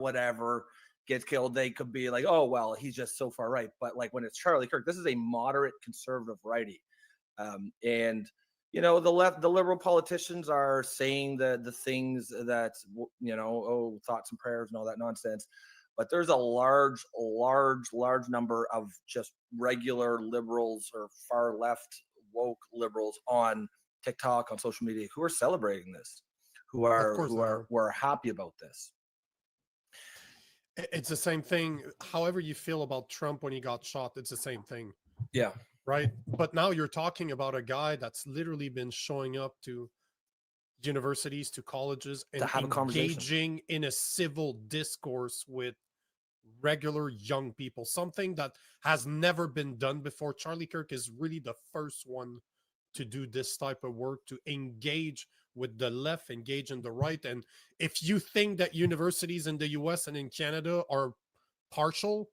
whatever gets killed, they could be like, oh, well, he's just so far right. But like when it's Charlie Kirk, this is a moderate conservative righty. And, you know, the liberal politicians are saying the things that, you know, oh, thoughts and prayers and all that nonsense. But there's a large number of just regular liberals or far left woke liberals on TikTok, on social media, who are celebrating this, who are happy about this. It's the same thing. However you feel about Trump when he got shot, it's the same thing. Yeah. Right. But now you're talking about a guy that's literally been showing up to universities, to colleges, and engaging in a civil discourse with regular young people, something that has never been done before. Charlie Kirk is really the first one to do this type of work, to engage with the left, engage in the right. And if you think that universities in the US and in Canada are partial,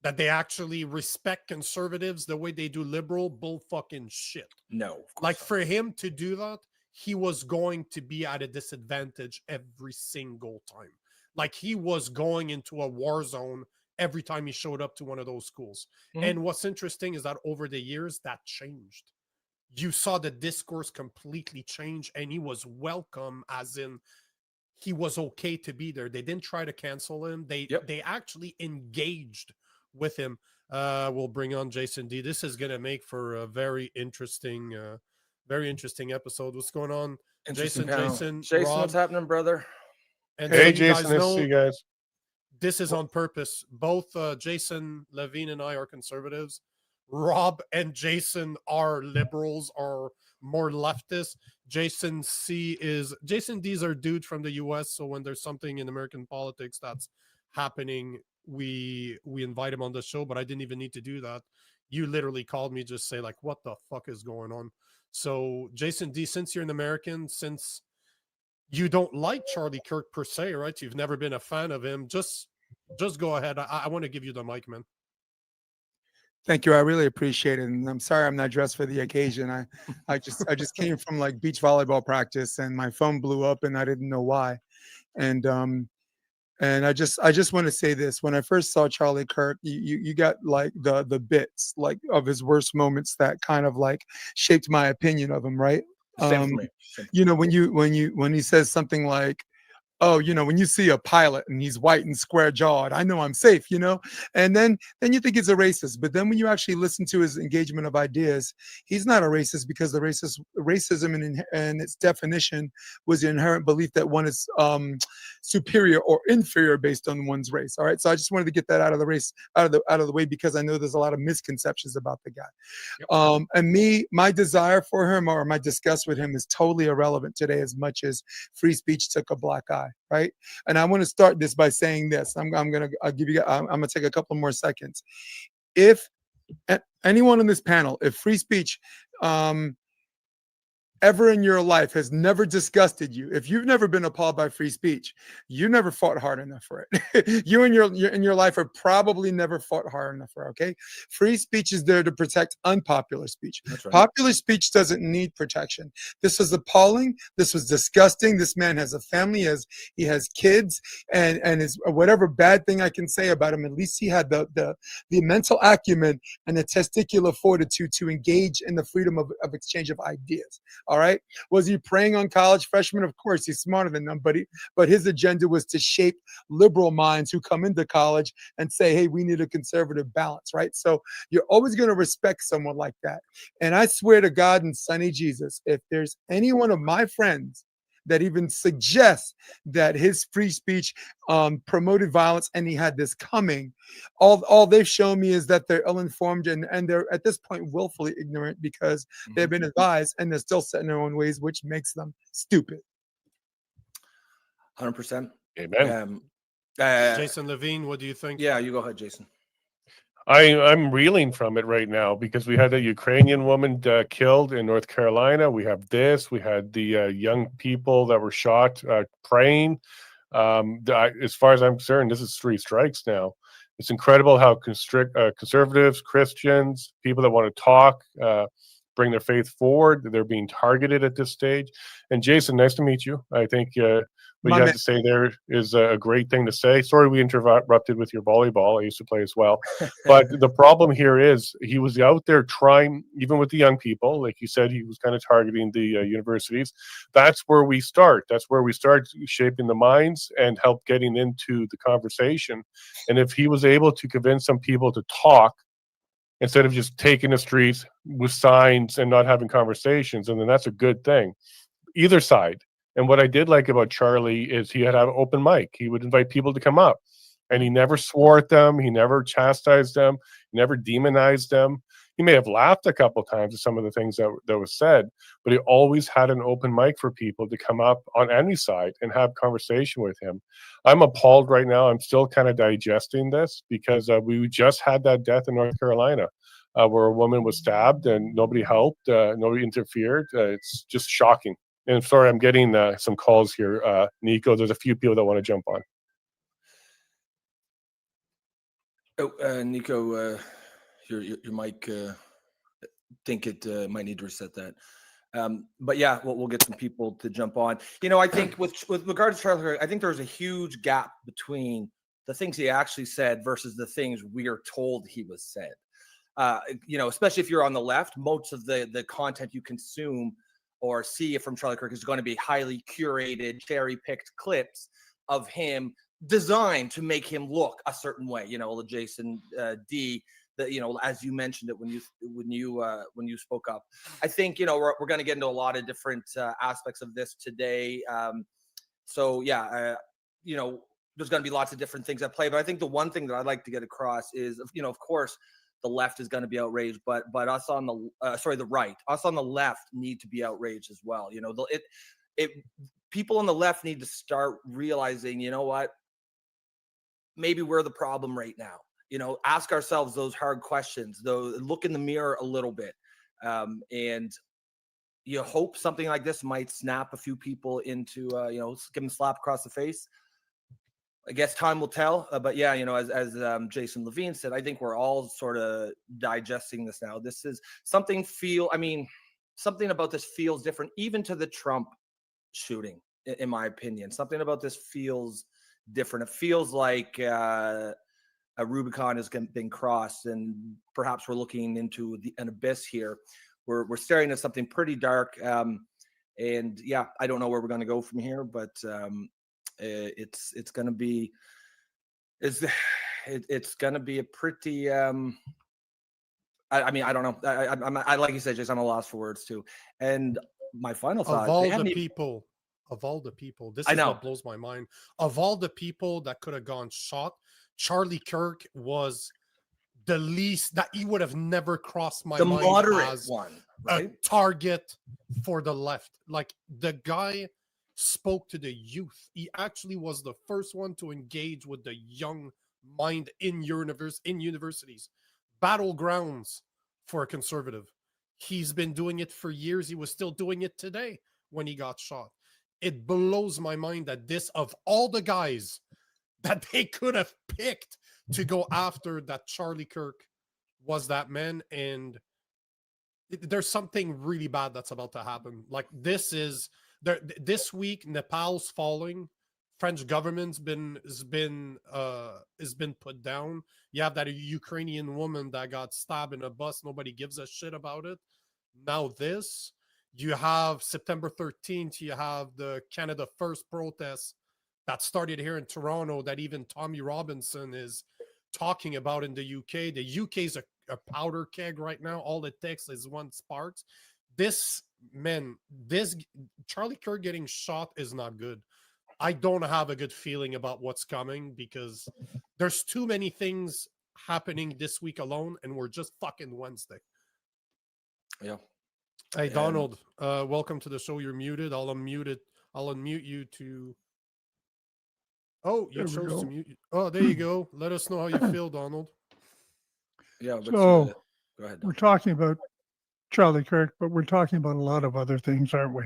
that they actually respect conservatives the way they do liberal, bull fucking shit. No. Like for him to do that, he was going to be at a disadvantage every single time. Like he was going into a war zone every time he showed up to one of those schools. Mm-hmm. And what's interesting is that over the years, that changed. You saw the discourse completely change, and he was welcome, as in he was okay to be there. They didn't try to cancel him. They actually engaged with him. We'll bring on Jason D. This is going to make for a very interesting episode. What's going on? Jason, Jason, Rob, what's happening, brother? And hey, so Jason, nice to see you guys. This is on purpose. Both Jason Levine and I are conservatives. Rob and Jason are liberals, are more leftist. Jason D's our dude from the US. So when there's something in American politics that's happening, we invite him on the show. But I didn't even need to do that. You literally called me, just say like, what the fuck is going on? So Jason D, since you're an American, since you don't like Charlie Kirk per se, right? You've never been a fan of him. Just go ahead. I want to give you the mic, man. Thank you. I really appreciate it. And I'm sorry I'm not dressed for the occasion. I just came from like beach volleyball practice and my phone blew up and I didn't know why. And I just want to say this. When I first saw Charlie Kirk, you got like the bits like of his worst moments that kind of like shaped my opinion of him, right? You know, when he says something like, oh, you know, when you see a pilot and he's white and square jawed, I know I'm safe, you know, and then you think he's a racist. But then when you actually listen to his engagement of ideas, he's not a racist, because the racism and its definition was the inherent belief that one is superior or inferior based on one's race. All right. So I just wanted to get that out of the way, because I know there's a lot of misconceptions about the guy. Yep. And my desire for him or my disgust with him is totally irrelevant today, as much as free speech took a black eye. Right. And I want to start this by saying this. I'm going to take a couple more seconds. If anyone on this panel, if free speech ever in your life has never disgusted you, if you've never been appalled by free speech, you never fought hard enough for it. You in your life have probably never fought hard enough for it. Okay. Free speech is there to protect unpopular speech. That's right. Popular speech doesn't need protection. This was appalling. This was disgusting. This man has a family, he has kids, and is whatever bad thing I can say about him, at least he had the mental acumen and the testicular fortitude to engage in the freedom of exchange of ideas. All right. Was he preying on college freshmen? Of course, he's smarter than them, but his agenda was to shape liberal minds who come into college and say, hey, we need a conservative balance, right? So you're always going to respect someone like that. And I swear to God and Sonny Jesus, if there's any one of my friends that even suggests that his free speech promoted violence and he had this coming, all they've shown me is that they're ill-informed and they're at this point willfully ignorant, because they've been advised and they're still set in their own ways, which makes them stupid. 100%. Amen. Jason Levine, what do you think? Yeah, you go ahead, Jason. I'm reeling from it right now, because we had a Ukrainian woman killed in North Carolina. We have this. We had the young people that were shot praying. As far as I'm concerned, this is 3 strikes now. It's incredible how conservatives, Christians, people that want to talk, bring their faith forward, they're being targeted at this stage. And Jason, nice to meet you. I think what you had to say there is a great thing to say. Sorry we interrupted with your volleyball. I used to play as well. But the problem here is he was out there trying, even with the young people, like you said, he was kind of targeting the universities. That's where we start. That's where we start shaping the minds and help getting into the conversation. And if he was able to convince some people to talk, instead of just taking the streets with signs and not having conversations, and then that's a good thing. Either side. And what I did like about Charlie is he had an open mic. He would invite people to come up, and he never swore at them. He never chastised them. He never demonized them. He may have laughed a couple times at some of the things that was said, but he always had an open mic for people to come up on any side and have conversation with him. I'm appalled right now. I'm still kind of digesting this because we just had that death in North Carolina. Where a woman was stabbed and nobody helped, nobody interfered. It's just shocking. And sorry, I'm getting some calls here, Nico. There's a few people that want to jump on. Oh, Nico, your mic, think it might need to reset that. But yeah, we'll get some people to jump on. I think with regard to Charlie Kirk, I think there's a huge gap between the things he actually said versus the things we are told he was said. Especially if you're on the left, most of the content you consume or see from Charlie Kirk is going to be highly curated, cherry-picked clips of him designed to make him look a certain way. Jason D, as you mentioned it when you spoke up. I think we're going to get into a lot of different aspects of this today. There's going to be lots of different things at play. But I think the one thing that I'd like to get across is, of course, the left is going to be outraged, but us on the right, us on the left need to be outraged as well. People on the left need to start realizing, what, maybe we're the problem right now. Ask ourselves those hard questions, though. Look in the mirror a little bit, and you hope something like this might snap a few people into, give them a slap across the face. I guess time will tell, but yeah, as Jason Levine said, I think we're all sort of digesting this now. This is something something about this feels different, even to the Trump shooting, in my opinion. Something about this feels different. It feels like a Rubicon has been crossed, and perhaps we're looking into an abyss here. We're staring at something pretty dark, and yeah, I don't know where we're going to go from here, but it's going to be a pretty I don't know. I like you said, Jason, I'm a loss for words too. And my final thought, of all the people, this is what blows my mind. Of all the people that could have gone shot, Charlie Kirk was the least that he would have never crossed my mind moderate as one, right? A target for the left. Like, the guy spoke to the youth. He actually was the first one to engage with the young mind in universities, battlegrounds for a conservative. He's been doing it for years. He was still doing it today when he got shot. It blows my mind that this, of all the guys that they could have picked to go after, that Charlie Kirk was that man. And there's something really bad that's about to happen. Like, this week, Nepal's falling. French government's has been put down. You have that Ukrainian woman that got stabbed in a bus. Nobody gives a shit about it. Now this, you have September 13th. You have the Canada First protests that started here in Toronto, that even Tommy Robinson is talking about in the UK. The UK is a powder keg right now. All it takes is one spark. This Charlie Kirk getting shot is not good. I don't have a good feeling about what's coming, because there's too many things happening this week alone, and we're just fucking Wednesday. Yeah. Hey, Donald, welcome to the show. You're muted. I'll unmute you to. Oh, you chose to mute. Oh, there you go. Let us know how you feel, Donald. Yeah. But, so go ahead. We're talking about Charlie Kirk, but we're talking about a lot of other things, aren't we?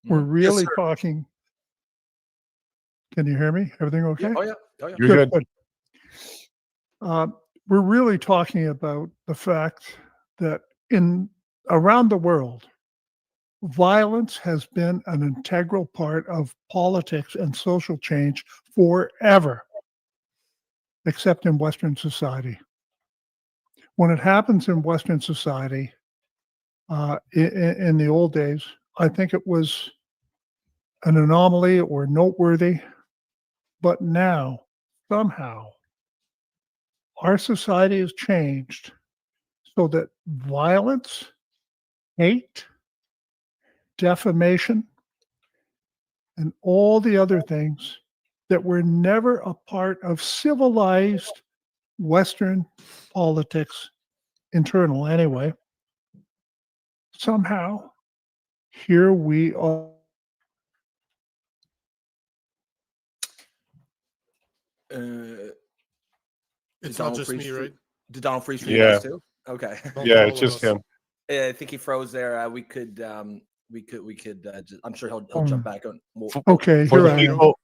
We're really talking. Can you hear me? Everything okay? Yeah. Oh yeah. You're good. We're really talking about the fact that around the world, Violence has been an integral part of politics and social change forever, except in Western society. When it happens in Western society, in the old days, I think it was an anomaly or noteworthy. But now, somehow, our society has changed so that violence, hate, defamation, and all the other things that were never a part of civilized Western politics, internal anyway, somehow here we are. It's not just me, right? Did Donald freeze for you Yeah. guys too? Okay. Yeah, all it's of just us. him. Yeah, I think he froze there. We could just, I'm sure he'll jump back on. Okay, For here the I am. people,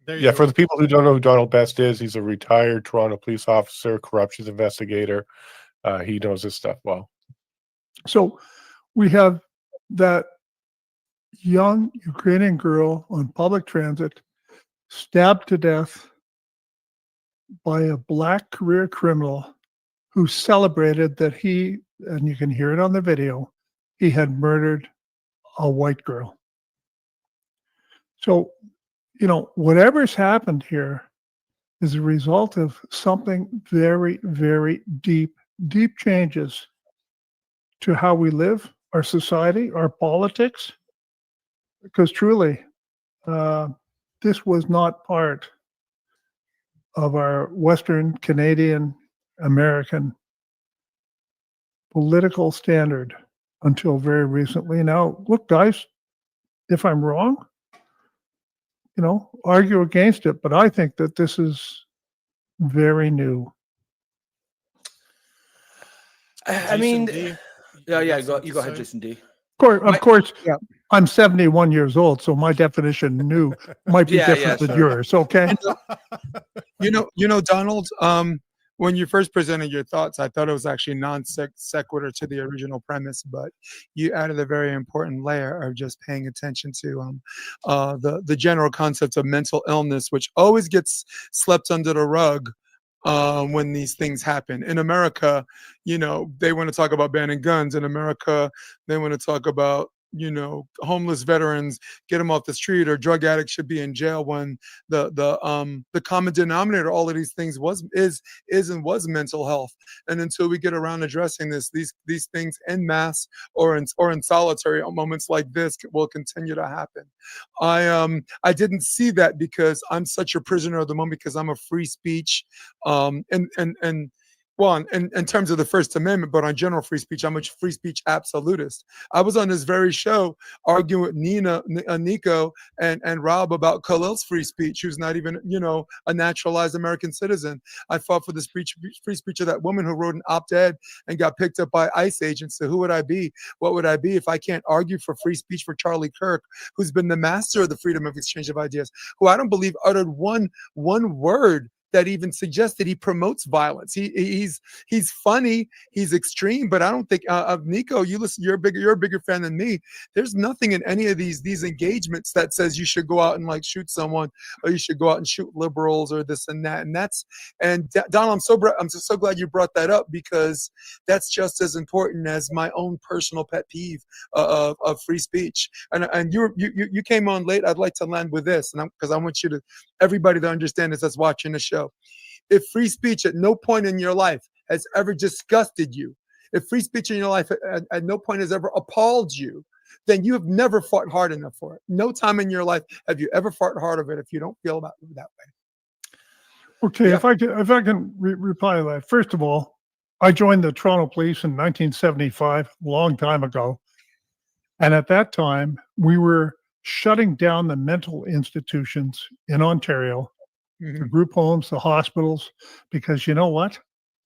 There you yeah, go. for the people who don't know who Donald Best is, he's a retired Toronto police officer, corruptions investigator. He knows his stuff well. So we have that young Ukrainian girl on public transit stabbed to death by a black career criminal who celebrated that he, and you can hear it on the video, he had murdered a white girl. So, whatever's happened here is a result of something very, very deep changes to how we live, our society, our politics, because truly, this was not part of our Western, Canadian, American political standard until very recently. Now, look, guys, if I'm wrong, argue against it, but I think that this is very new. I mean, Jason D, yeah, you got you something go to ahead, say? Jason D. Of course, yeah. I'm 71 years old, so my definition new might be different than sure. yours. Okay. Donald, when you first presented your thoughts, I thought it was actually non sequitur to the original premise, but you added a very important layer of just paying attention to the general concept of mental illness, which always gets swept under the rug when these things happen. In America, they want to talk about banning guns. In America, they want to talk about homeless veterans, get them off the street, or drug addicts should be in jail, when the common denominator all of these things was mental health. And until we get around addressing these things en masse or in solitary moments like this will continue to happen. I didn't see that because I'm such a prisoner of the moment, because I'm a free speech well, in terms of the First Amendment, but on general free speech, I'm a free speech absolutist. I was on this very show arguing with Nico, and Rob about Khalil's free speech, who's not even, a naturalized American citizen. I fought for the free speech of that woman who wrote an op-ed and got picked up by ICE agents. So who would I be? What would I be if I can't argue for free speech for Charlie Kirk, who's been the master of the freedom of exchange of ideas, who I don't believe uttered one word that even suggested he promotes violence. He's funny, he's extreme, but I don't think of Nico. You listen, you're a bigger fan than me. There's nothing in any of these engagements that says you should go out and shoot someone, or you should go out and shoot liberals, or this and that. And Donald, I'm so glad you brought that up, because that's just as important as my own personal pet peeve of free speech. And you came on late. I'd like to land with this, and because I want everybody to understand this that's watching the show. If free speech at no point in your life has ever disgusted you, if free speech in your life at no point has ever appalled you, then you have never fought hard enough for it. No time in your life have you ever fought hard of it if you don't feel about it that way. Okay, yeah. If I can reply to that. First of all, I joined the Toronto Police in 1975, a long time ago. And at that time, we were shutting down the mental institutions in Ontario, the group homes, the hospitals, because you know what?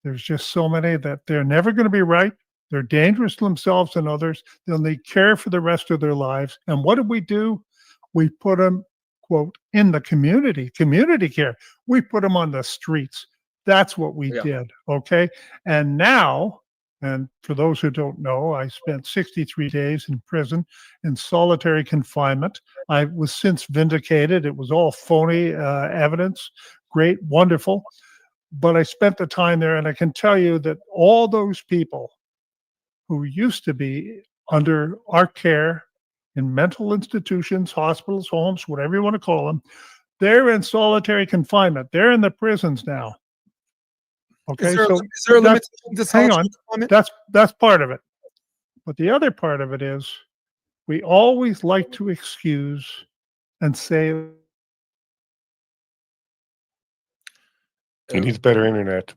There's just so many that they're never going to be right. They're dangerous to themselves and others. They'll need care for the rest of their lives. And what do? We put them, quote, in the community care. We put them on the streets. That's what we did. Okay. And now And for those who don't know, I spent 63 days in prison in solitary confinement. I was since vindicated. It was all phony evidence. Great, wonderful. But I spent the time there, and I can tell you that all those people who used to be under our care in mental institutions, hospitals, homes, whatever you want to call them, they're in solitary confinement. They're in the prisons now. Okay, so is there a limitation to hang on. solitary confinement? That's part of it. But the other part of it is we always like to excuse and say He needs better internet.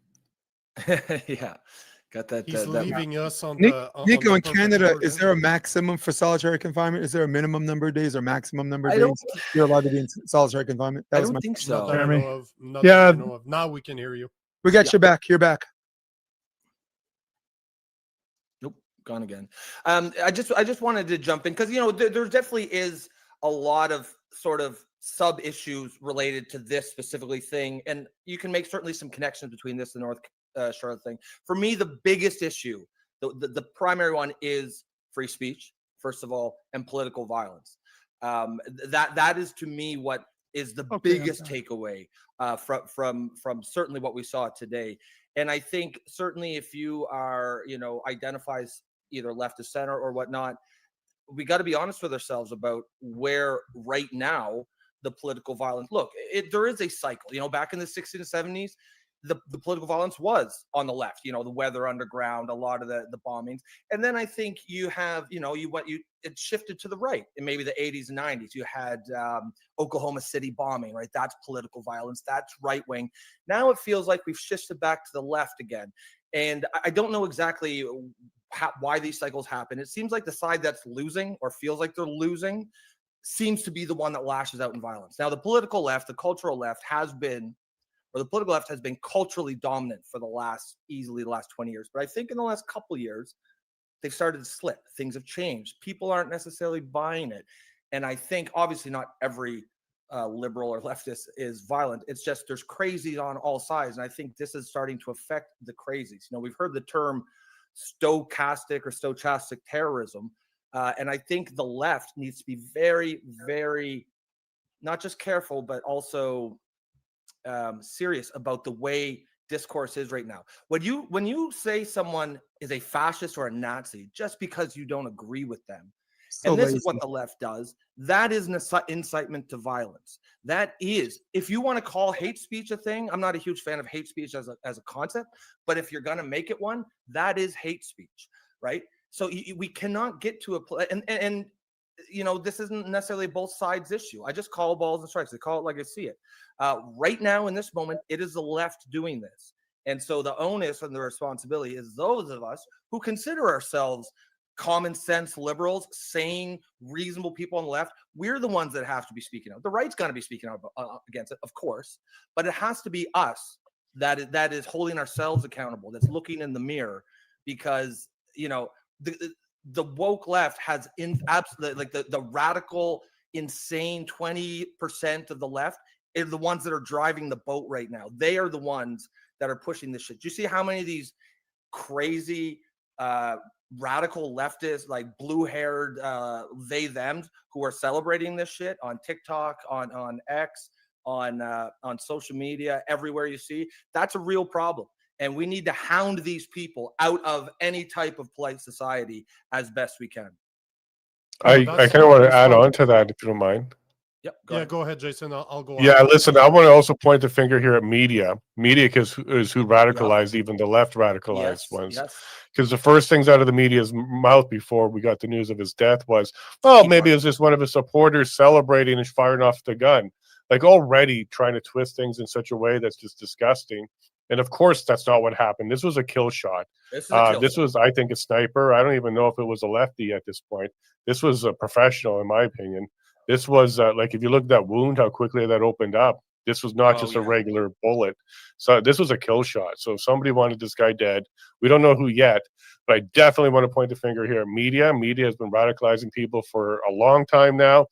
Yeah, got that. He's that leaving us on Nick, the on Nico, the in perfect Canada, word, is eh? there a maximum for solitary confinement? Is there a minimum number of days or maximum number of I don't. days you're allowed to be in solitary confinement? That I was don't my. think Not so. that I Jeremy. know of. Not Yeah. that I know of. Now we can hear you. We got Yeah. you back. You're back. Nope, gone again. I just wanted to jump in because there definitely is a lot of sort of sub issues related to this specifically thing, and you can make certainly some connections between this and North Charlotte thing. For me, the biggest issue, the primary one, is free speech, first of all, and political violence. That is to me what is the biggest takeaway from certainly what we saw today. And I think certainly if you are, identifies either left of center or whatnot, we got to be honest with ourselves about where right now the political violence. Look, there is a cycle. Back in the 60s and 70s, the political violence was on the left. The Weather Underground, a lot of the bombings, and then I think you have, it shifted to the right in maybe the 80s and 90s. You had Oklahoma City bombing, right? That's political violence. That's right wing. Now it feels like we've shifted back to the left again, and I don't know exactly why these cycles happen. It seems like the side that's losing or feels like they're losing seems to be the one that lashes out in violence. Now, the political left, the cultural left the political left has been culturally dominant for easily the last 20 years. But I think in the last couple of years, they've started to slip. Things have changed. People aren't necessarily buying it. And I think obviously not every liberal or leftist is violent. It's just there's crazies on all sides. And I think this is starting to affect the crazies. We've heard the term stochastic terrorism. And I think the left needs to be very, very, not just careful, but also serious about the way discourse is right now. When you say someone is a fascist or a Nazi just because you don't agree with them, and this is what the left does, that is an incitement to violence. That is, if you want to call hate speech a thing, I'm not a huge fan of hate speech as a concept, but if you're going to make it one, that is hate speech, right? So we cannot get to a place, and this isn't necessarily a both sides issue. I just call balls and strikes. I call it like I see it. Right now, in this moment, it is the left doing this. And so the onus and the responsibility is those of us who consider ourselves common sense liberals, sane, reasonable people on the left. We're the ones that have to be speaking out. The right's going to be speaking out against it, of course, but it has to be us that is holding ourselves accountable, that's looking in the mirror, because, the woke left has absolutely, like the radical, insane 20% of the left are the ones that are driving the boat right now. They are the ones that are pushing this shit. Do you see how many of these crazy radical leftists, like blue-haired they thems, who are celebrating this shit on TikTok, on X, on social media, everywhere you see? That's a real problem. And we need to hound these people out of any type of polite society as best we can. I kind of want to add on to that, if you don't mind. Yep. Go ahead, Jason. I'll go on. Yeah, listen, I want to also point the finger here at media. Media is who radicalized even the left radicalized ones. Because the first things out of the media's mouth before we got the news of his death was, maybe it was just one of his supporters celebrating and firing off the gun. Like, already trying to twist things in such a way that's just disgusting. And of course, that's not what happened. This was a kill shot. This was, I think, a sniper. I don't even know if it was a lefty at this point. This was a professional, in my opinion. This was like, if you look at that wound, how quickly that opened up, this was not just a regular bullet. So this was a kill shot. So if somebody wanted this guy dead, we don't know who yet, but I definitely want to point the finger here at media. Media has been radicalizing people for a long time now.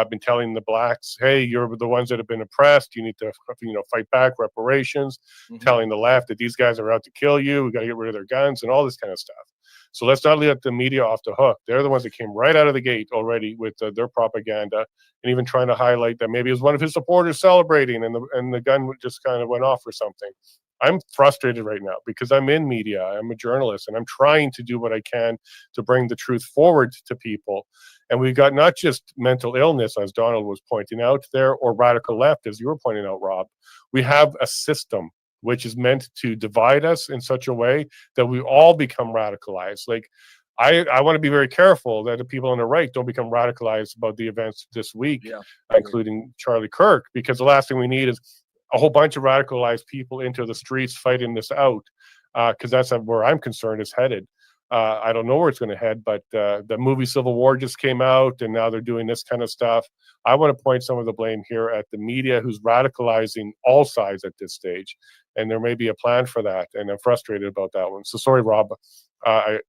been telling the blacks, hey, you're the ones that have been oppressed. You need to, fight back, reparations, telling the left that these guys are out to kill you. We got to get rid of their guns and all this kind of stuff. So let's not let the media off the hook. They're the ones that came right out of the gate already with their propaganda, and even trying to highlight that maybe it was one of his supporters celebrating and the gun just kind of went off or something. I'm frustrated right now because I'm in media. I'm a journalist, and I'm trying to do what I can to bring the truth forward to people. And we've got not just mental illness, as Donald was pointing out there, or radical left, as you were pointing out, Rob. We have a system which is meant to divide us in such a way that we all become radicalized. Like, I want to be very careful that the people on the right don't become radicalized about the events this week, including Charlie Kirk, because the last thing we need is a whole bunch of radicalized people into the streets fighting this out, because that's where I'm concerned is headed. I don't know where it's going to head, but the movie Civil War just came out, and now they're doing this kind of stuff. I want to point some of the blame here at the media, who's radicalizing all sides at this stage, and there may be a plan for that, and I'm frustrated about that one. So sorry, Rob. I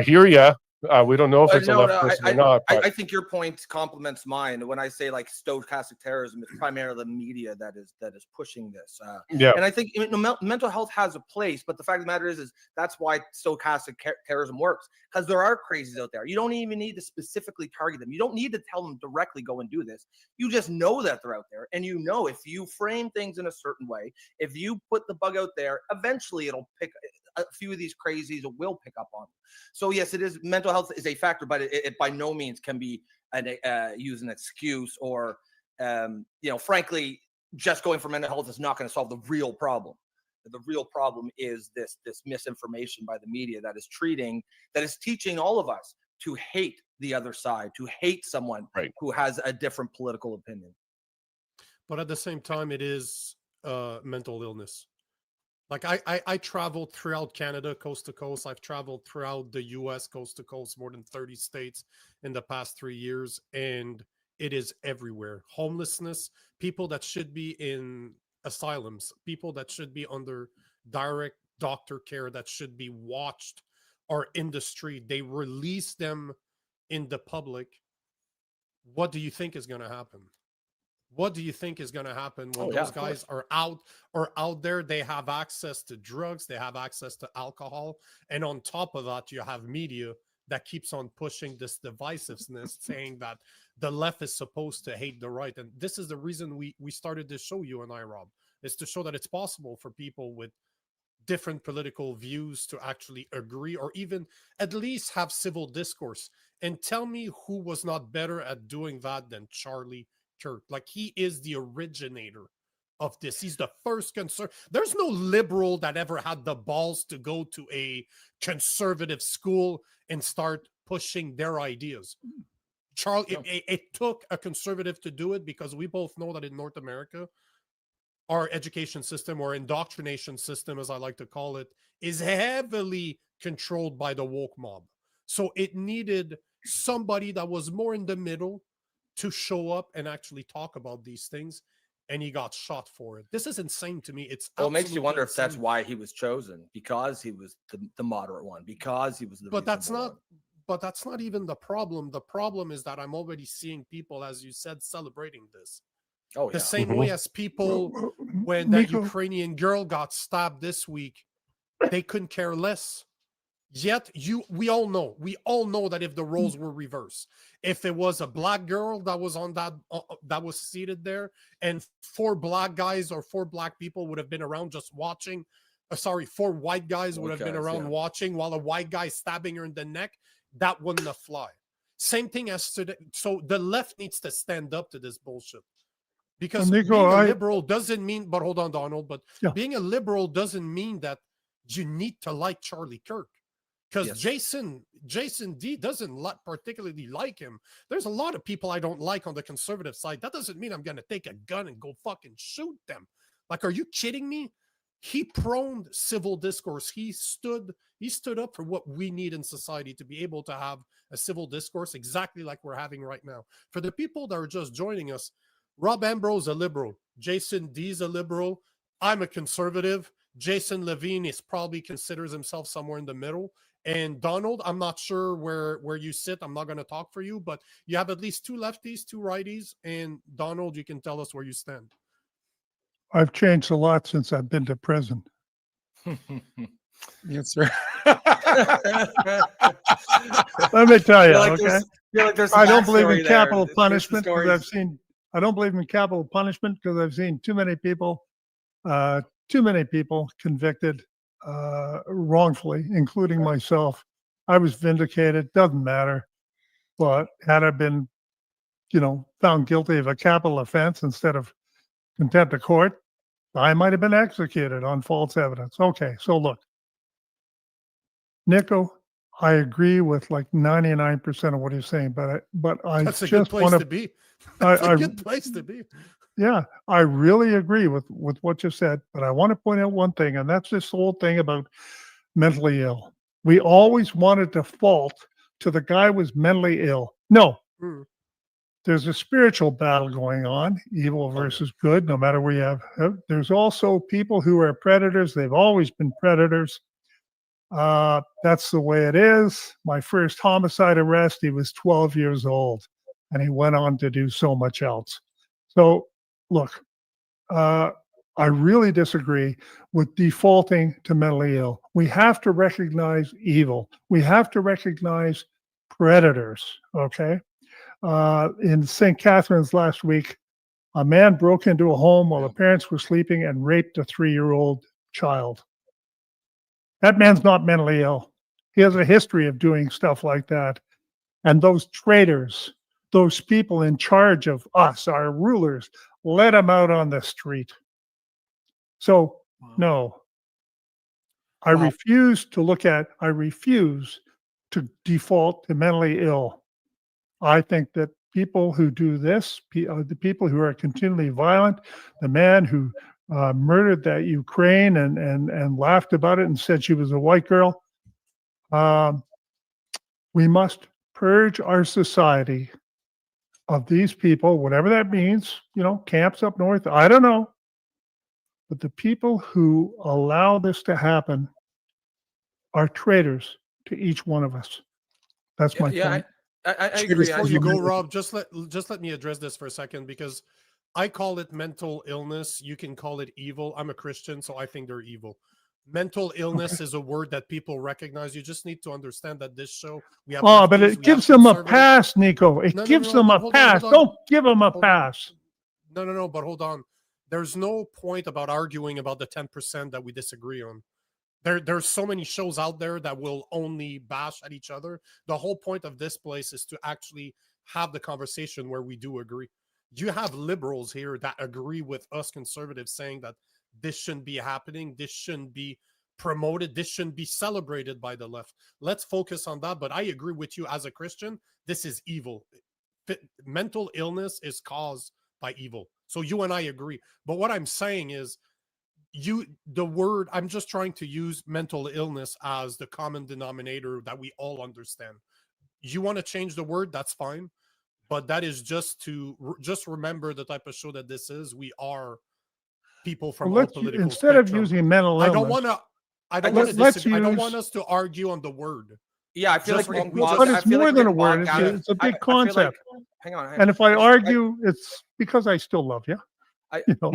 hear you. We don't know if it's a left person or not. But I think your point complements mine. When I say like stochastic terrorism, it's primarily the media that is pushing this. And I think mental health has a place, but the fact of the matter is that's why stochastic terrorism works, because there are crazies out there. You don't even need to specifically target them. You don't need to tell them directly go and do this. You just know that they're out there, and you know if you frame things in a certain way, if you put the bug out there, eventually it'll pick. A few of these crazies will pick up on them. So yes, it is, mental health is a factor, but it by no means can be use an excuse, or frankly, just going for mental health is not going to solve the real problem. The real problem is this misinformation by the media that is teaching all of us to hate the other side, to hate someone who has a different political opinion. But at the same time, it is mental illness. Like I traveled throughout Canada, coast to coast. I've traveled throughout the US, coast to coast, more than 30 states in the past 3 years. And it is everywhere. Homelessness, people that should be in asylums, people that should be under direct doctor care, that should be watched, are in the street. They release them in the public. What do you think is going to happen? What do you think is going to happen when those guys are out there? They have access to drugs, they have access to alcohol, and on top of that, you have media that keeps on pushing this divisiveness, saying that the left is supposed to hate the right. And this is the reason we started this show, you and I, Rob, is to show that it's possible for people with different political views to actually agree, or even at least have civil discourse. And tell me who was not better at doing that than Charlie Kirk. Like, he is the originator of this. He's the first there's no liberal that ever had the balls to go to a conservative school and start pushing their ideas. Charlie, it took a conservative to do it, because we both know that in North America, our education system, or indoctrination system, as I like to call it, is heavily controlled by the woke mob. So it needed somebody that was more in the middle to show up and actually talk about these things, and he got shot for it. This is insane to me. It makes you wonder if that's why he was chosen, because he was the moderate one, because he was the. But that's not even the problem. The problem is that I'm already seeing people, as you said, celebrating this. The same way as people, when that Ukrainian girl got stabbed this week, they couldn't care less. Yet we all know that if the roles were reversed, if it was a black girl that was on that was seated there, and 4 black guys or 4 black people would have been around just watching, 4 white guys would have been around watching while a white guy stabbing her in the neck, that wouldn't have fly. Same thing as today. So the left needs to stand up to this bullshit. Because being a liberal doesn't mean, but hold on, Donald, but being a liberal doesn't mean that you need to like Charlie Kirk. Because Jason D doesn't particularly like him. There's a lot of people I don't like on the conservative side. That doesn't mean I'm going to take a gun and go fucking shoot them. Like, are you kidding me? He proned civil discourse. He stood up for what we need in society, to be able to have a civil discourse exactly like we're having right now. For the people that are just joining us, Rob Ambrose a liberal. Jason D's a liberal. I'm a conservative. Jason Levine probably considers himself somewhere in the middle. And Donald, I'm not sure where you sit. I'm not going to talk for you, but you have at least 2 lefties, 2 righties, and Donald, you can tell us where you stand. I've changed a lot since I've been to prison. Yes, sir. Let me tell you, okay? Feel like there's some I don't believe backstory in there. capital There's some punishment because stories. I've seen. I don't believe in capital punishment because I've seen too many people convicted wrongfully, including myself. I was vindicated. Doesn't matter. But had I been, found guilty of a capital offense instead of contempt of court, I might have been executed on false evidence. Okay, so look, Nico, I agree with like 99% of what he's saying, but I That's a just good place want to be. That's a good place to be. Yeah, I really agree with what you said, but I want to point out one thing, and that's this whole thing about mentally ill. We always want to default to the guy who was mentally ill. No, Mm. there's a spiritual battle going on, evil versus good, no matter where you have. There's also people who are predators. They've always been predators. That's the way it is. My first homicide arrest, he was 12 years old, and he went on to do so much else. So, look, I really disagree with defaulting to mentally ill. We have to recognize evil. We have to recognize predators, okay? In St. Catharines last week, a man broke into a home while the parents were sleeping and raped a 3-year-old child. That man's not mentally ill. He has a history of doing stuff like that. And those traitors, those people in charge of us, our rulers, let him out on the street. So, no, I refuse to default to mentally ill. I think that people who do this, the people who are continually violent, the man who murdered that Ukraine and laughed about it and said she was a white girl, we must purge our society of these people, whatever that means, camps up north, I don't know. But the people who allow this to happen are traitors to each one of us. That's my point. I agree. Before you go, Rob, just let me address this for a second, because I call it mental illness. You can call it evil. I'm a Christian, so I think they're evil. Mental illness is a word that people recognize. You just need to understand that this show, we have but it gives them a pass, Nico. It gives them a pass. Don't give them a pass. No, but hold on. There's no point about arguing about the 10% that we disagree on. There's so many shows out there that will only bash at each other. The whole point of this place is to actually have the conversation where we do agree. You have liberals here that agree with us conservatives saying that this shouldn't be happening, this shouldn't be promoted, this shouldn't be celebrated by the left. Let's focus on that. But I agree with you as a Christian, this is evil. Mental illness is caused by evil. So you and I agree. But what I'm saying is, I'm just trying to use mental illness as the common denominator that we all understand. You want to change the word, that's fine. But that is just remember the type of show that this is. We are people from all political instead spectrum. of using mental illness, I don't want us to argue on the word. Yeah, I feel like but it's more than a word. It's a big concept. Hang on. And if I argue, it's because I still love you. I feel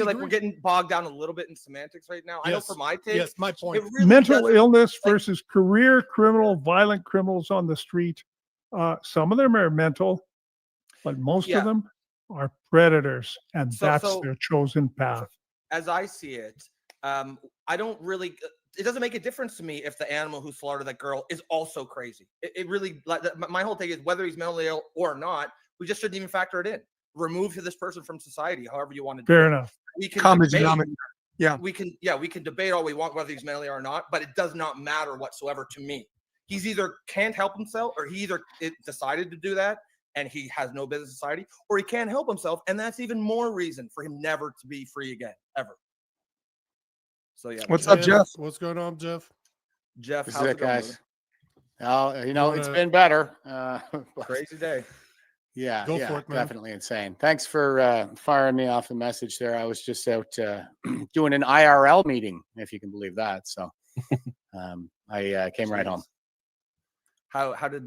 like we're getting bogged down a little bit in semantics right now. I know for my take. Yes, my point. Really mental illness versus career criminal, violent criminals on the street. Some of them are mental, but most of them are predators, and that's their chosen path. As I see it, I don't really. It doesn't make a difference to me if the animal who slaughtered that girl is also crazy. It really. My whole thing is whether he's mentally ill or not. We just shouldn't even factor it in. Remove this person from society, however you want to do it. Fair enough. We can Common debate, denominator. Yeah. We can debate all we want whether he's mentally or not, but it does not matter whatsoever to me. He's either can't help himself, or he either decided to do that and he has no business in society, or he can't help himself, and that's even more reason for him never to be free again, ever. So yeah. What's up, Jeff? What's going on, Jeff? Jeff, how's it going, guys? Well, it's been better. Crazy day. Yeah, Go for it, man. Definitely insane. Thanks for firing me off the message there. I was just out doing an IRL meeting, if you can believe that. So I came right home. How did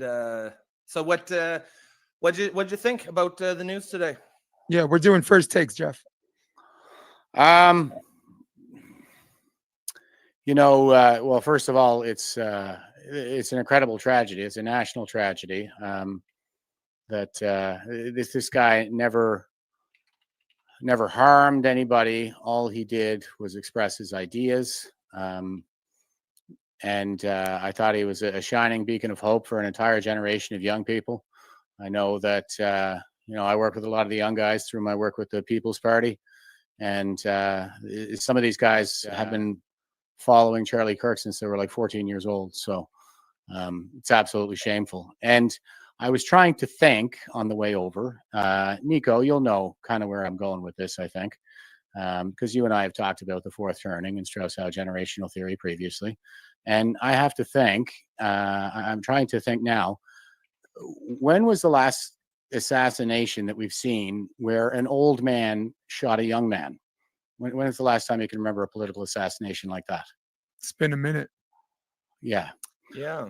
so what'd you think about the news today? Yeah, we're doing first takes, Jeff. You know, well, first of all, it's an incredible tragedy. It's a national tragedy. That this guy never harmed anybody. All he did was express his ideas. And I thought he was a shining beacon of hope for an entire generation of young people. I know that, you know, I work with a lot of the young guys through my work with the People's Party. And some of these guys have been following Charlie Kirk since they were like 14 years old. So it's absolutely shameful. And I was trying to think on the way over, Nico, you'll know kind of where I'm going with this, I think, because you and I have talked about the fourth turning and Strauss-Howe generational theory previously. And I have to think, I'm trying to think now, when was the last assassination that we've seen where an old man shot a young man? When is the last time you can remember a political assassination like that? It's been a minute. Yeah. Yeah.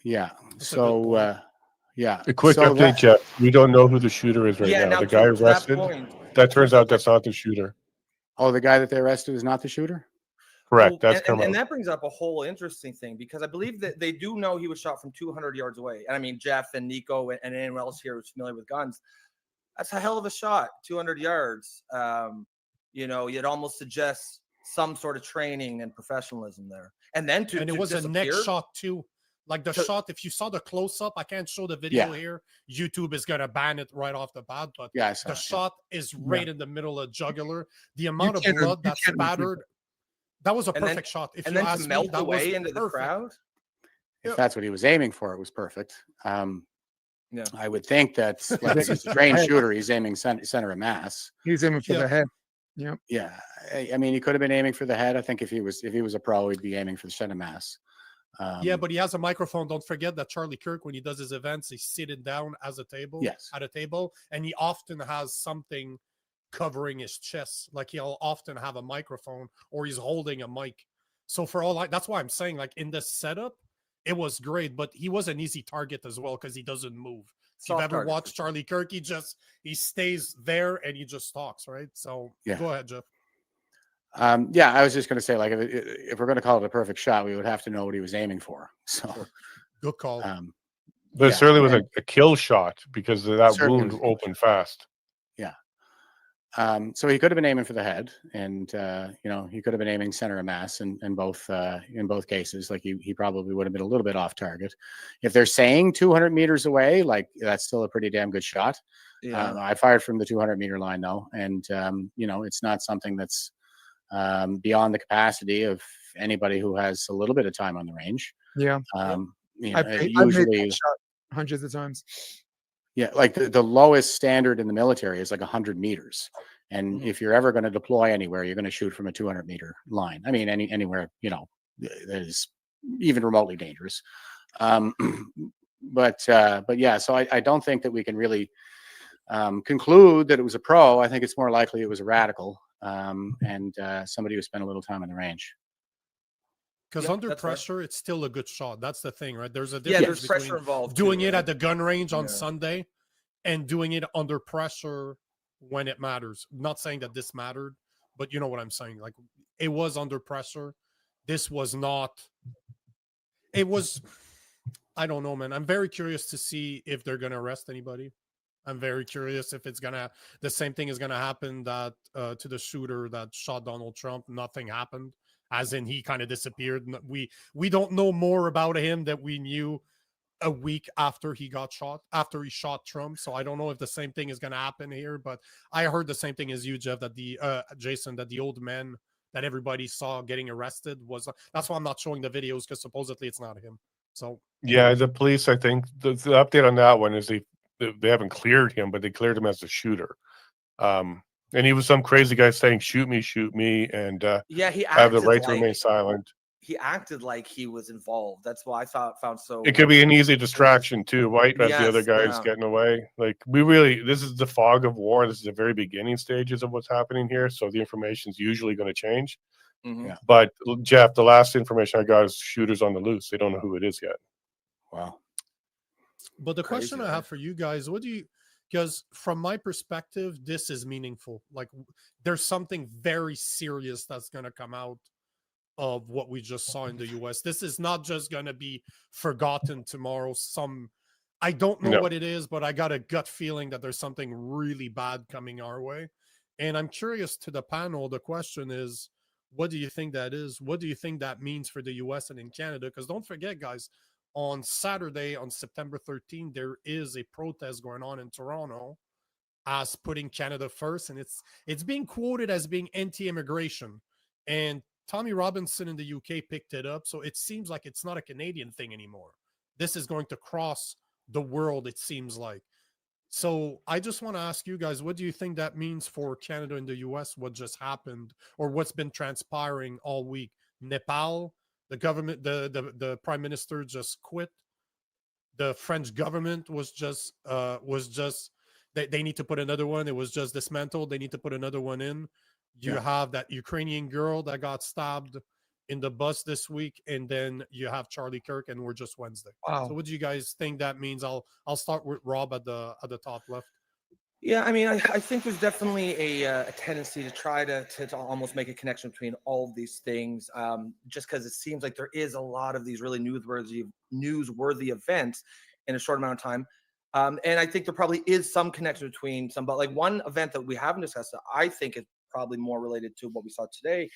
Yeah. That's So, yeah. A quick So update, Jeff. We don't know who the shooter is right Yeah, now. now The guy to that arrested. point, That turns out that's not the shooter. Oh, the guy that they arrested is not the shooter? Correct. well, That's and come out. that brings up a whole interesting thing, because I believe that they do know he was shot from 200 yards away. And I mean, Jeff and Nico and anyone else here who's familiar with guns, that's a hell of a shot, 200 yards. You know, you'd almost suggest some sort of training and professionalism there. And then And it was a neck shot too. Like the shot, if you saw the close up, I can't show the video here. YouTube is gonna ban it right off the bat. But the shot is right in the middle of jugular. The amount of blood that's spattered, that was a perfect shot. If and you then ask to me, melt that was away into the perfect. crowd. If that's what he was aiming for, it was perfect. Yeah, I would think that, like, if he's a trained shooter, he's aiming center of mass. He's aiming for the head. Yeah. Yeah. I mean, he could have been aiming for the head. I think if he was a pro, he'd be aiming for the center of mass. Yeah, but he has a microphone. Don't forget that Charlie Kirk, when he does his events, he's sitting down at a table, and he often has something covering his chest. Like he'll often have a microphone or he's holding a mic. So for all that's why I'm saying, like, in the setup, it was great, but he was an easy target as well because he doesn't move. If you've ever watched Charlie Kirk, he stays there and he just talks, right? So go ahead, Jeff. Yeah, I was just going to say, like, if we're going to call it a perfect shot, we would have to know what he was aiming for. So good call. But it certainly was a kill shot because that wound opened fast. Yeah. So he could have been aiming for the head, and you know, he could have been aiming center of mass in both cases. Like he probably would have been a little bit off target. If they're saying 200 meters away, like, that's still a pretty damn good shot. Yeah. I fired from the 200-meter line though, and you know, it's not something that's beyond the capacity of anybody who has a little bit of time on the range. Yeah. You know, I've made that shot hundreds of times. Yeah, like the lowest standard in the military is like 100 meters. And if you're ever going to deploy anywhere, you're going to shoot from a 200-meter line. I mean, anywhere, you know, that is even remotely dangerous. But yeah, so I don't think that we can really conclude that it was a pro. I think it's more likely it was a radical and somebody who spent a little time on the range. Because under pressure, it's still a good shot. That's the thing, right? There's a difference between pressure involved doing it at the gun range on Sunday and doing it under pressure when it matters. I'm not saying that this mattered, but you know what I'm saying. Like, it was under pressure. This was not. It was. I don't know, man. I'm very curious to see if they're going to arrest anybody. I'm very curious if it's the same thing is gonna happen that to the shooter that shot Donald Trump. Nothing happened, as in he kind of disappeared. We don't know more about him that we knew a week after he got shot, after he shot Trump. So I don't know if the same thing is gonna happen here. But I heard the same thing as you, Jeff, that the Jason, that the old man that everybody saw getting arrested was. That's why I'm not showing the videos, because supposedly it's not him. So yeah, the police, I think the update on that one is they haven't cleared him, but they cleared him as a shooter. And he was some crazy guy saying, shoot me. And yeah, he I have the right like, to remain silent. He acted like he was involved. That's why I found so. It could be an easy distraction too, right? As the other guy's getting away. Like, this is the fog of war. This is the very beginning stages of what's happening here. So the information is usually going to change. Mhm. Yeah. But Jeff, the last information I got is shooters on the loose. They don't know who it is yet. Wow. But the Crazy, question I right? have for you guys, what do you, because from my perspective, this is meaningful. Like there's something very serious that's going to come out of what we just saw in the US. This is not just going to be forgotten tomorrow. I don't know No. what it is, but I got a gut feeling that there's something really bad coming our way. And I'm curious to the panel. The question is, what do you think that is? What do you think that means for the US and in Canada? Because don't forget, guys, on Saturday, on September 13th, there is a protest going on in Toronto as putting Canada first, and it's being quoted as being anti-immigration. And Tommy Robinson in the UK picked it up, so it seems like it's not a Canadian thing anymore. This is going to cross the world, it seems like. So I just want to ask you guys, what do you think that means for Canada and the US, what just happened, or what's been transpiring all week? Nepal, the government, the prime minister just quit. The French government was just they need to put another one. It was just dismantled. They need to put another one in. You Yeah. have that Ukrainian girl that got stabbed in the bus this week, and then you have Charlie Kirk, and we're just Wednesday. Wow. So what do you guys think that means? I'll start with Rob at the top left. Yeah, I mean, I think there's definitely a tendency to try to almost make a connection between all of these things, just because it seems like there is a lot of these really newsworthy events in a short amount of time. And I think there probably is some connection between some, but like one event that we haven't discussed that I think is probably more related to what we saw today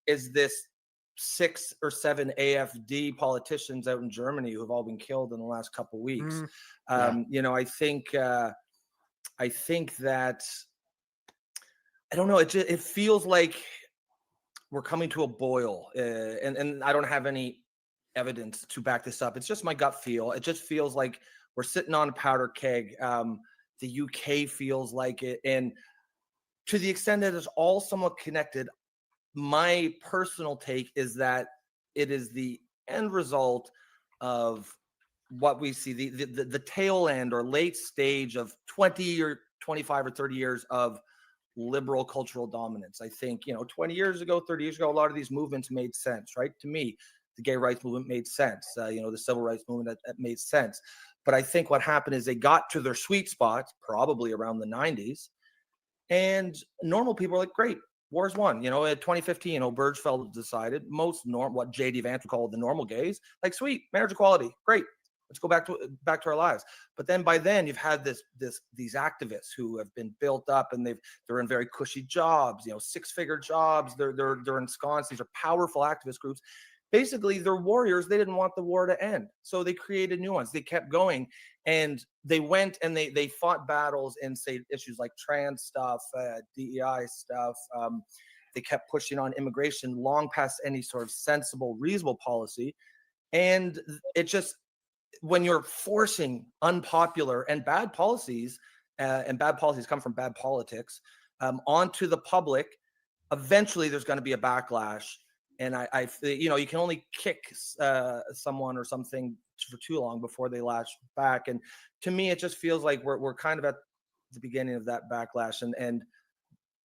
is this 6 or 7 AfD politicians out in Germany who have all been killed in the last couple of weeks. Yeah. You know, I think that I don't know. It feels like we're coming to a boil, and I don't have any evidence to back this up. It's just my gut feel. It just feels like we're sitting on a powder keg. The UK feels like it, and to the extent that it's all somewhat connected, my personal take is that it is the end result of what we see the tail end or late stage of 20 or 25 or 30 years of liberal cultural dominance. I think, 20 years ago, 30 years ago, a lot of these movements made sense, right? To me, the gay rights movement made sense. The civil rights movement that made sense. But I think what happened is they got to their sweet spots probably around the 90s, and normal people are like, great, war's won. In 2015, Obergefell decided what J.D. Vance would call the normal gays, like, sweet, marriage equality, great. Let's go back to our lives. But then by then you've had these activists who have been built up, and they're in very cushy jobs, 6-figure jobs. They're ensconced. These are powerful activist groups. Basically, they're warriors. They didn't want the war to end, so they created new ones. They kept going, and they went and they fought battles in, say, issues like trans stuff, DEI stuff. They kept pushing on immigration long past any sort of sensible, reasonable policy, and it just, when you're forcing unpopular and bad policies, and bad policies come from bad politics, onto the public, eventually there's going to be a backlash. And you can only kick someone or something for too long before they lash back. And to me, it just feels like we're kind of at the beginning of that backlash. And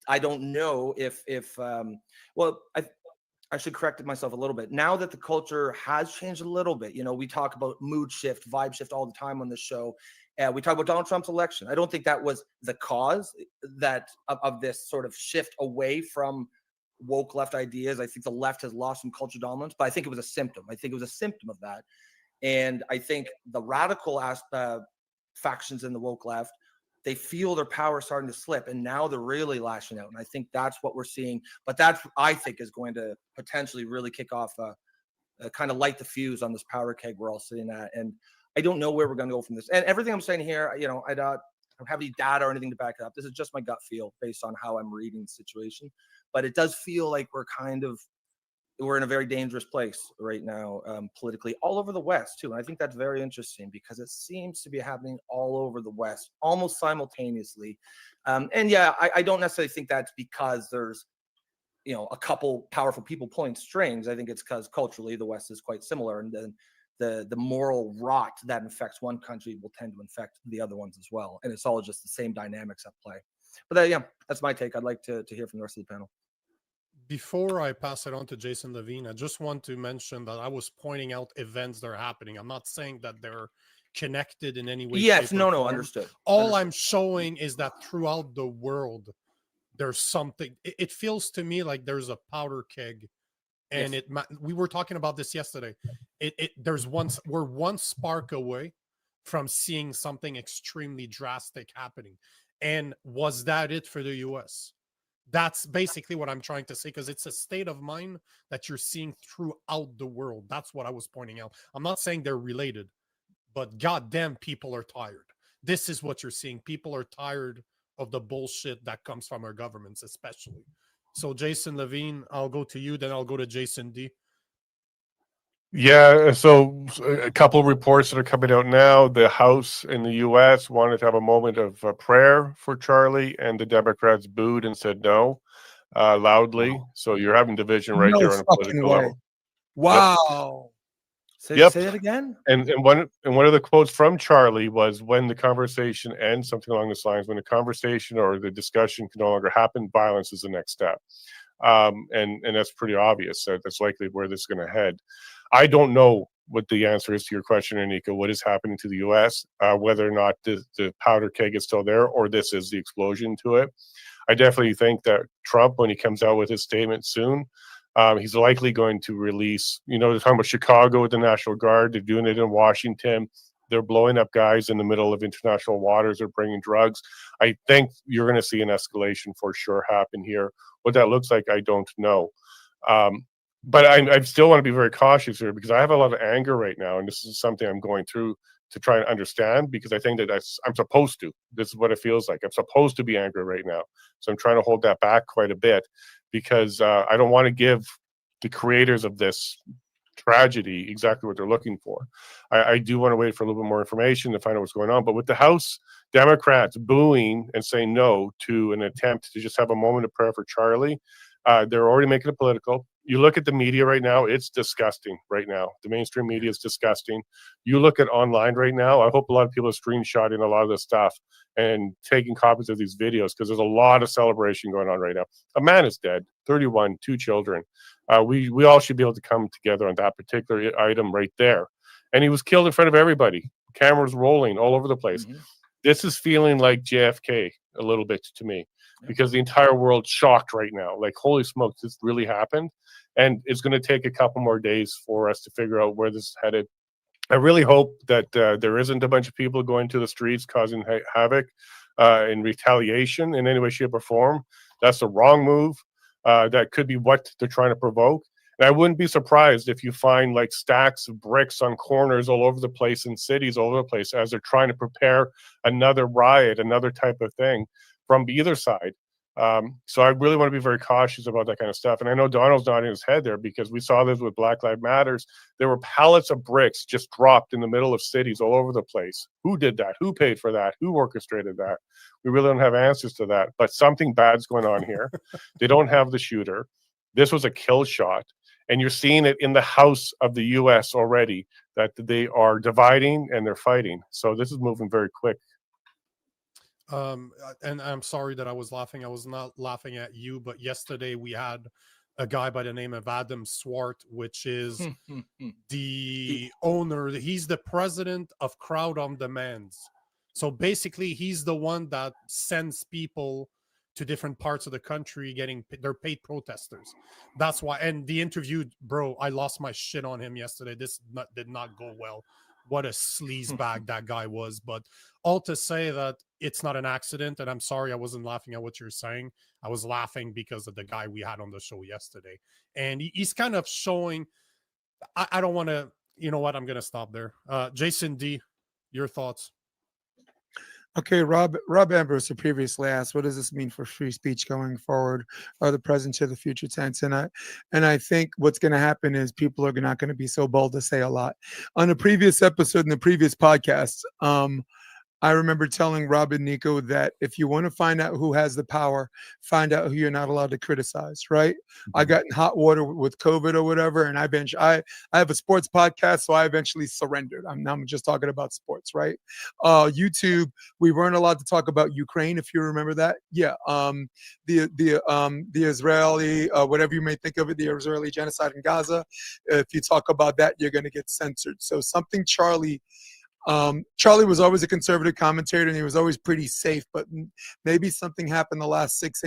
I don't know if I should correct myself a little bit. Now that the culture has changed a little bit, we talk about mood shift, vibe shift all the time on this show. We talk about Donald Trump's election. I don't think that was the cause of this sort of shift away from woke left ideas. I think the left has lost some culture dominance, but I think it was a symptom. I think it was a symptom of that. And I think the radical factions in the woke left, they feel their power starting to slip, and now they're really lashing out. And I think that's what we're seeing. But that, I think, is going to potentially really kick off kind of light the fuse on this powder keg we're all sitting at. And I don't know where we're going to go from this. And everything I'm saying here, I don't have any data or anything to back it up. This is just my gut feel based on how I'm reading the situation. But it does feel like we're in a very dangerous place right now, politically, all over the West too. And I think that's very interesting because it seems to be happening all over the West, almost simultaneously. And yeah, I don't necessarily think that's because there's, a couple powerful people pulling strings. I think it's because culturally the West is quite similar, and then the moral rot that infects one country will tend to infect the other ones as well. And it's all just the same dynamics at play. But yeah, that's my take. I'd like to hear from the rest of the panel. Before I pass it on to Jason Levine, I just want to mention that I was pointing out events that are happening. I'm not saying that they're connected in any way, Yes, shape, or no, form. understood. All I'm showing is that throughout the world, there's something. It feels to me like there's a powder keg, and Yes. we were talking about this yesterday. We're one spark away from seeing something extremely drastic happening. And was that it for the US? That's basically what I'm trying to say, because it's a state of mind that you're seeing throughout the world. That's what I was pointing out. I'm not saying they're related, but goddamn, people are tired. This is what you're seeing. People are tired of the bullshit that comes from our governments, especially. So, Jason Levine, I'll go to you, then I'll go to Jason D. Yeah, so a couple of reports that are coming out now. The House in the U.S. wanted to have a moment of prayer for Charlie, and the Democrats booed and said no loudly. Wow. So you're having division right No there on a fucking political way. level. Wow. Yep. Say that again. And one of the quotes from Charlie was, "When the conversation ends," something along this lines, "when the conversation or the discussion can no longer happen, violence is the next step." And that's pretty obvious. That's likely where this is going to head. I don't know what the answer is to your question, Anika. What is happening to the U.S., whether or not the powder keg is still there, or this is the explosion to it. I definitely think that Trump, when he comes out with his statement soon, he's likely going to release, they're talking about Chicago with the National Guard. They're doing it in Washington. They're blowing up guys in the middle of international waters. They're bringing drugs. I think you're going to see an escalation for sure happen here. What that looks like, I don't know. But I still want to be very cautious here, because I have a lot of anger right now, and this is something I'm going through to try and understand, because I think that I'm supposed to. This is what it feels like. I'm supposed to be angry right now. So I'm trying to hold that back quite a bit, because I don't want to give the creators of this tragedy exactly what they're looking for. I do want to wait for a little bit more information to find out what's going on. But with the House Democrats booing and saying no to an attempt to just have a moment of prayer for Charlie, they're already making it political. You look at the media right now, it's disgusting right now. The mainstream media is disgusting. You look at online right now, I hope a lot of people are screenshotting a lot of this stuff and taking copies of these videos, because there's a lot of celebration going on right now. A man is dead, 31, 2 children. We all should be able to come together on that particular item right there. And he was killed in front of everybody. Cameras rolling all over the place. Mhm. This is feeling like JFK a little bit to me, because the entire world's shocked right now. Like, holy smokes, this really happened. And it's going to take a couple more days for us to figure out where this is headed. I really hope that there isn't a bunch of people going to the streets causing havoc in retaliation in any way, shape, or form. That's the wrong move. That could be what they're trying to provoke. And I wouldn't be surprised if you find like stacks of bricks on corners all over the place in cities all over the place, as they're trying to prepare another riot, another type of thing from either side. So I really want to be very cautious about that kind of stuff. And I know Donald's nodding his head there, because we saw this with Black Lives Matters. There were pallets of bricks just dropped in the middle of cities all over the place. Who did that? Who paid for that? Who orchestrated that? We really don't have answers to that. But something bad's going on here. They don't have the shooter. This was a kill shot. And you're seeing it in the House of the U.S. already, that they are dividing and they're fighting. So this is moving very quick. And I'm sorry that I was laughing. I was not laughing at you, but yesterday we had a guy by the name of Adam Swart, which is the owner. He's the president of Crowd on Demands. So basically, he's the one that sends people to different parts of the country they're paid protesters. That's why. And the interview, bro, I lost my shit on him yesterday. This did not go well. What a sleazebag that guy was. But all to say that it's not an accident. And I'm sorry I wasn't laughing at what you're saying. I was laughing because of the guy we had on the show yesterday. And he's kind of showing, I don't want to, you know what? I'm going to stop there. Jason D, your thoughts. Okay, Rob Ambrose previously asked, what does this mean for free speech going forward, or the present to the future tense? And I think what's going to happen is people are not going to be so bold to say a lot. On a previous episode in the previous podcast, I remember telling Rob and Nico that if you want to find out who has the power, find out who you're not allowed to criticize, right? I got in hot water with COVID or whatever, and I have a sports podcast, so I eventually surrendered. I'm just talking about sports, right? YouTube, we weren't allowed to talk about Ukraine, if you remember that. Yeah. The Israeli, whatever you may think of it, the Israeli genocide in Gaza. If you talk about that, you're going to get censored. So something Charlie was always a conservative commentator, and he was always pretty safe, but maybe something happened the last 6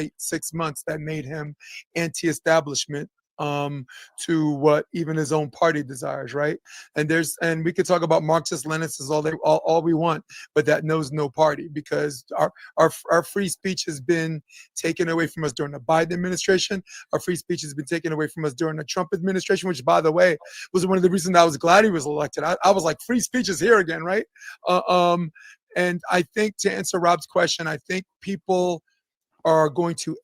months that made him anti-establishment, to what even his own party desires, right? And we could talk about Marxist Leninists all we want, but that knows no party, because our free speech has been taken away from us during the Biden administration. Our free speech has been taken away from us during the Trump administration, which, by the way, was one of the reasons I was glad he was elected. I was like, free speech is here again, right? And I think, to answer Rob's question, I think people are going to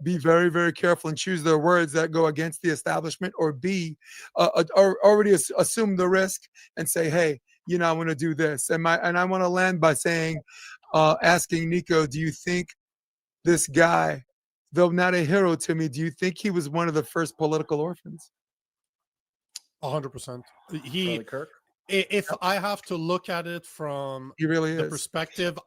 be very, very careful and choose their words that go against the establishment, or B, already assume the risk and say, hey, I want to do this. And I want to land by saying, asking Nico, do you think this guy, though not a hero to me, do you think he was one of the first political orphans? 100%. Charlie Kirk. If I have to look at it from He really the is. perspective,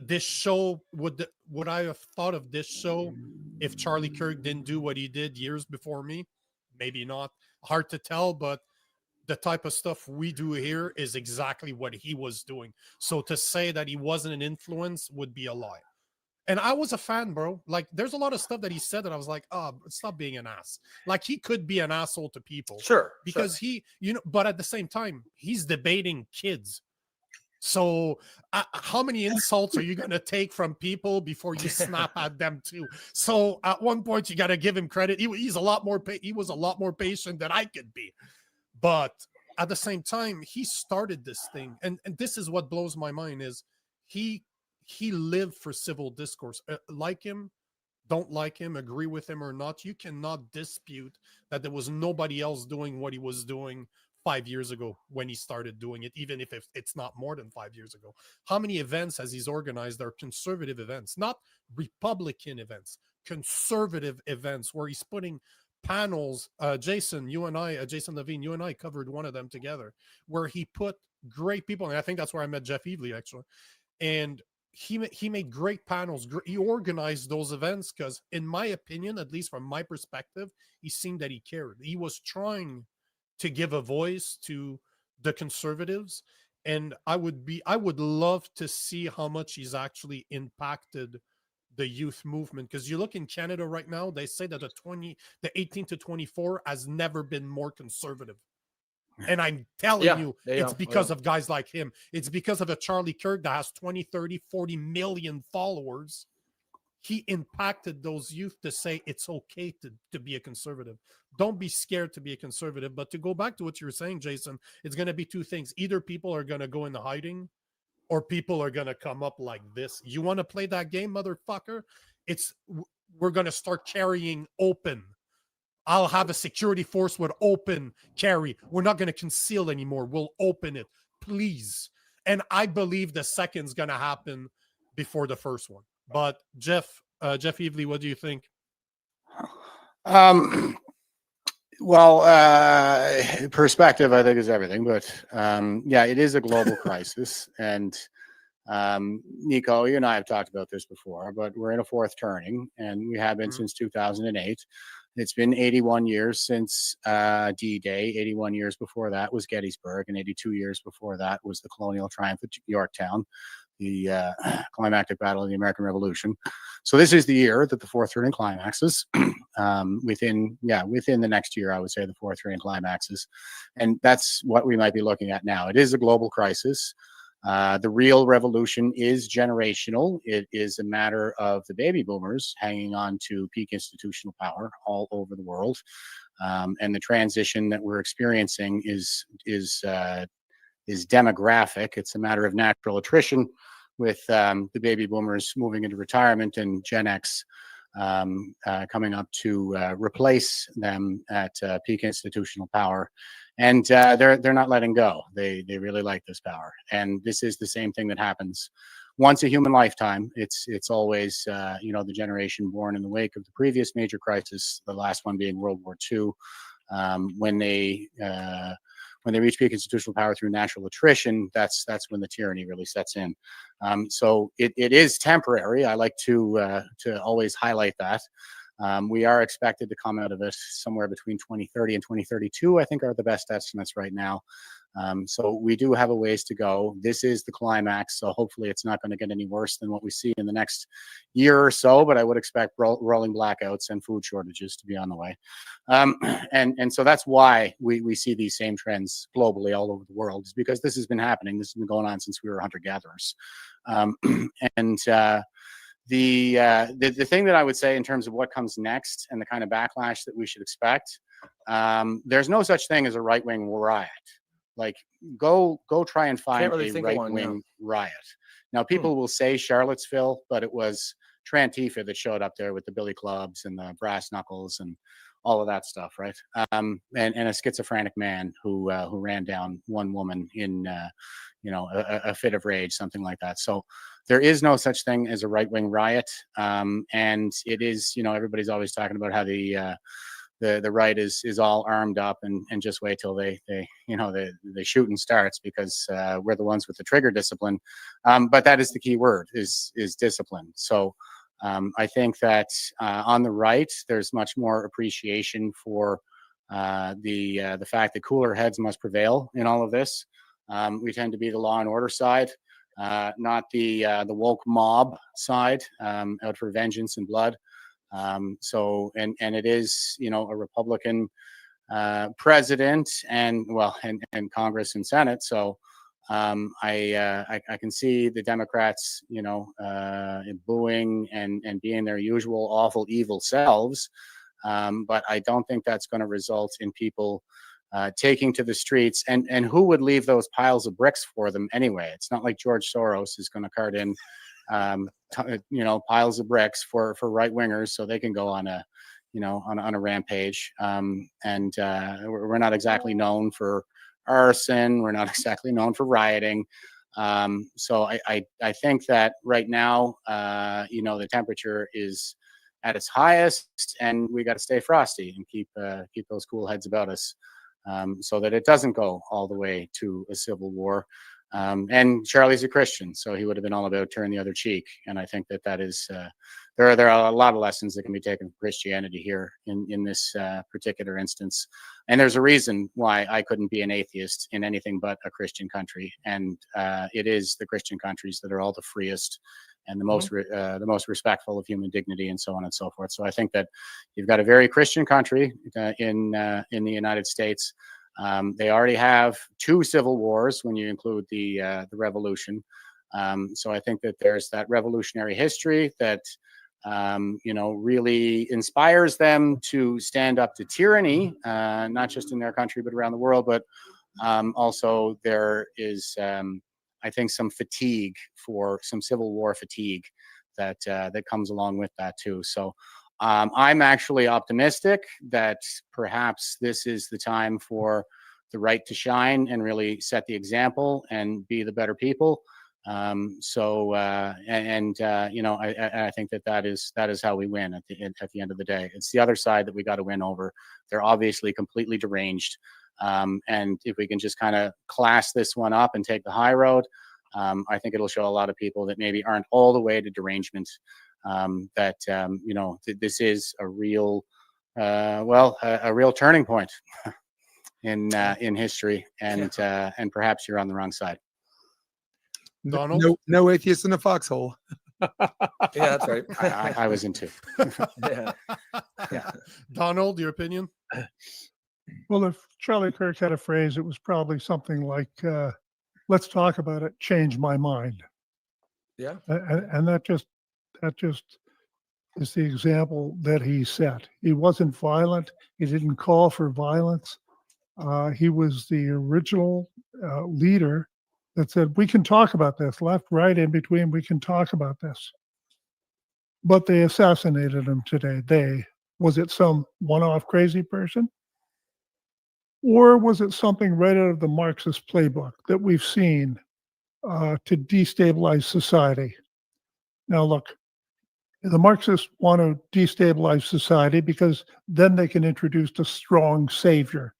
this show, would I have thought of this show if Charlie Kirk didn't do what he did years before me? Maybe not. Hard to tell, but the type of stuff we do here is exactly what he was doing. So to say that he wasn't an influence would be a lie. And I was a fan, bro. Like, there's a lot of stuff that he said that I was like, oh, stop being an ass. Like, he could be an asshole to people. Sure. Because he, but at the same time, he's debating kids. So how many insults are you going to take from people before you snap at them too? So at one point, you got to give him credit. He was a lot more patient than I could be. But at the same time, he started this thing. And this is what blows my mind is he lived for civil discourse. Like him, don't like him, agree with him or not, you cannot dispute that there was nobody else doing what he was doing 5 years ago when he started doing it, even if it's not more than 5 years ago. How many events has he organized that are conservative events, not Republican events, conservative events where he's putting panels? Jason Levine, you and I covered one of them together, where he put great people, and I think that's where I met Jeff Evely, actually. And he made great panels. He organized those events because, in my opinion, at least from my perspective, he seemed that he cared. He was trying to give a voice to the conservatives, and I would love to see how much he's actually impacted the youth movement. Because you look in Canada right now, they say that the 18 to 24 has never been more conservative. And I'm telling you, it's because of guys like him. It's because of a Charlie Kirk that has 20, 30, 40 million followers. He impacted those youth to say it's okay to be a conservative. Don't be scared to be a conservative. But to go back to what you were saying, Jason, it's going to be two things. Either people are going to go into hiding, or people are going to come up like this. You want to play that game, motherfucker? We're going to start carrying open. I'll have a security force with open carry. We're not going to conceal anymore. We'll open it, please. And I believe the second's going to happen before the first one. But Jeff Evely, what do you think? Perspective, I think, is everything. But yeah, it is a global crisis. And Nico, you and I have talked about this before, but we're in a fourth turning, and we have been since 2008. It's been 81 years since D-Day. 81 years before that was Gettysburg, and 82 years before that was the colonial triumph at Yorktown, the climactic battle of the American Revolution. So this is the year that the fourth turning climaxes. Within the next year, I would say the fourth turning climaxes, and that's what we might be looking at now. It is a global crisis. The real revolution is generational. It is a matter of the baby boomers hanging on to peak institutional power all over the world. And the transition that we're experiencing is demographic. It's a matter of natural attrition, with the baby boomers moving into retirement and Gen X coming up to replace them at peak institutional power. And they're not letting go. They really like this power. And this is the same thing that happens once a human lifetime. It's always the generation born in the wake of the previous major crisis, the last one being World War II, when they reach peak institutional power through natural attrition. That's when the tyranny really sets in. So it is temporary. I like to always highlight that. We are expected to come out of it somewhere between 2030 and 2032, I think, are the best estimates right now. So we do have a ways to go. This is the climax, so hopefully it's not going to get any worse than what we see in the next year or so, but I would expect rolling blackouts and food shortages to be on the way. And so that's why we see these same trends globally all over the world, is because this has been happening. This has been going on since we were hunter-gatherers. The thing that I would say in terms of what comes next and the kind of backlash that we should expect, there's no such thing as a right-wing riot. Like, go try and find really a right-wing riot. Now, people will say Charlottesville, but it was Trantifa that showed up there with the billy clubs and the brass knuckles and all of that stuff, right? And a schizophrenic man who ran down one woman in a fit of rage, something like that. So there is no such thing as a right-wing riot, and it is, everybody's always talking about how the right is all armed up and just wait till the shooting starts, because we're the ones with the trigger discipline. But that is the key word, is discipline. So I think that on the right, there's much more appreciation for the fact that cooler heads must prevail in all of this. We tend to be the law and order side, not the woke mob side, out for vengeance and blood. So it is, a Republican president and Congress and Senate. So I can see the Democrats, booing and being their usual awful, evil selves. But I don't think that's going to result in people taking to the streets. And who would leave those piles of bricks for them anyway? It's not like George Soros is going to cart in piles of bricks for right wingers so they can go on a rampage. We're not exactly known for arson. We're not exactly known for rioting. So I think that right now, the temperature is at its highest, and we got to stay frosty and keep those cool heads about us, so that it doesn't go all the way to a civil war. And Charlie's a Christian, so he would have been all about turn the other cheek. And I think that is there are a lot of lessons that can be taken from Christianity here in this particular instance. And there's a reason why I couldn't be an atheist in anything but a Christian country. And it is the Christian countries that are all the freest and the most respectful of human dignity, and so on and so forth. So I think that you've got a very Christian country in the United States. They already have 2 civil wars when you include the revolution. So I think that there's that revolutionary history that really inspires them to stand up to tyranny, not just in their country but around the world. But also there is, I think, some civil war fatigue that comes along with that too. So I'm actually optimistic that perhaps this is the time for the right to shine and really set the example and be the better people. I think that is how we win at the end of the day. It's the other side that we got to win over. They're obviously completely deranged. And if we can just kind of class this one up and take the high road, I think it'll show a lot of people that maybe aren't all the way to derangement. This is a real, a real turning point in history, and perhaps you're on the wrong side. Donald? No atheists in the foxhole. Yeah, that's right. I was into. Yeah. Donald, your opinion? Well, if Charlie Kirk had a phrase, it was probably something like, let's talk about it, change my mind. Yeah. And that just is the example that he set. He wasn't violent. He didn't call for violence. He was the original leader that said, we can talk about this, left, right, in between, we can talk about this. but they assassinated him today. Was it some one-off crazy person? Or was it something right out of the Marxist playbook that we've seen to destabilize society? Now, look, the Marxists want to destabilize society because then they can introduce a strong savior.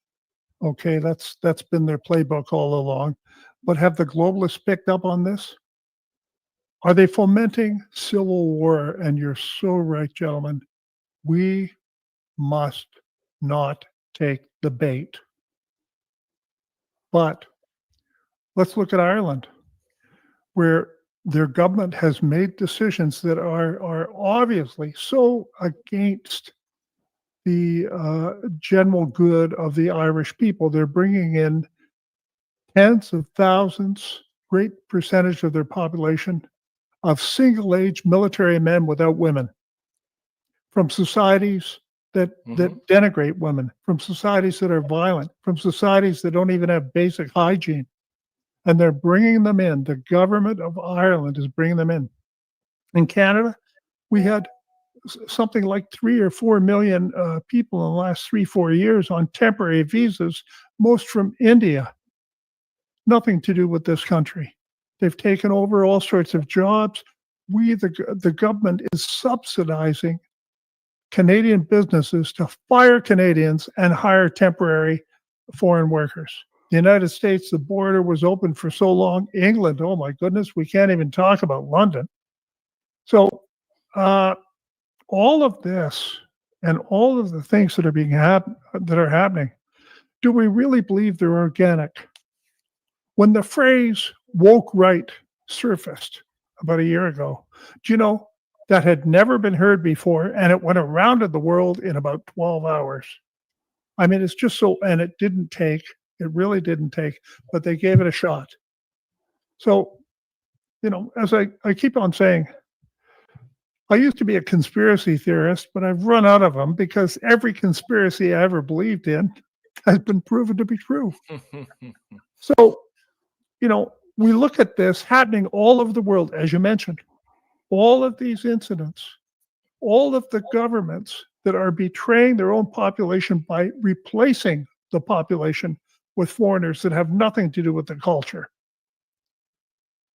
Okay, that's been their playbook all along. But have the globalists picked up on this? Are they fomenting civil war? And you're so right, gentlemen. We must not take the bait. But let's look at Ireland, where their government has made decisions that are obviously so against the general good of the Irish people. They're bringing in tens of thousands, great percentage of their population, of single-age military men without women, from societies that denigrate women, from societies that are violent, from societies that don't even have basic hygiene. And they're bringing them in. The government of Ireland is bringing them in. In Canada, we had something like 3 or 4 million people in the last 3-4 years on temporary visas, most from India. Nothing to do with this country. They've taken over all sorts of jobs. The government is subsidizing Canadian businesses to fire Canadians and hire temporary foreign workers. The United States, the border was open for so long. England, oh my goodness, we can't even talk about London. So all of this and all of the things that are happening, do we really believe they're organic? When the phrase woke right surfaced about a year ago, do you know that had never been heard before, and it went around the world in about 12 hours. I mean, it's just so, and it really didn't take, but they gave it a shot. So, as I keep on saying, I used to be a conspiracy theorist, but I've run out of them because every conspiracy I ever believed in has been proven to be true. So, we look at this happening all over the world, as you mentioned, all of these incidents, all of the governments that are betraying their own population by replacing the population with foreigners that have nothing to do with the culture.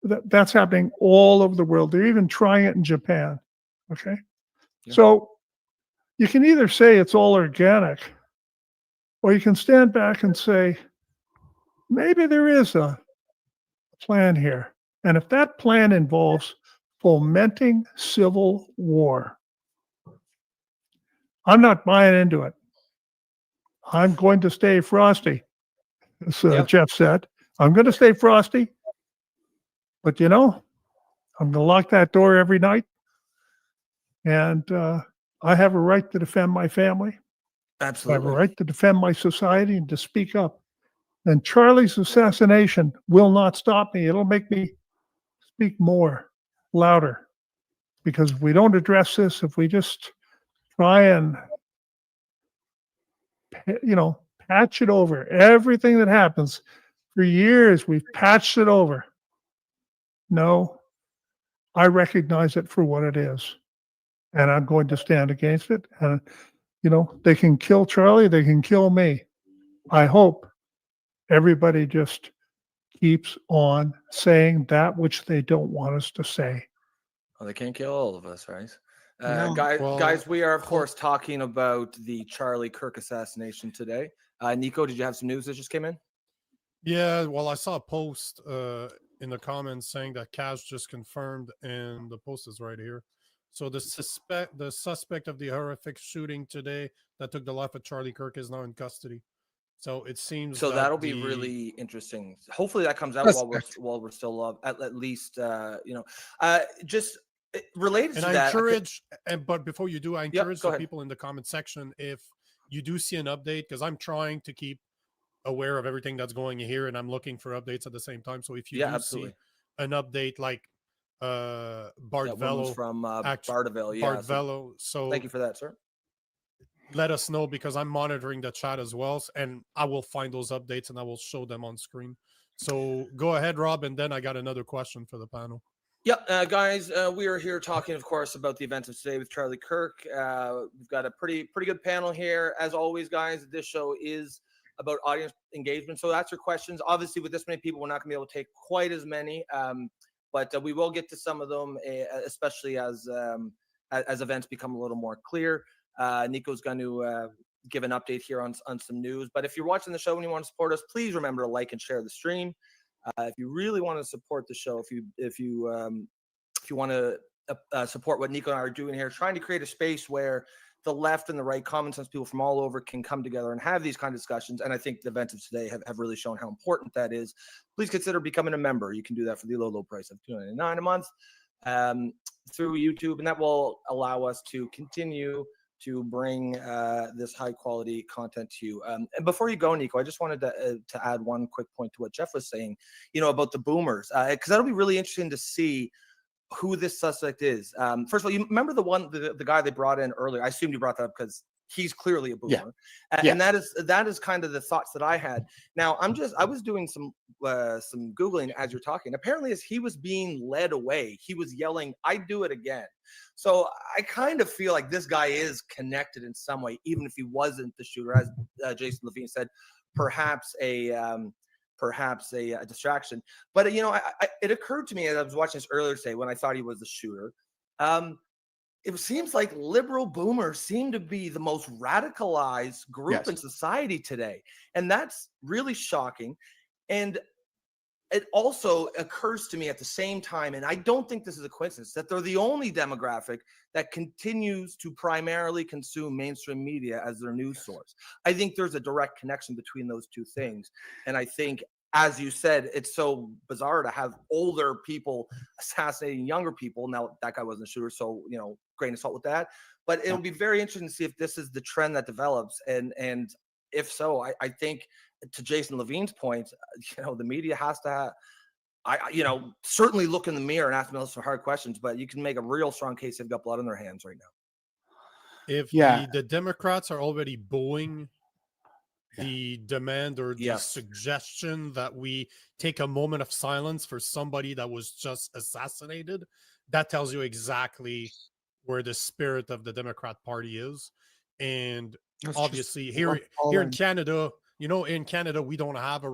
That's happening all over the world. They're even trying it in Japan. Okay. Yeah. So you can either say it's all organic, or you can stand back and say, maybe there is a plan here. And if that plan involves fomenting civil war, I'm not buying into it. I'm going to stay frosty, as Jeff said. I'm going to stay frosty. But, I'm going to lock that door every night. And I have a right to defend my family. Absolutely. I have a right to defend my society and to speak up. And Charlie's assassination will not stop me. It'll make me speak more, louder. Because if we don't address this, if we just try and, patch it over, everything that happens for years, we've patched it over. No, I recognize it for what it is. And I'm going to stand against it. And, they can kill Charlie, they can kill me. I hope everybody just keeps on saying that which they don't want us to say. Well, they can't kill all of us, right? No. Guys, we are, of course, talking about the Charlie Kirk assassination today. Nico, did you have some news that just came in? Yeah, well, I saw a post in the comments saying that Cash just confirmed, and the post is right here. So the suspect of the horrific shooting today that took the life of Charlie Kirk is now in custody. So it seems so. That'll be really interesting. Hopefully, that comes out while we're still at least just related and to I that. encourage, but before you do, I encourage the ahead. people in the comment section, if you do see an update, because I'm trying to keep aware of everything that's going here, and I'm looking for updates at the same time. So if you do see an update like Bart Vello from Bardaville, Bart Vello, so thank you for that, sir. Let us know, because I'm monitoring the chat as well, and I will find those updates and I will show them on screen. So go ahead, Rob, and then I got another question for the panel. Yeah, guys, we are here talking, of course, about the events of today with Charlie Kirk. We've got a pretty good panel here. As always, guys, this show is about audience engagement. So that's your questions. Obviously, with this many people, we're not going to be able to take quite as many, but we will get to some of them, especially as events become a little more clear. Nico's going to give an update here on some news. But if you're watching the show and you want to support us, please remember to like and share the stream. If you really want to support the show, if you want to support what Nico and I are doing here, trying to create a space where the left and the right, common sense people from all over can come together and have these kind of discussions. And I think the events of today have really shown how important that is. Please consider becoming a member. You can do that for the low price of $2.99 a month through YouTube, and that will allow us to continue to bring this high quality content to you. And before you go, Nico, I just wanted to add one quick point to what Jeff was saying, about the boomers, because that'll be really interesting to see who this suspect is. First of all, you remember the guy they brought in earlier? I assumed you brought that up because he's clearly a boomer. Yeah. And that is kind of the thoughts that I had. Now I was doing some Googling as you're talking. Apparently, as he was being led away, he was yelling, "I do it again." So I kind of feel like this guy is connected in some way, even if he wasn't the shooter, as Jason Levine said, perhaps a distraction. But it occurred to me as I was watching this earlier today when I thought he was the shooter. It seems like liberal boomers seem to be the most radicalized group in society today, and that's really shocking. And it also occurs to me at the same time, and I don't think this is a coincidence, that they're the only demographic that continues to primarily consume mainstream media as their news source. I think there's a direct connection between those two things. And I think, as you said, it's so bizarre to have older people assassinating younger people. Now, that guy wasn't a shooter, so, grain of salt with that. But it'll be very interesting to see if this is the trend that develops. And if so, I think, to Jason Levine's point, the media has to certainly look in the mirror and ask themselves some hard questions, but you can make a real strong case they've got blood on their hands right now. If the Democrats are already booing the demand or the suggestion that we take a moment of silence for somebody that was just assassinated, that tells you exactly where the spirit of the Democrat Party is. And obviously here in Canada, in Canada, we don't have a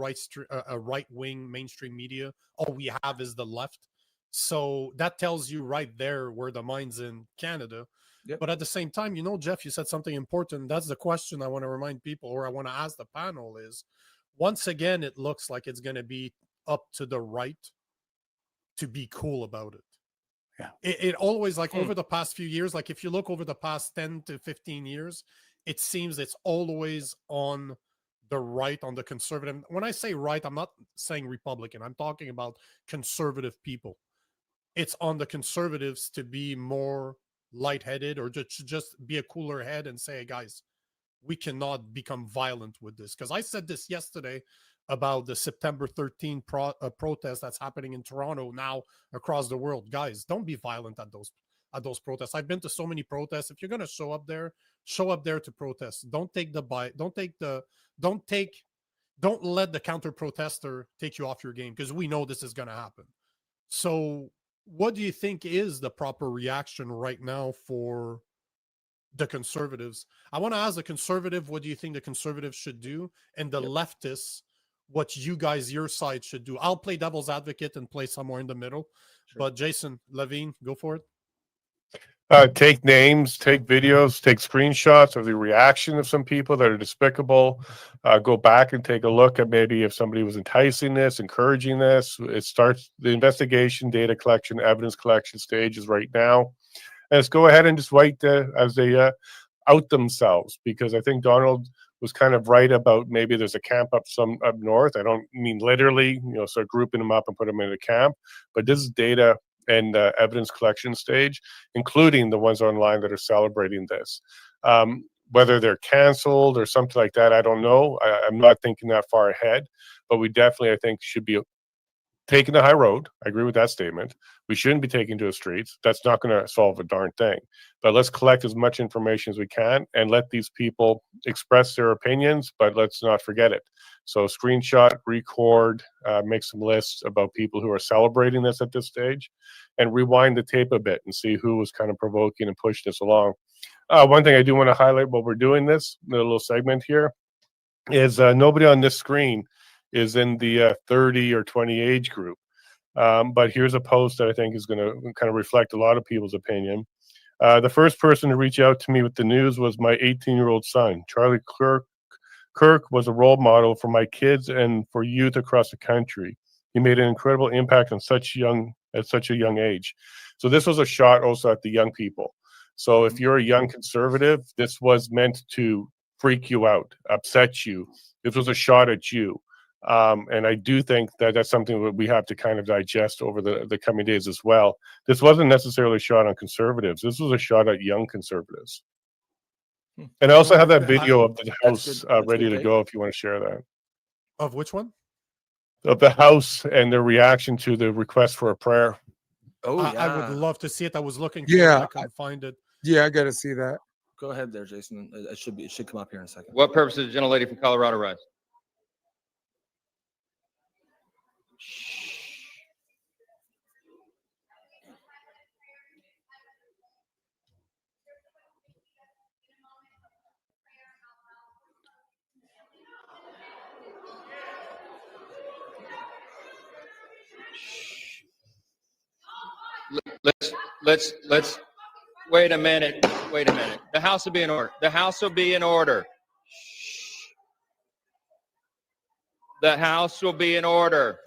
right-wing mainstream media. All we have is the left. So that tells you right there where the mind's in Canada. Yep. But at the same time, Jeff, you said something important. That's the question I want to remind people, or I want to ask the panel is, once again, it looks like it's going to be up to the right to be cool about it. Yeah. It always, like over the past few years, like if you look over the past 10 to 15 years, it seems it's always on the right, on the conservative. When I say right, I'm not saying Republican. I'm talking about conservative people. It's on the conservatives to be more lightheaded or to just be a cooler head and say, hey, guys, we cannot become violent with this. Because I said this yesterday about the September 13th protest that's happening in Toronto now across the world. Guys, don't be violent at those protests. I've been to so many protests. If you're going to show up there to protest. Don't let the counter protester take you off your game, because we know this is going to happen. So what do you think is the proper reaction right now for the conservatives? I want to ask the conservative, what do you think the conservatives should do? And the leftists, what you guys, your side should do. I'll play devil's advocate and play somewhere in the middle. Sure. But Jason Levine, go for it. Take names, take videos, take screenshots of the reaction of some people that are despicable. Go back and take a look at maybe if somebody was enticing this, encouraging this. It starts the investigation, data collection, evidence collection stages right now. And let's go ahead and just wait as they out themselves, because I think Donald was kind of right about maybe there's a camp up north. I don't mean literally, start grouping them up and put them in a camp, but this is data and evidence collection stage, including the ones online that are celebrating this. Whether they're canceled or something like that, I don't know. I'm not thinking that far ahead, but we definitely, I think, should be taking the high road. I agree with that statement. We shouldn't be taking to the streets. That's not going to solve a darn thing. But let's collect as much information as we can and let these people express their opinions, but let's not forget it. So screenshot, record, make some lists about people who are celebrating this at this stage, and rewind the tape a bit and see who was kind of provoking and pushing this along. One thing I do want to highlight while we're doing this, the little segment here, is nobody on this screen is in the 30 or 20 age group. But here's a post that I think is going to kind of reflect a lot of people's opinion. The first person to reach out to me with the news was my 18-year-old son. Charlie Kirk was a role model for my kids and for youth across the country. He made an incredible impact on at such a young age. So this was a shot also at the young people. So if you're a young conservative, this was meant to freak you out, upset you. This was a shot at you. And I do think that that's something that we have to kind of digest over the coming days as well. This wasn't necessarily a shot on conservatives. This was a shot at young conservatives. And I also have that video of the House ready to go if you want to share that. Of which one? Of the House and their reaction to the request for a prayer. Oh, yeah. I would love to see it. I was looking for Yeah, it. I couldn't find it. Yeah, I got to see that. Go ahead there, Jason. It should come up here in a second. What purpose does the gentlelady from Colorado rise? Let's wait a minute. Wait a minute. The House will be in order. The House will be in order. The House will be in order.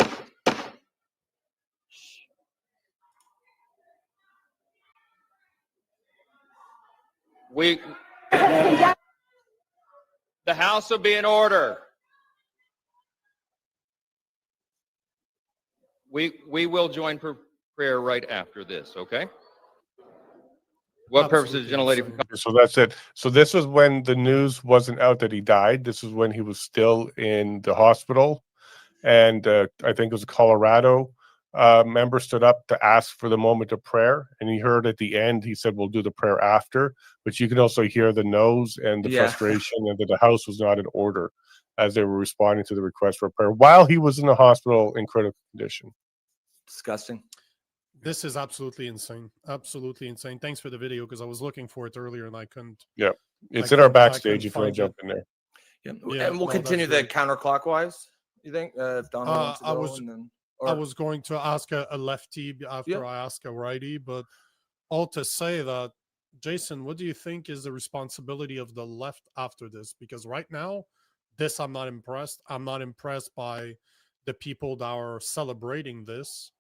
The House will be in order. We will join prayer right after this, okay? What purpose is the gentlelady from So that's it. So this was when the news wasn't out that he died. This is when he was still in the hospital. And I think it was a Colorado member stood up to ask for the moment of prayer. And he heard at the end, he said, we'll do the prayer after. But you can also hear the no's and the frustration and that the House was not in order as they were responding to the request for prayer while he was in the hospital in critical condition. Disgusting. This is absolutely insane. Absolutely insane. Thanks for the video because I was looking for it earlier and I couldn't. Yeah, it's in our backstage if you want to jump in there. Yeah, and we'll continue that counterclockwise. You think if Donald wants to go, and then, I was going to ask a lefty after I ask a righty, but all to say that, Jason, what do you think is the responsibility of the left after this? Because right now, I'm not impressed. I'm not impressed by the people that are celebrating this.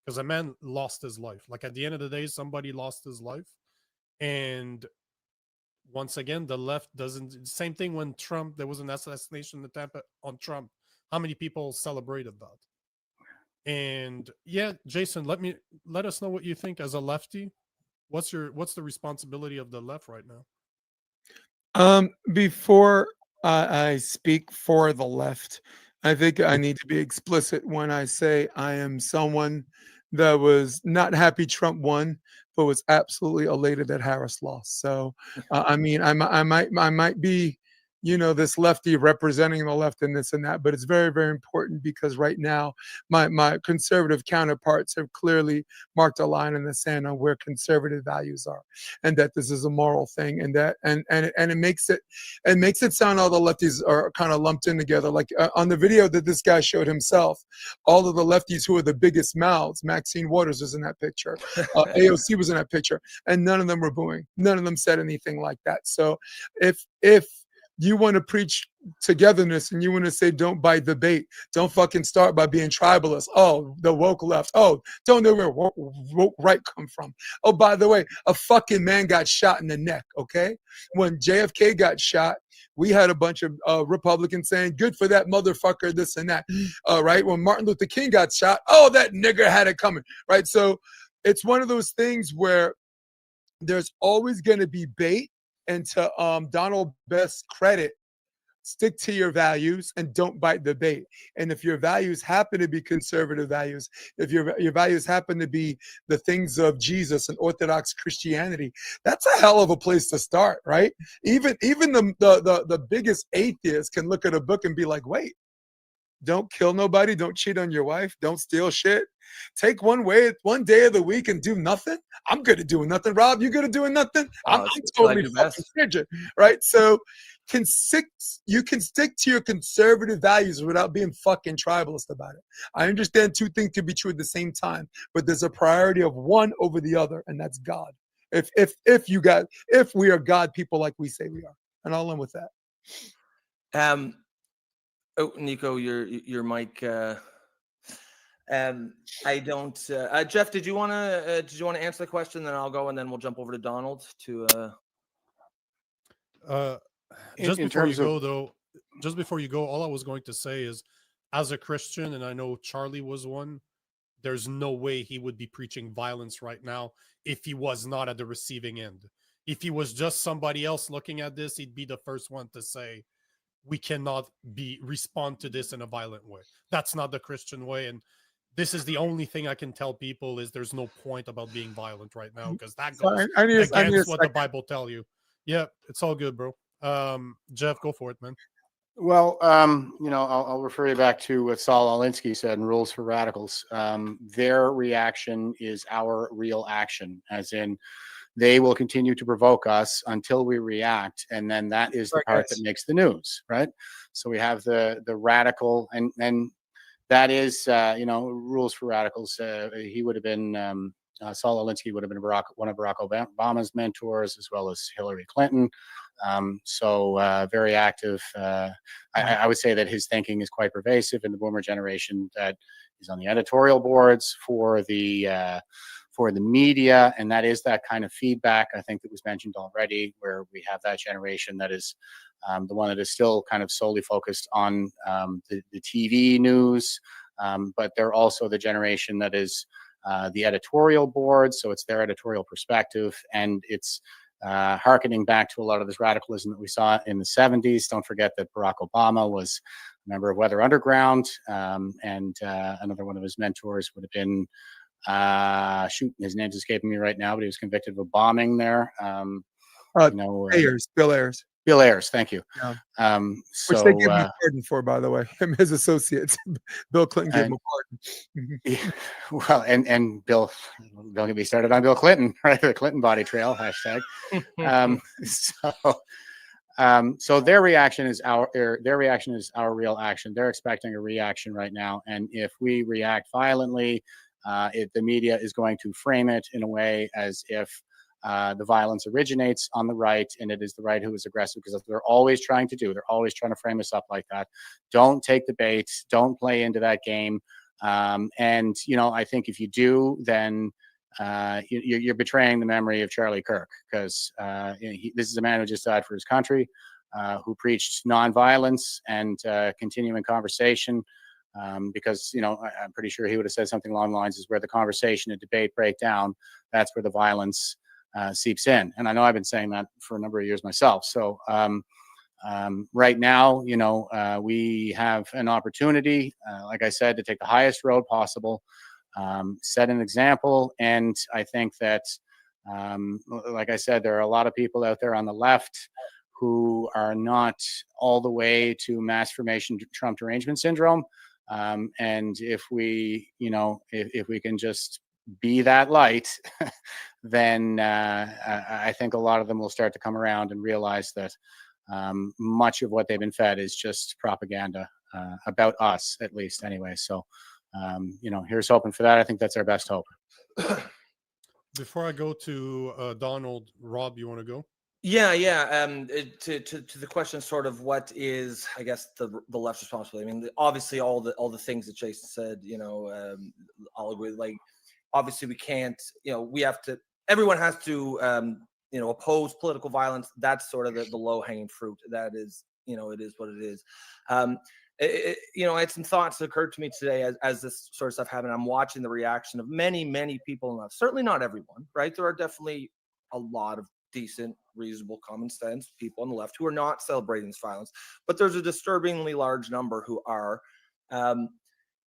Because a man lost his life. Like at the end of the day, somebody lost his life. And once again, the left doesn't. Same thing when Trump, there was an assassination attempt on Trump. How many people celebrated that? And yeah, Jason, let us know what you think as a lefty. What's the responsibility of the left right now? Before I speak for the left, I think I need to be explicit when I say I am someone that was not happy Trump won, but was absolutely elated that Harris lost. So, I mean, I might be, this lefty representing the left and this and that, but it's very, very important because right now my conservative counterparts have clearly marked a line in the sand on where conservative values are, and that this is a moral thing, and that and it makes it sound all the lefties are kind of lumped in together. Like on the video that this guy showed himself, all of the lefties who are the biggest mouths, Maxine Waters was in that picture, AOC was in that picture, and none of them were booing. None of them said anything like that. So if you want to preach togetherness and you want to say don't bite the bait, don't fucking start by being tribalist. Oh, the woke left. Oh, don't know where woke right come from. Oh, by the way, a fucking man got shot in the neck, okay? When JFK got shot, we had a bunch of Republicans saying, good for that motherfucker, this and that, right? When Martin Luther King got shot, oh, that nigger had it coming, right? So it's one of those things where there's always going to be bait. And to Donald Best's credit, stick to your values and don't bite the bait. And if your values happen to be conservative values, if your values happen to be the things of Jesus and Orthodox Christianity, that's a hell of a place to start, right? Even the biggest atheist can look at a book and be like, wait, don't kill nobody, don't cheat on your wife, don't steal shit. Take one day of the week and do nothing. I'm good at doing nothing. Rob, you good at doing nothing? I'm totally fucking frigid, right? So you can stick to your conservative values without being fucking tribalist about it. I understand two things can be true at the same time, but there's a priority of one over the other, and that's God. If we are God people like we say we are, and I'll end with that. Oh, Nico, your mic. I don't. Jeff, did you want to answer the question? Then I'll go, and then we'll jump over to Donald to. Just before you go, all I was going to say is, as a Christian, and I know Charlie was one, there's no way he would be preaching violence right now if he was not at the receiving end. If he was just somebody else looking at this, he'd be the first one to say, we cannot respond to this in a violent way. That's not the Christian way. And this is the only thing I can tell people is there's no point about being violent right now, because that goes against what the Bible tell you. Yeah, it's all good, bro. Jeff, go for it, man. Well, I'll refer you back to what Saul Alinsky said in Rules for Radicals. Their reaction is our real action, as in they will continue to provoke us until we react, and then that is the part that makes the news, right? So we have the radical, and that is Rules for Radicals. He would have been Saul Alinsky would have been one of Barack Obama's mentors, as well as Hillary Clinton. So very active. I would say that his thinking is quite pervasive in the boomer generation. That he's on the editorial boards for the media, and that is that kind of feedback, I think, that was mentioned already, where we have that generation that is the one that is still kind of solely focused on the TV news, but they're also the generation that is the editorial board, so it's their editorial perspective, and it's hearkening back to a lot of this radicalism that we saw in the 70s. Don't forget that Barack Obama was a member of Weather Underground, and another one of his mentors would have been his name's escaping me right now, but he was convicted of a bombing there. Bill Ayers, thank you. Yeah. Which they gave him a pardon for, by the way. Him and his associates. Bill Clinton gave him a pardon. Yeah, well, and Bill, don't get me started on Bill Clinton, right? The Clinton body trail hashtag. So their reaction is our real action. They're expecting a reaction right now, and if we react violently, the media is going to frame it in a way as if the violence originates on the right, and it is the right who is aggressive, because that's what they're always trying to do. They're always trying to frame us up like that. Don't take the bait. Don't play into that game. And I think if you do, then you're betraying the memory of Charlie Kirk, because this is a man who just died for his country, who preached nonviolence and continuing conversation. Because I'm pretty sure he would have said something along the lines is where the conversation and debate break down, that's where the violence seeps in. And I know I've been saying that for a number of years myself. So right now, we have an opportunity, like I said, to take the highest road possible, set an example. And I think that, like I said, there are a lot of people out there on the left who are not all the way to mass formation Trump derangement syndrome. And if we can just be that light, then I think a lot of them will start to come around and realize that much of what they've been fed is just propaganda about us, at least anyway. So, here's hoping for that. I think that's our best hope. Before I go to Donald, Rob, you want to go? Yeah. To the question, sort of what is, I guess, the left's responsibility. I mean, obviously all the things that Jason said, I'll agree. Like, obviously we can't, we have to. Everyone has to, oppose political violence. That's sort of the low hanging fruit. That is, it is what it is. I had some thoughts that occurred to me today as this sort of stuff happened. I'm watching the reaction of many people, and certainly not everyone, right? There are definitely a lot of decent, reasonable, common sense people on the left who are not celebrating this violence, but there's a disturbingly large number who are. And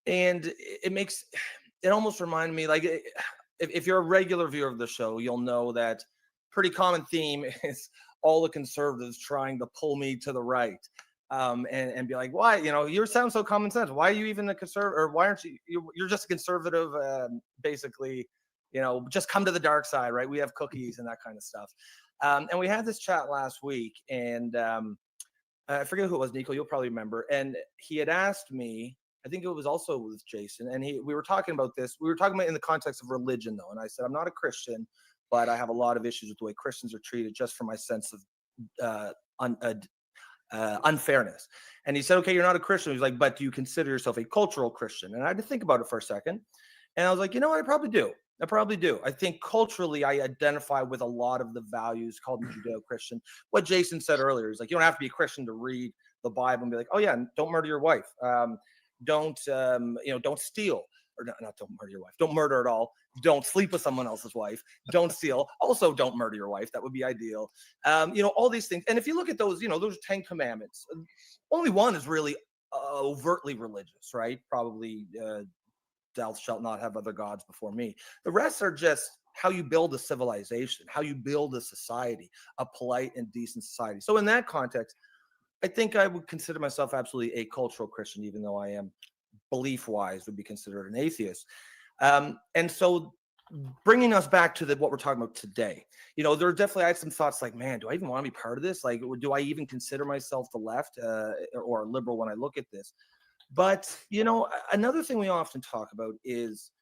it almost reminded me, like, if you're a regular viewer of the show, you'll know that pretty common theme is all the conservatives trying to pull me to the right, and be like, why, you sound so common sense. Why are you even a conservative? Or why aren't you're just a conservative, basically, just come to the dark side, right? We have cookies and that kind of stuff. And we had this chat last week, and I forget who it was, Nico, you'll probably remember. And he had asked me, I think it was also with Jason, and we were talking about this. We were talking about in the context of religion, though. And I said, I'm not a Christian, but I have a lot of issues with the way Christians are treated, just for my sense of unfairness. And he said, okay, you're not a Christian. He's like, but do you consider yourself a cultural Christian? And I had to think about it for a second. And I was like, you know what? I probably do. I think culturally, I identify with a lot of the values called Judeo-Christian. What Jason said earlier is like, you don't have to be a Christian to read the Bible and be like, oh yeah, don't murder your wife. Don't steal, or not don't murder your wife. Don't murder at all. Don't sleep with someone else's wife. Don't steal. Also, don't murder your wife. That would be ideal. All these things. And if you look at those, those 10 commandments, only one is really overtly religious, right? Probably, thou shalt not have other gods before me. The rest are just how you build a civilization, how you build a society, a polite and decent society. So in that context, I think I would consider myself absolutely a cultural Christian, even though I am belief-wise would be considered an atheist. And so bringing us back to what we're talking about today, there definitely, I had some thoughts like, man, do I even want to be part of this? Like, do I even consider myself the left or a liberal when I look at this? But, another thing we often talk about is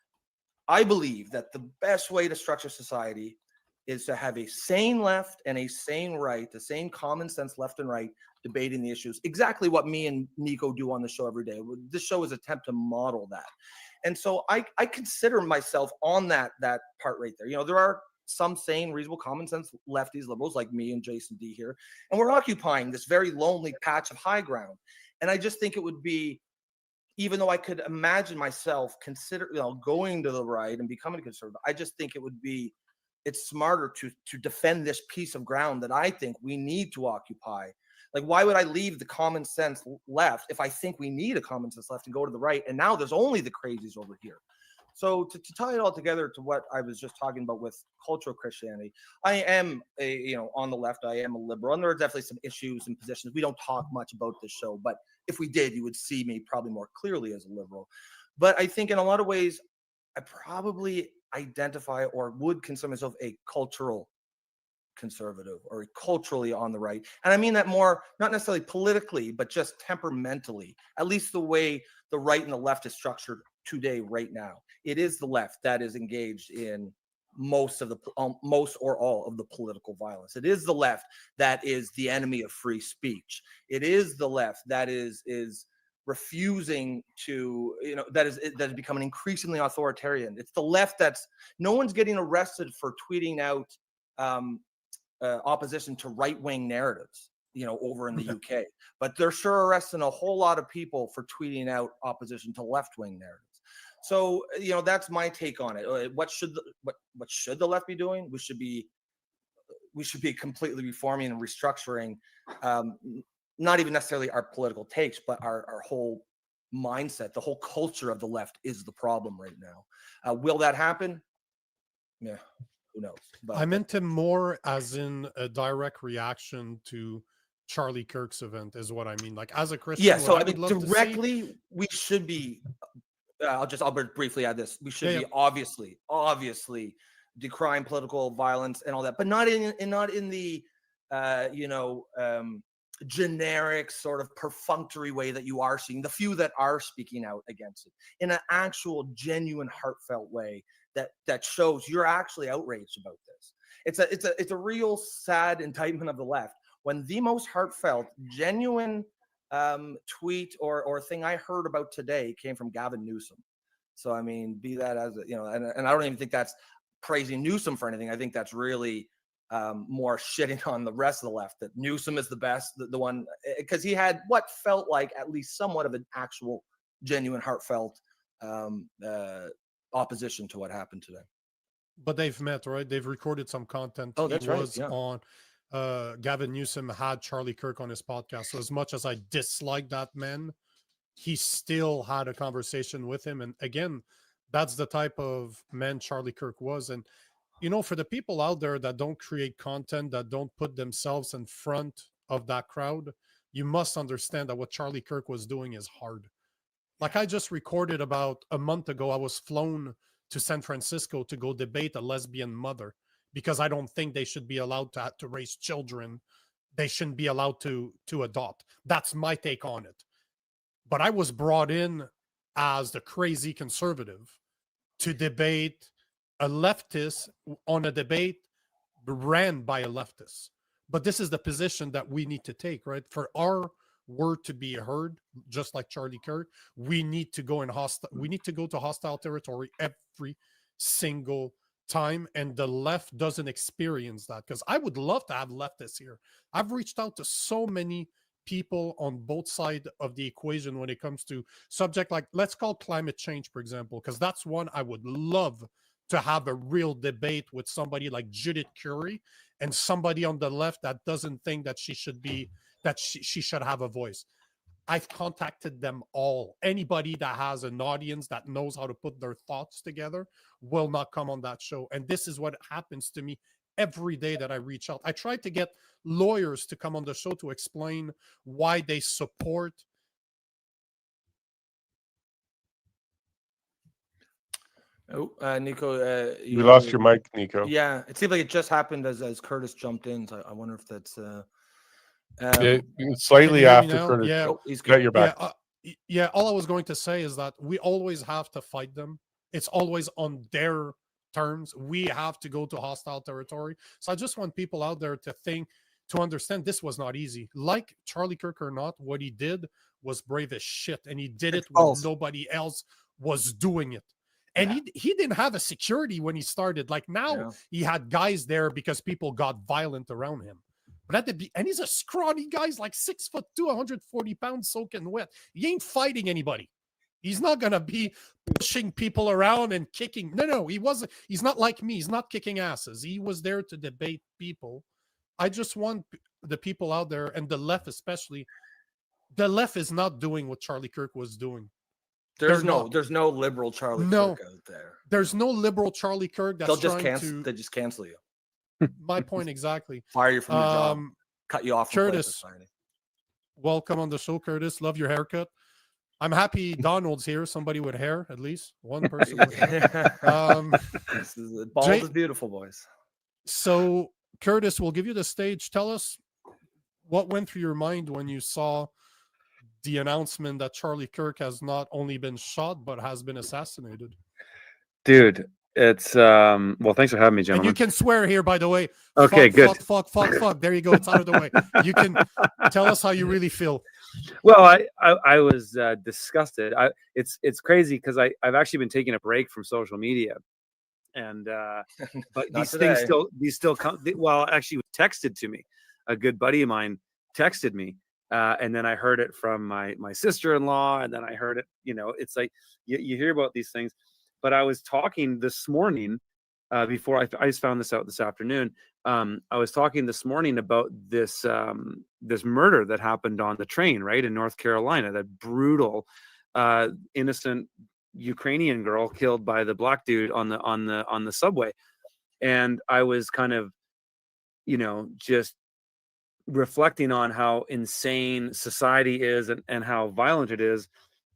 I believe that the best way to structure society is to have a sane left and a sane right, the same common sense left and right debating the issues. Exactly what me and Nico do on the show every day. This show is an attempt to model that. And so I consider myself on that part right there. There are some sane, reasonable, common sense lefties, liberals like me and Jason D here, and we're occupying this very lonely patch of high ground. And I just think it would be, even though I could imagine myself going to the right and becoming a conservative, I just think it's smarter to defend this piece of ground that I think we need to occupy. Like, why would I leave the common sense left if I think we need a common sense left and go to the right? And now there's only the crazies over here. So to tie it all together to what I was just talking about with cultural Christianity, I am on the left, I am a liberal, and there are definitely some issues and positions. We don't talk much about this show, but if we did, you would see me probably more clearly as a liberal. But I think in a lot of ways, I probably identify or would consider myself a cultural conservative or culturally on the right. And I mean that more, not necessarily politically, but just temperamentally, at least the way the right and the left is structured today, right now. It is the left that is engaged in most or all of the political violence. It is the left that is the enemy of free speech. It is the left that is refusing to, that is becoming increasingly authoritarian. It's the left no one's getting arrested for tweeting out opposition to right-wing narratives, over in the UK, but they're sure arresting a whole lot of people for tweeting out opposition to left-wing narratives. So, that's my take on it. What should the left be doing? We should be completely reforming and restructuring, not even necessarily our political takes, but our whole mindset. The whole culture of the left is the problem right now. Will that happen? Yeah, who knows? But I meant him more as in a direct reaction to Charlie Kirk's event, is what I mean. Like, as a Christian, yeah. So what I mean, directly, we should be. I'll briefly add this. We should be obviously decrying political violence and all that, but not in the generic sort of perfunctory way that you are seeing the few that are speaking out against it, in an actual genuine heartfelt way that shows you're actually outraged about this. It's a real sad indictment of the left when the most heartfelt, genuine tweet or thing I heard about today came from Gavin Newsom. So I mean, be that as and I don't even think that's praising Newsom for anything. I think that's really more shitting on the rest of the left, that Newsom is the best, the one, because he had what felt like at least somewhat of an actual, genuine, heartfelt opposition to what happened today. But they've met, right? They've recorded some content. Oh, He that's right. was Yeah. on Gavin Newsom had Charlie Kirk on his podcast. So as much as I dislike that man, he still had a conversation with him. And again, that's the type of man Charlie Kirk was. And you know, for the people out there that don't create content, that don't put themselves in front of that crowd, you must understand that what Charlie Kirk was doing is hard. Like I just recorded about a month ago, I was flown to San Francisco to go debate a lesbian mother because I don't think they should be allowed to raise children. They shouldn't be allowed to adopt. That's my take on it. But I was brought in as the crazy conservative to debate a leftist on a debate ran by a leftist. But this is the position that we need to take, right? For our word to be heard, just like Charlie Kirk, we need to go to hostile territory every single time. And the left doesn't experience that, because I would love to have leftists here. I've reached out to so many people on both sides of the equation when it comes to subject like, let's call climate change, for example, because that's one I would love to have a real debate with somebody like Judith Curry and somebody on the left that doesn't think that she should have a voice. I've contacted them all. Anybody that has an audience that knows how to put their thoughts together will not come on that show. And this is what happens to me every day that I reach out. I tried to get lawyers to come on the show to explain why they support. Oh, Nico, You lost your mic, Nico. Yeah, it seems like it just happened as Curtis jumped in. So I wonder if that's Slightly after Curtis. Yeah, oh, he's got good. your back. Yeah, all I was going to say is that we always have to fight them. It's always on their terms. We have to go to hostile territory. So I just want people out there to understand this was not easy. Like Charlie Kirk or not, what he did was brave as shit. And he did it when nobody else was doing it. And he didn't have a security when he started. Like now he had guys there because people got violent around him. But and he's a scrawny guy. He's like 6'2", 140 pounds, soaking wet. He ain't fighting anybody. He's not gonna be pushing people around and kicking. No, he wasn't. He's not like me. He's not kicking asses. He was there to debate people. I just want the people out there, and the left especially. The left is not doing what Charlie Kirk was doing. There's no liberal Charlie Kirk out there. There's no liberal Charlie Kirk that's they just cancel you. My point exactly. Fire you from your job. Cut you off from Curtis, welcome on the show, Curtis. Love your haircut. I'm happy Donald's here. Somebody with hair, at least one person with hair. Bald is beautiful, boys. So, Curtis, we'll give you the stage. Tell us what went through your mind when you saw the announcement that Charlie Kirk has not only been shot but has been assassinated. Dude, it's well, thanks for having me, gentlemen. And you can swear here, by the way. Okay, good. Fuck. There you go. It's out of the way. You can tell us how you really feel. Well, I was disgusted. It's crazy because I've actually been taking a break from social media, and but these still come. Well, actually, it was texted to me. A good buddy of mine texted me. And then I heard it from my sister-in-law, and then I heard it, it's like you hear about these things. But I was talking this morning before I just found this out this afternoon. I was talking this morning about this murder that happened on the train, right, in North Carolina, that brutal, innocent Ukrainian girl killed by the black dude on the subway. And I was kind of, just reflecting on how insane society is and how violent it is,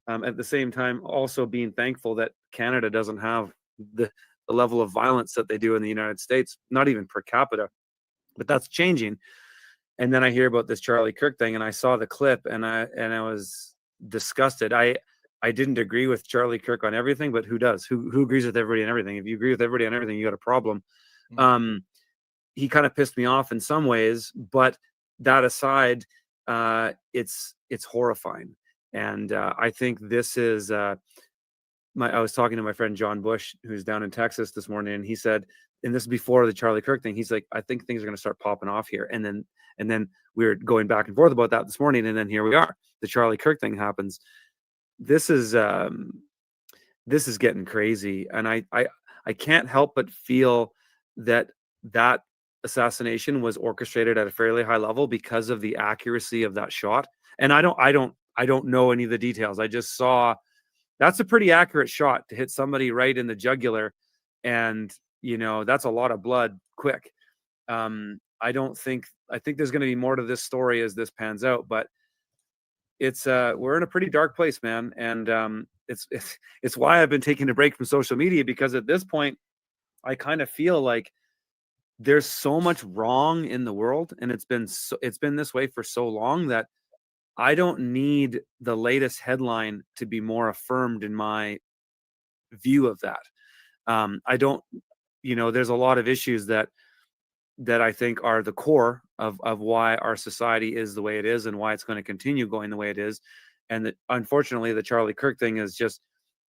at the same time also being thankful that Canada doesn't have the level of violence that they do in the United States, not even per capita, but that's changing. And then I hear about this Charlie Kirk thing, and I saw the clip, and I was disgusted. I didn't agree with Charlie Kirk on everything, but who does? Who agrees with everybody and everything? If you agree with everybody on everything, you got a problem. Mm-hmm. He kind of pissed me off in some ways, but that aside, it's horrifying. And I think this is I was talking to my friend John Bush, who's down in Texas this morning, and he said, and this is before the Charlie Kirk thing, he's like, I think things are going to start popping off here. And then we were going back and forth about that this morning, and then here we are. The Charlie Kirk thing happens. This is getting crazy, and I I can't help but feel that that assassination was orchestrated at a fairly high level because of the accuracy of that shot. And I don't know any of the details. I just saw that's a pretty accurate shot to hit somebody right in the jugular, and that's a lot of blood quick. I think there's going to be more to this story as this pans out, but it's we're in a pretty dark place, man. And it's why I've been taking a break from social media, because at this point I kind of feel like there's so much wrong in the world, and it's been this way for so long that I don't need the latest headline to be more affirmed in my view of that. I don't, there's a lot of issues that I think are the core of why our society is the way it is and why it's going to continue going the way it is. And that, unfortunately, the Charlie Kirk thing is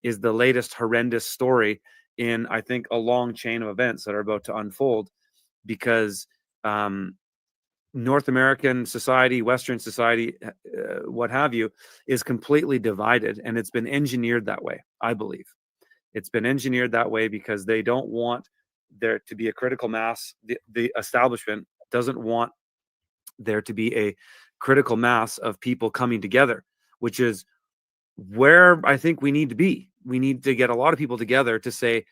the latest horrendous story in, I think, a long chain of events that are about to unfold, because North American society, Western society, what have you, is completely divided, and it's been engineered that way. I believe it's been engineered that way because they don't want there to be a critical mass. The establishment doesn't want there to be a critical mass of people coming together, which is where I think we need to be. We need to get a lot of people together to say,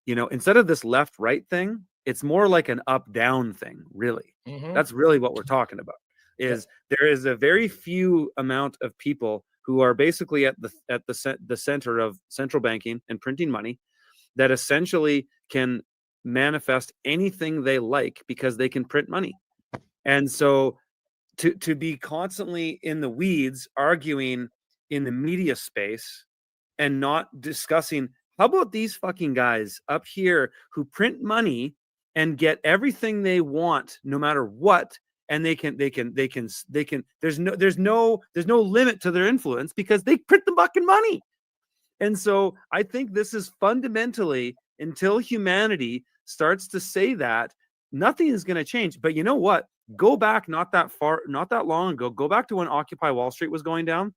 instead of this left-right thing, it's more like an up-down thing, really. That's really what we're talking about. There is a very few amount of people who are basically at the center of central banking and printing money, that essentially can manifest anything they like because they can print money. And so to be constantly in the weeds, arguing in the media space and not discussing, how about these fucking guys up here who print money and get everything they want no matter what, and they can there's no limit to their influence because they print the fucking money. And so I think this is fundamentally, until humanity starts to say that, nothing is going to change. But you know what? Go back not that long ago. Go back to when Occupy Wall Street was going down.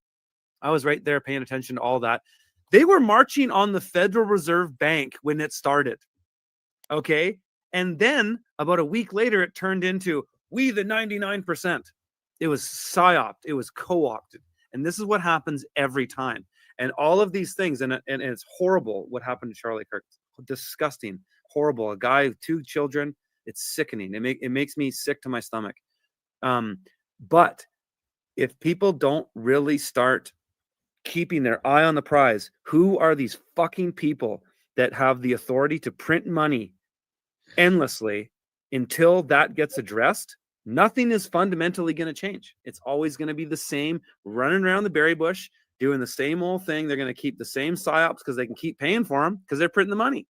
I was right there paying attention to all that. They were marching on the Federal Reserve Bank when it started. Okay. And then about a week later, it turned into we the 99%. It was psyoped. It was co-opted. And this is what happens every time. And all of these things, and it's horrible what happened to Charlie Kirk. Disgusting, horrible. A guy, 2 children. It's sickening. It makes me sick to my stomach. But if people don't really start keeping their eye on the prize, who are these fucking people that have the authority to print money endlessly, until that gets addressed, nothing is fundamentally going to change. It's always going to be the same, running around the berry bush, doing the same old thing. They're going to keep the same psyops because they can keep paying for them because they're printing the money.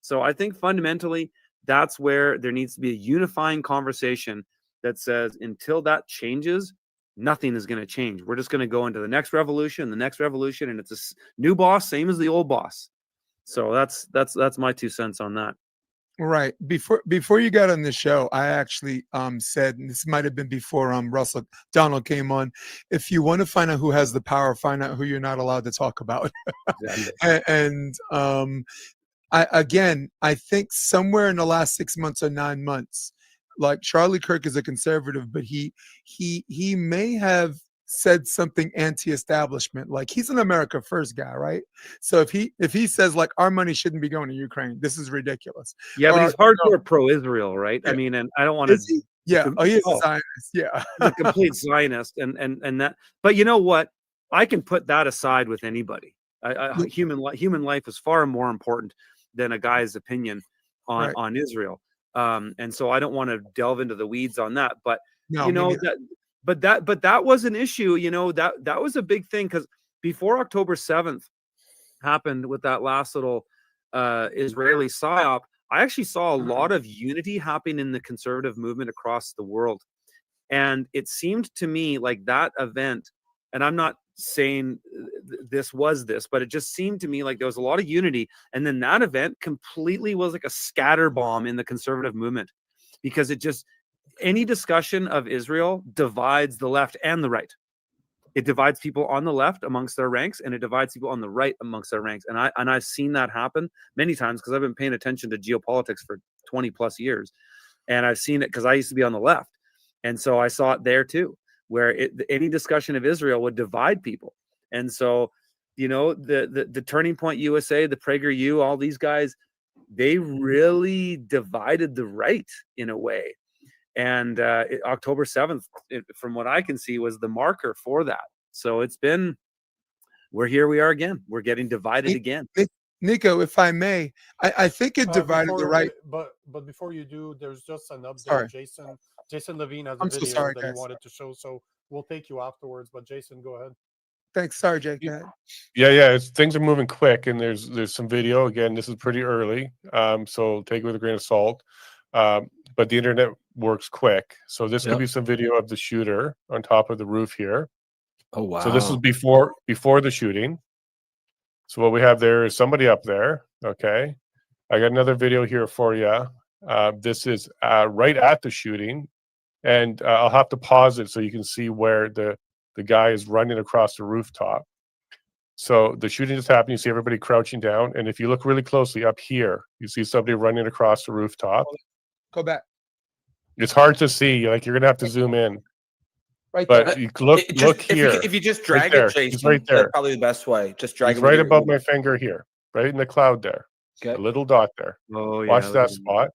So I think fundamentally that's where there needs to be a unifying conversation that says, until that changes, nothing is going to change. We're just going to go into the next revolution, and it's a new boss, same as the old boss. So that's my 2 cents on that. Right. Before you got on the show, I actually said, and this might have been before Russell Donald came on, if you want to find out who has the power, find out who you're not allowed to talk about. Exactly. And I think somewhere in the last 6 months or 9 months, like, Charlie Kirk is a conservative, but he may have said something anti-establishment. Like, he's an America First guy, right? So if he says, like, our money shouldn't be going to Ukraine, this is ridiculous. Yeah, but he's hardcore pro-Israel, right? Yeah. I mean, and I don't want to. Yeah, he is a Zionist. Yeah, a complete Zionist, and that. But you know what? I can put that aside with anybody. Human life is far more important than a guy's opinion on Israel. And so I don't want to delve into the weeds on that. But that was an issue. That was a big thing, because before October 7th happened with that last little Israeli psyop, I actually saw a lot of unity happening in the conservative movement across the world. And it seemed to me like that event, and I'm not saying this, but it just seemed to me like there was a lot of unity. And then that event completely was like a scatter bomb in the conservative movement, because any discussion of Israel divides the left and the right. it divides people on the left amongst their ranks, and it divides people on the right amongst their ranks. And I've seen that happen many times because I've been paying attention to geopolitics for 20 plus years. And I've seen it because I used to be on the left. And so I saw it there too, where any discussion of Israel would divide people. And so, you know, the Turning Point USA, the PragerU, all these guys, they really divided the right in a way. And October 7th, from what I can see, was the marker for that. So here we are again. We're getting divided again. Nico, if I may, I think it divided the right. But before you do, there's just an update. Sorry. Jason Levine has a I'm so video sorry, that guys. he wanted to show, so we'll take you afterwards. But Jason, go ahead. Thanks. Sorry, Jake. Go ahead. Yeah. Things are moving quick, and there's some video. Again, this is pretty early, so take it with a grain of salt. But the internet works quick, so this could be some video of the shooter on top of the roof here. Oh wow! So this is before the shooting. So what we have there is somebody up there. Okay, I got another video here for you. This is right at the shooting, and I'll have to pause it so you can see where the guy is running across the rooftop. So the shooting is happening. You see everybody crouching down, and if you look really closely up here, you see somebody running across the rooftop. Go back. It's hard to see. Like, you're gonna have to zoom in. Right But there. you look here. If you just drag there. it, Jason, He's right there. that's probably the best way. Just drag He's it right with above my finger here, right in the cloud there. Okay. A little dot there. Oh yeah. Watch that spot.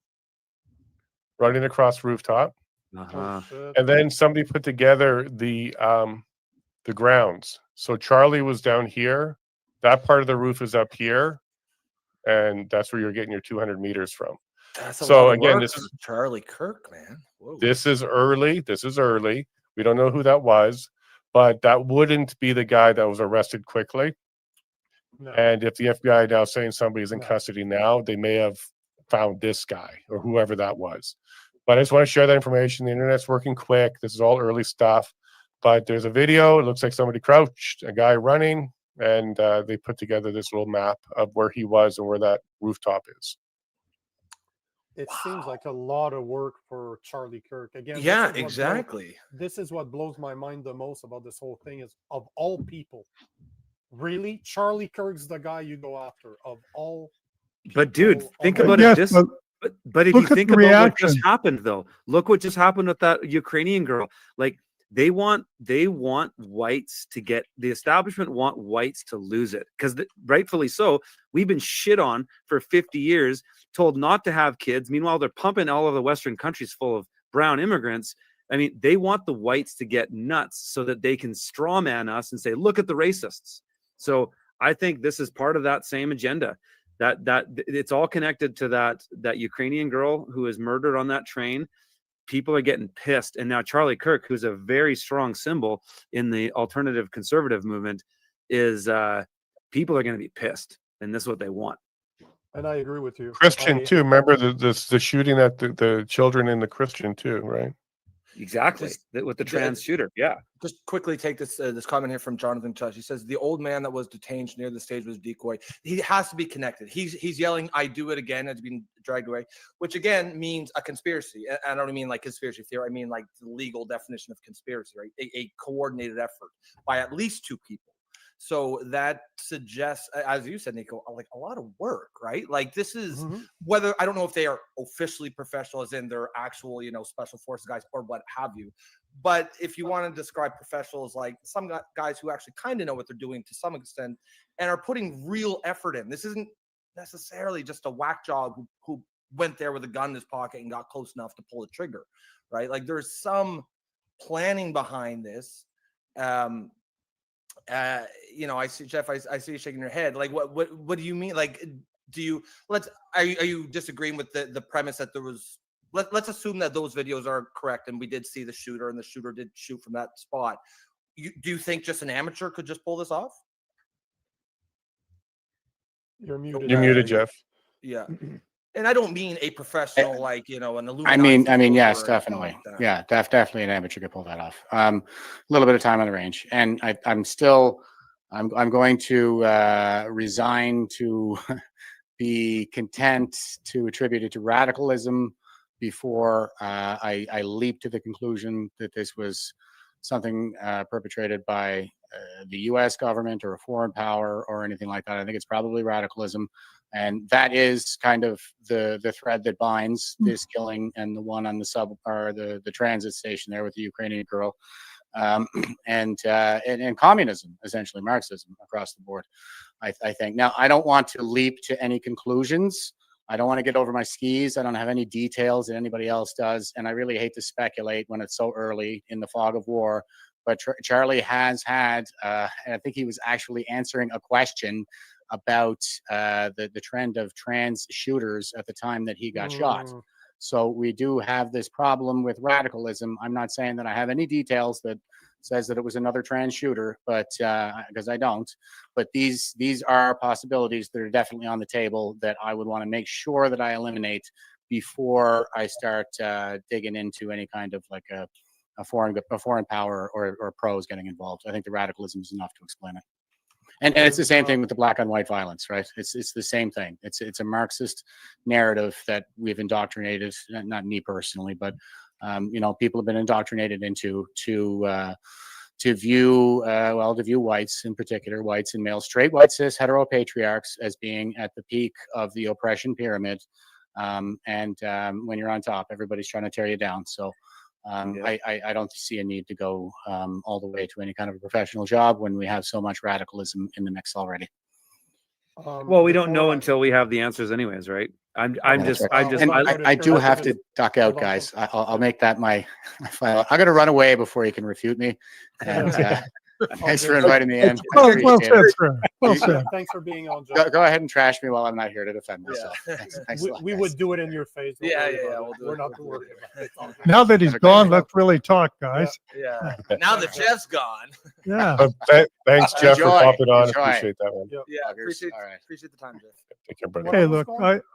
Running across rooftop. Uh-huh. And then somebody put together the grounds. So Charlie was down here. That part of the roof is up here, and that's where you're getting your 200 meters from. That's a so lot of again, work this for is Charlie Kirk, man. Whoa. This is early. This is early. We don't know who that was, but that wouldn't be the guy that was arrested quickly. No. And if the FBI now saying somebody's in custody now, they may have found this guy or whoever that was. But I just want to share that information. The internet's working quick. This is all early stuff. But there's a video. It looks like somebody crouched, a guy running, and they put together this little map of where he was and where that rooftop is. It seems like a lot of work for Charlie Kirk. Again, Yeah, exactly. This is what blows my mind the most about this whole thing is, of all people, really, Charlie Kirk's the guy you go after of all people. But dude, think about Yes, it. But if look you at think the about what just reaction. happened, though, look what just happened with that Ukrainian girl. Like, they want whites to get, the establishment want whites to lose it, because rightfully so. We've been shit on for 50 years, told not to have kids. Meanwhile, they're pumping all of the Western countries full of brown immigrants. I mean, they want the whites to get nuts so that they can strawman us and say, look at the racists. So I think this is part of that same agenda. That it's all connected to that Ukrainian girl who was murdered on that train. People are getting pissed. And now Charlie Kirk, who's a very strong symbol in the alternative conservative movement, is people are going to be pissed. And this is what they want. And I agree with you. Christian too. Remember the shooting at the children in the Christian too, right? Exactly. With the trans shooter. Yeah. Just quickly take this comment here from Jonathan Chush. He says the old man that was detained near the stage was decoy. He has to be connected. He's yelling, "I do it again," as being dragged away, which again means a conspiracy. I don't mean like conspiracy theory. I mean like the legal definition of conspiracy, right? A coordinated effort by at least two people. So that suggests, as you said, Nico, like a lot of work, right? Like this is whether, I don't know if they are officially professional as in they're actual, special forces guys or what have you. But if you want to describe professionals, like some guys who actually kind of know what they're doing to some extent and are putting real effort in. This isn't necessarily just a whack job who went there with a gun in his pocket and got close enough to pull the trigger, right? Like there's some planning behind this. I see, Jeff, I see you shaking your head. Like, what do you mean? Like, are you disagreeing with the premise that there was, let's assume that those videos are correct and we did see the shooter and the shooter did shoot from that spot. Do you think just an amateur could just pull this off? You're muted. You're muted, Jeff. Yeah. And I don't mean a professional, like, an Illuminati. I mean, yes, definitely. Like yeah, definitely an amateur could pull that off. A little bit of time on the range. And I'm going to resign to be content to attribute it to radicalism before I leap to the conclusion that this was something perpetrated by the U.S. government or a foreign power or anything like that. I think it's probably radicalism, and that is kind of the thread that binds this killing and the one on the the transit station there with the Ukrainian girl, and communism, essentially Marxism across the board. I think. Now, I don't want to leap to any conclusions. I don't want to get over my skis. I don't have any details that anybody else does, and I really hate to speculate when it's so early in the fog of war. But Charlie has had, and I think he was actually answering a question about the trend of trans shooters at the time that he got shot. So we do have this problem with radicalism. I'm not saying that I have any details that says that it was another trans shooter, but because I don't. But these are possibilities that are definitely on the table that I would want to make sure that I eliminate before I start digging into any kind of like a foreign power or pros getting involved. I think the radicalism is enough to explain it. And it's the same thing with the black on white violence, right? It's the same thing. It's a Marxist narrative that we've indoctrinated, not me personally, but people have been indoctrinated into to view whites in particular, whites and male, straight white cis heteropatriarchs as being at the peak of the oppression pyramid. When you're on top, everybody's trying to tear you down. So I don't see a need to go all the way to any kind of a professional job when we have so much radicalism in the mix already. Well, we don't know until we have the answers, anyways, right? I do have to duck out, guys. I'll make that my final. I'm going to run away before you can refute me. And thanks for inviting me in. Well said, sir. Well said. Thanks for being on, Joe. Go ahead and trash me while I'm not here to defend myself. Thanks we would do it in your face. We're not worried about it. Now that he's gone, let's really talk, guys. Yeah. Now that Jeff's gone. Yeah. Thanks, Jeff, for popping on. Enjoy. Appreciate that one. Yeah. Appreciate the time, Jeff. Take care, brother. Hey, look,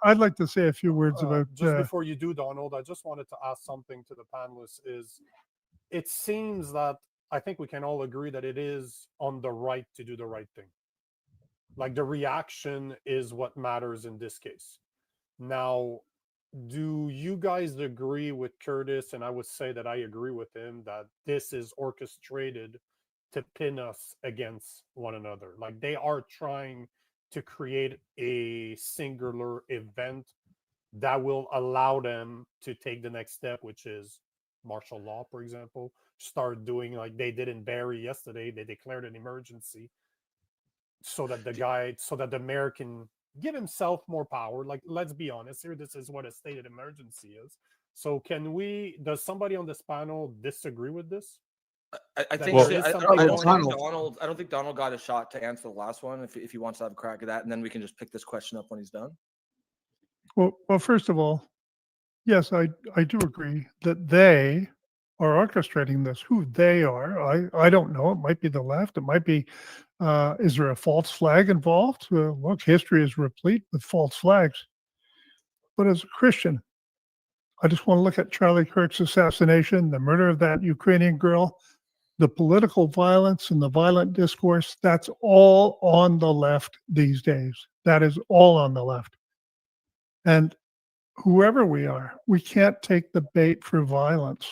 I'd like to say a few words about. Just before you do, Donald, I just wanted to ask something to the panelists. It seems that I think we can all agree that it is on the right to do the right thing. Like the reaction is what matters in this case. Now, do you guys agree with Curtis? And I would say that I agree with him that this is orchestrated to pin us against one another. Like they are trying to create a singular event that will allow them to take the next step, which is martial law, for example. Start doing like they did in Barrie yesterday. They declared an emergency so that the mayor can give himself more power. Like, let's be honest here, this is what a state of emergency is. So does somebody on this panel disagree with this? I think I don't think Donald got a shot to answer the last one if he wants to have a crack at that, and then we can just pick this question up when he's done. Well, first of all, yes, I do agree that they are orchestrating this. Who they are, I don't know. It might be the left. It might be, is there a false flag involved? Look, history is replete with false flags. But as a Christian, I just want to look at Charlie Kirk's assassination, the murder of that Ukrainian girl, the political violence and the violent discourse. That's all on the left these days. That is all on the left. And whoever we are, we can't take the bait for violence.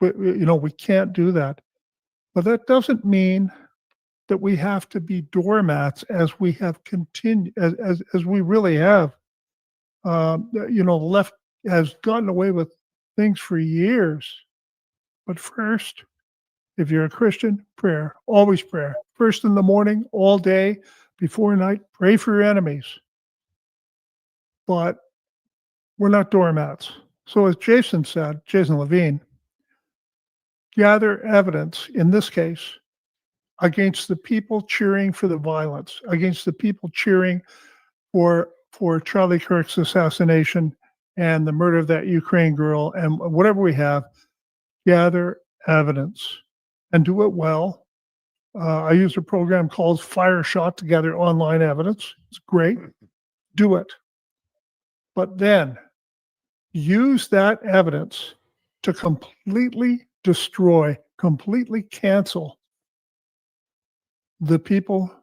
We can't do that. But that doesn't mean that we have to be doormats as we have continued, as we really have. The left has gotten away with things for years. But first, if you're a Christian, prayer, always prayer. First in the morning, all day, before night, pray for your enemies. But we're not doormats. So as Jason Levine, gather evidence, in this case, against the people cheering for the violence, against the people cheering for Charlie Kirk's assassination and the murder of that Ukraine girl, and whatever we have, gather evidence and do it well. I use a program called Fireshot to gather online evidence. It's great. Do it. But then use that evidence to completely destroy, completely cancel the people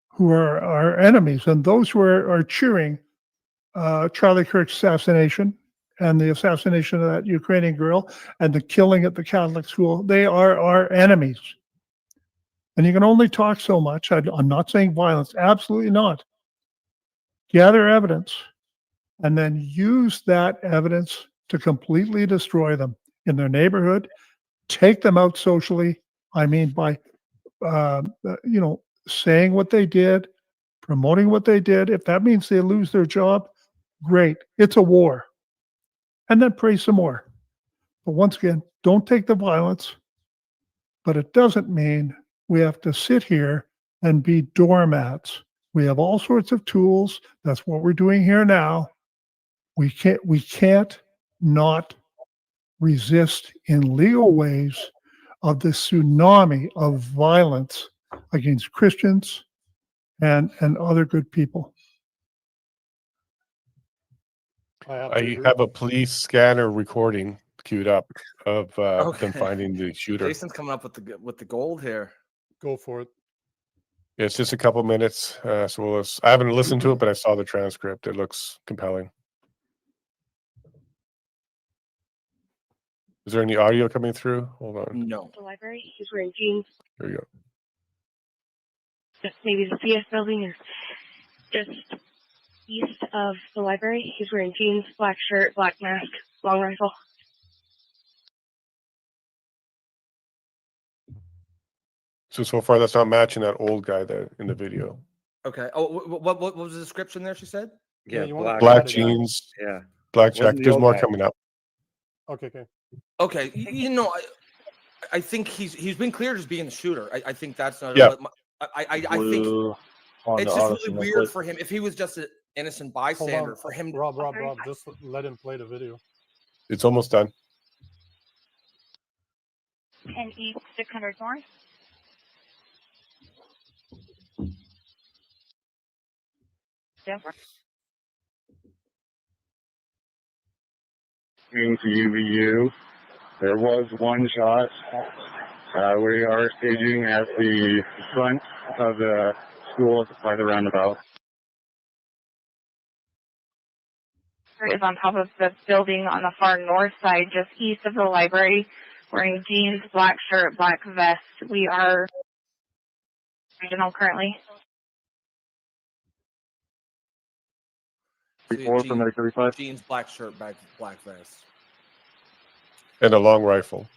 who are our enemies and those who are cheering Charlie Kirk's assassination and the assassination of that Ukrainian girl and the killing at the Catholic school, they are our enemies. And you can only talk so much. I'm not saying violence, absolutely not. Gather evidence and then use that evidence to completely destroy them in their neighborhood, take them out socially. I mean, by, saying what they did, promoting what they did. If that means they lose their job, great. It's a war. And then pray some more. But once again, don't take the violence. But it doesn't mean we have to sit here and be doormats. We have all sorts of tools. That's what we're doing here now. We can't not resist in legal ways of this tsunami of violence against Christians and other good people. I have a police scanner recording queued up of them finding the shooter. Jason's coming up with the gold here. Go for it. It's just a couple minutes. So I haven't listened to it, but I saw the transcript. It looks compelling. Is there any audio coming through? Hold on. No. The library. He's wearing jeans. There you go. Maybe the CS building is just east of the library. He's wearing jeans, black shirt, black mask, long rifle. So far, that's not matching that old guy that in the video. Okay. Oh, what was the description there? She said. Yeah, black jeans. Yeah. Black jacket. There's more coming up. Okay. I think he's been cleared as being the shooter. I think that's not. Yeah. I think it's just really weird for him if he was just an innocent bystander. For him, Rob, just let him play the video. It's almost done. 10 East 600 North. Denver. Into UVU. There was one shot. We are staging at the front of the school by the roundabout. Is on top of the building on the far north side, just east of the library, wearing jeans, black shirt, black vest. We are regional currently. Jeans, black shirt, black vest, and a long rifle.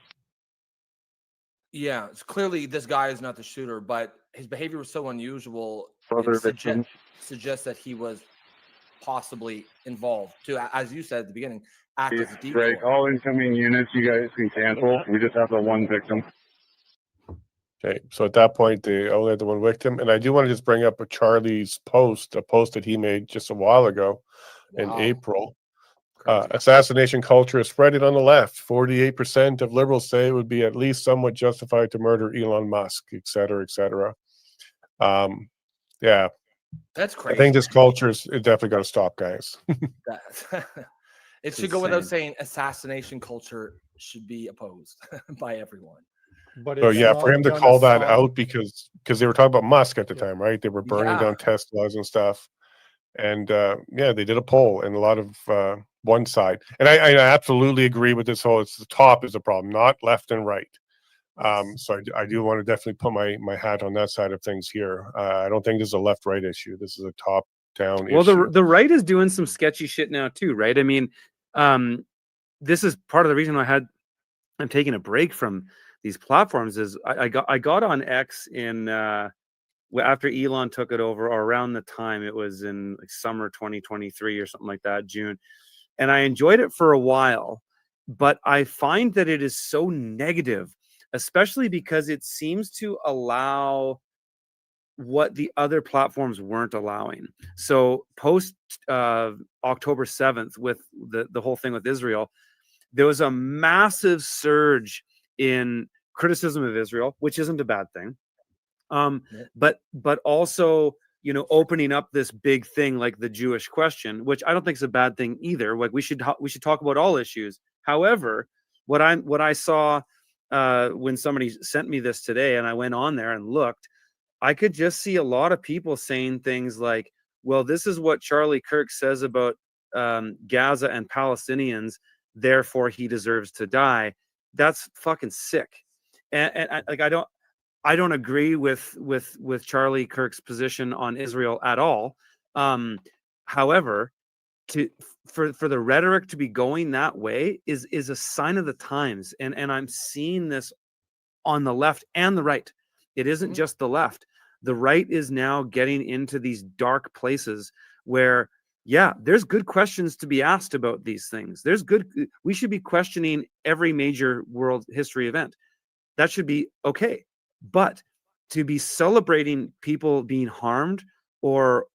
Yeah, it's clearly this guy is not the shooter, but his behavior was so unusual. It suggests that he was possibly involved too, as you said at the beginning. Act as a decoy. Right, all incoming units, you guys can cancel. We just have the one victim. Okay, so at that point, they only had the one victim, and I do want to just bring up Charlie's post, a post that he made just a while ago in April. Assassination culture is spreading on the left. 48% of liberals say it would be at least somewhat justified to murder Elon Musk, et cetera, et cetera. Yeah, that's crazy. I think this culture is definitely got to stop, guys. It should go without saying. Assassination culture should be opposed by everyone. But so yeah, for him to call that out because they were talking about Musk at the time, right? They were burning down Teslas and stuff. And yeah, they did a poll, and a lot of one side. And I absolutely agree with this whole. It's the top is the problem, not left and right. So I do want to definitely put my hat on that side of things here. I don't think this is a left-right issue. This is a top-down issue. Well, the right is doing some sketchy shit now too, right? I mean, this is part of the reason I'm taking a break from these platforms. Is I got on X in after Elon took it over, or around the time it was in like summer 2023 or something like that, June, and I enjoyed it for a while, but I find that it is so negative, especially because it seems to allow what the other platforms weren't allowing. So post October 7th, with the whole thing with Israel, there was a massive surge in criticism of Israel, which isn't a bad thing. But also, opening up this big thing like the Jewish question, which I don't think is a bad thing either. Like we should talk about all issues. However, what I saw when somebody sent me this today, and I went on there and looked, I could just see a lot of people saying things like, well, this is what Charlie Kirk says about Gaza and Palestinians, therefore he deserves to die. That's fucking sick. And like I don't agree with Charlie Kirk's position on Israel at all. However, for the rhetoric to be going that way is a sign of the times, and I'm seeing this on the left and the right. It isn't just the left. The right is now getting into these dark places where, yeah, there's good questions to be asked about these things. We should be questioning every major world history event. That should be okay. But to be celebrating people being harmed or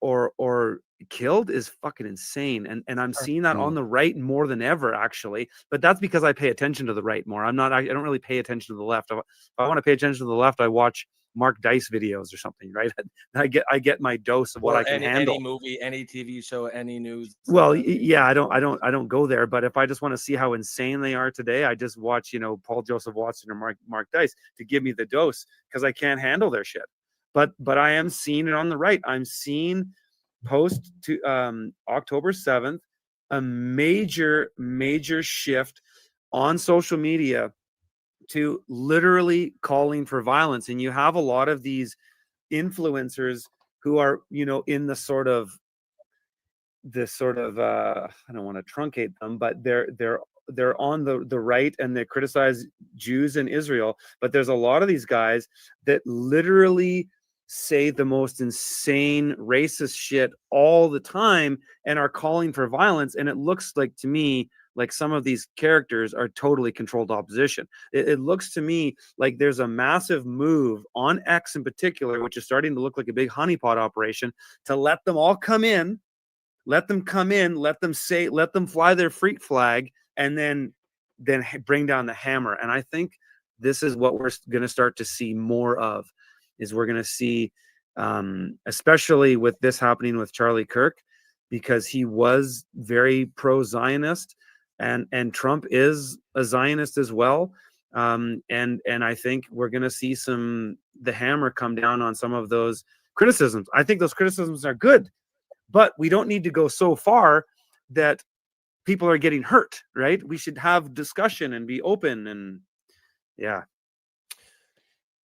killed is fucking insane. And I'm seeing that on the right more than ever, actually. But that's because I pay attention to the right more. I don't really pay attention to the left. If I want to pay attention to the left, I watch Mark Dice videos or something, right? I get my dose of what I can handle. Any movie, any TV show, any news. Well, yeah, I don't go there. But if I just want to see how insane they are today, I just watch, Paul Joseph Watson or Mark Dice to give me the dose, because I can't handle their shit. But I am seeing it on the right. I'm seeing post to October 7th a major shift on social media to literally calling for violence. And you have a lot of these influencers who are, in the sort of I don't want to truncate them, but they're on the right, and they criticize Jews in Israel. But there's a lot of these guys that literally say the most insane racist shit all the time and are calling for violence. And it looks like, to me, like some of these characters are totally controlled opposition. It looks to me like there's a massive move on X in particular, which is starting to look like a big honeypot operation, to let them all come in, let them fly their freak flag, and then bring down the hammer. And I think this is what we're going to start to see more of, is we're going to see, especially with this happening with Charlie Kirk, because he was very pro-Zionist, and Trump is a Zionist as well. And I think we're going to see the hammer come down on some of those criticisms. I think those criticisms are good, but we don't need to go so far that people are getting hurt, right? We should have discussion and be open, and yeah.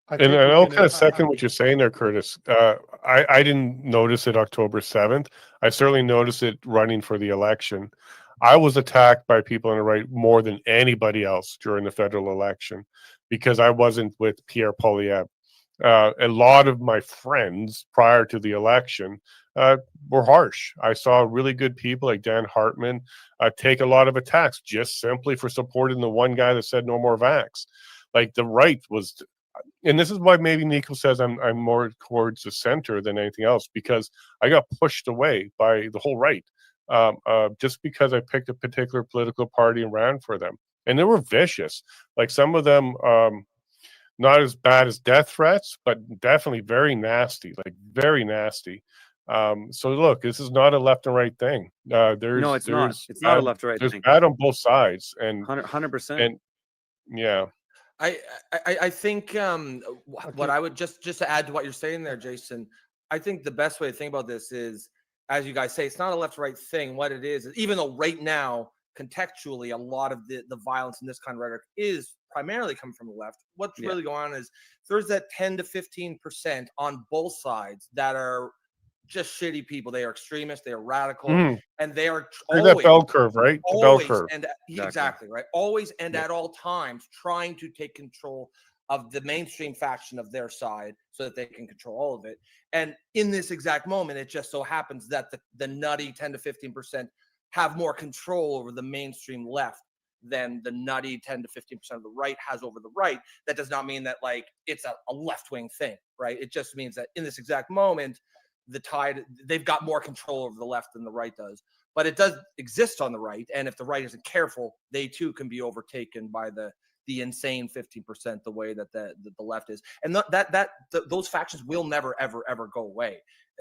And I'll kind of second what you're saying there, Curtis. I didn't notice it October 7th. I certainly noticed it running for the election. I was attacked by people on the right more than anybody else during the federal election, because I wasn't with Pierre Poilievre. A lot of my friends prior to the election were harsh. I saw really good people like Dan Hartman take a lot of attacks just simply for supporting the one guy that said no more vax. Like, the right was, and this is why maybe Nico says I'm more towards the center than anything else, because I got pushed away by the whole right just because I picked a particular political party and ran for them. And they were vicious. Like, some of them, not as bad as death threats, but definitely very nasty, like very nasty. So look, this is not a left and right thing. No, it's not. It's not a left or right thing. There's bad on both sides, and 100%. And yeah. I think what I would just to add to what you're saying there, Jason, I think the best way to think about this is, as you guys say, it's not a left right thing. What it is, even though right now, contextually, a lot of the violence in this kind of rhetoric is primarily coming from the left. What's really going on is there's that 10 to 15% on both sides that are just shitty people. They are extremists, they are radical, and they are always that bell curve, right? The bell curve. And exactly right. Always and at all times trying to take control of the mainstream faction of their side so that they can control all of it. And in this exact moment, it just so happens that the nutty 10 to 15% have more control over the mainstream left than the nutty 10 to 15% of the right has over the right. That does not mean that like it's a left-wing thing, right? It just means that in this exact moment, they've got more control over the left than the right does. But it does exist on the right, and if the right isn't careful, they too can be overtaken by the insane 15%, the way that the left is. And those factions will never ever go away.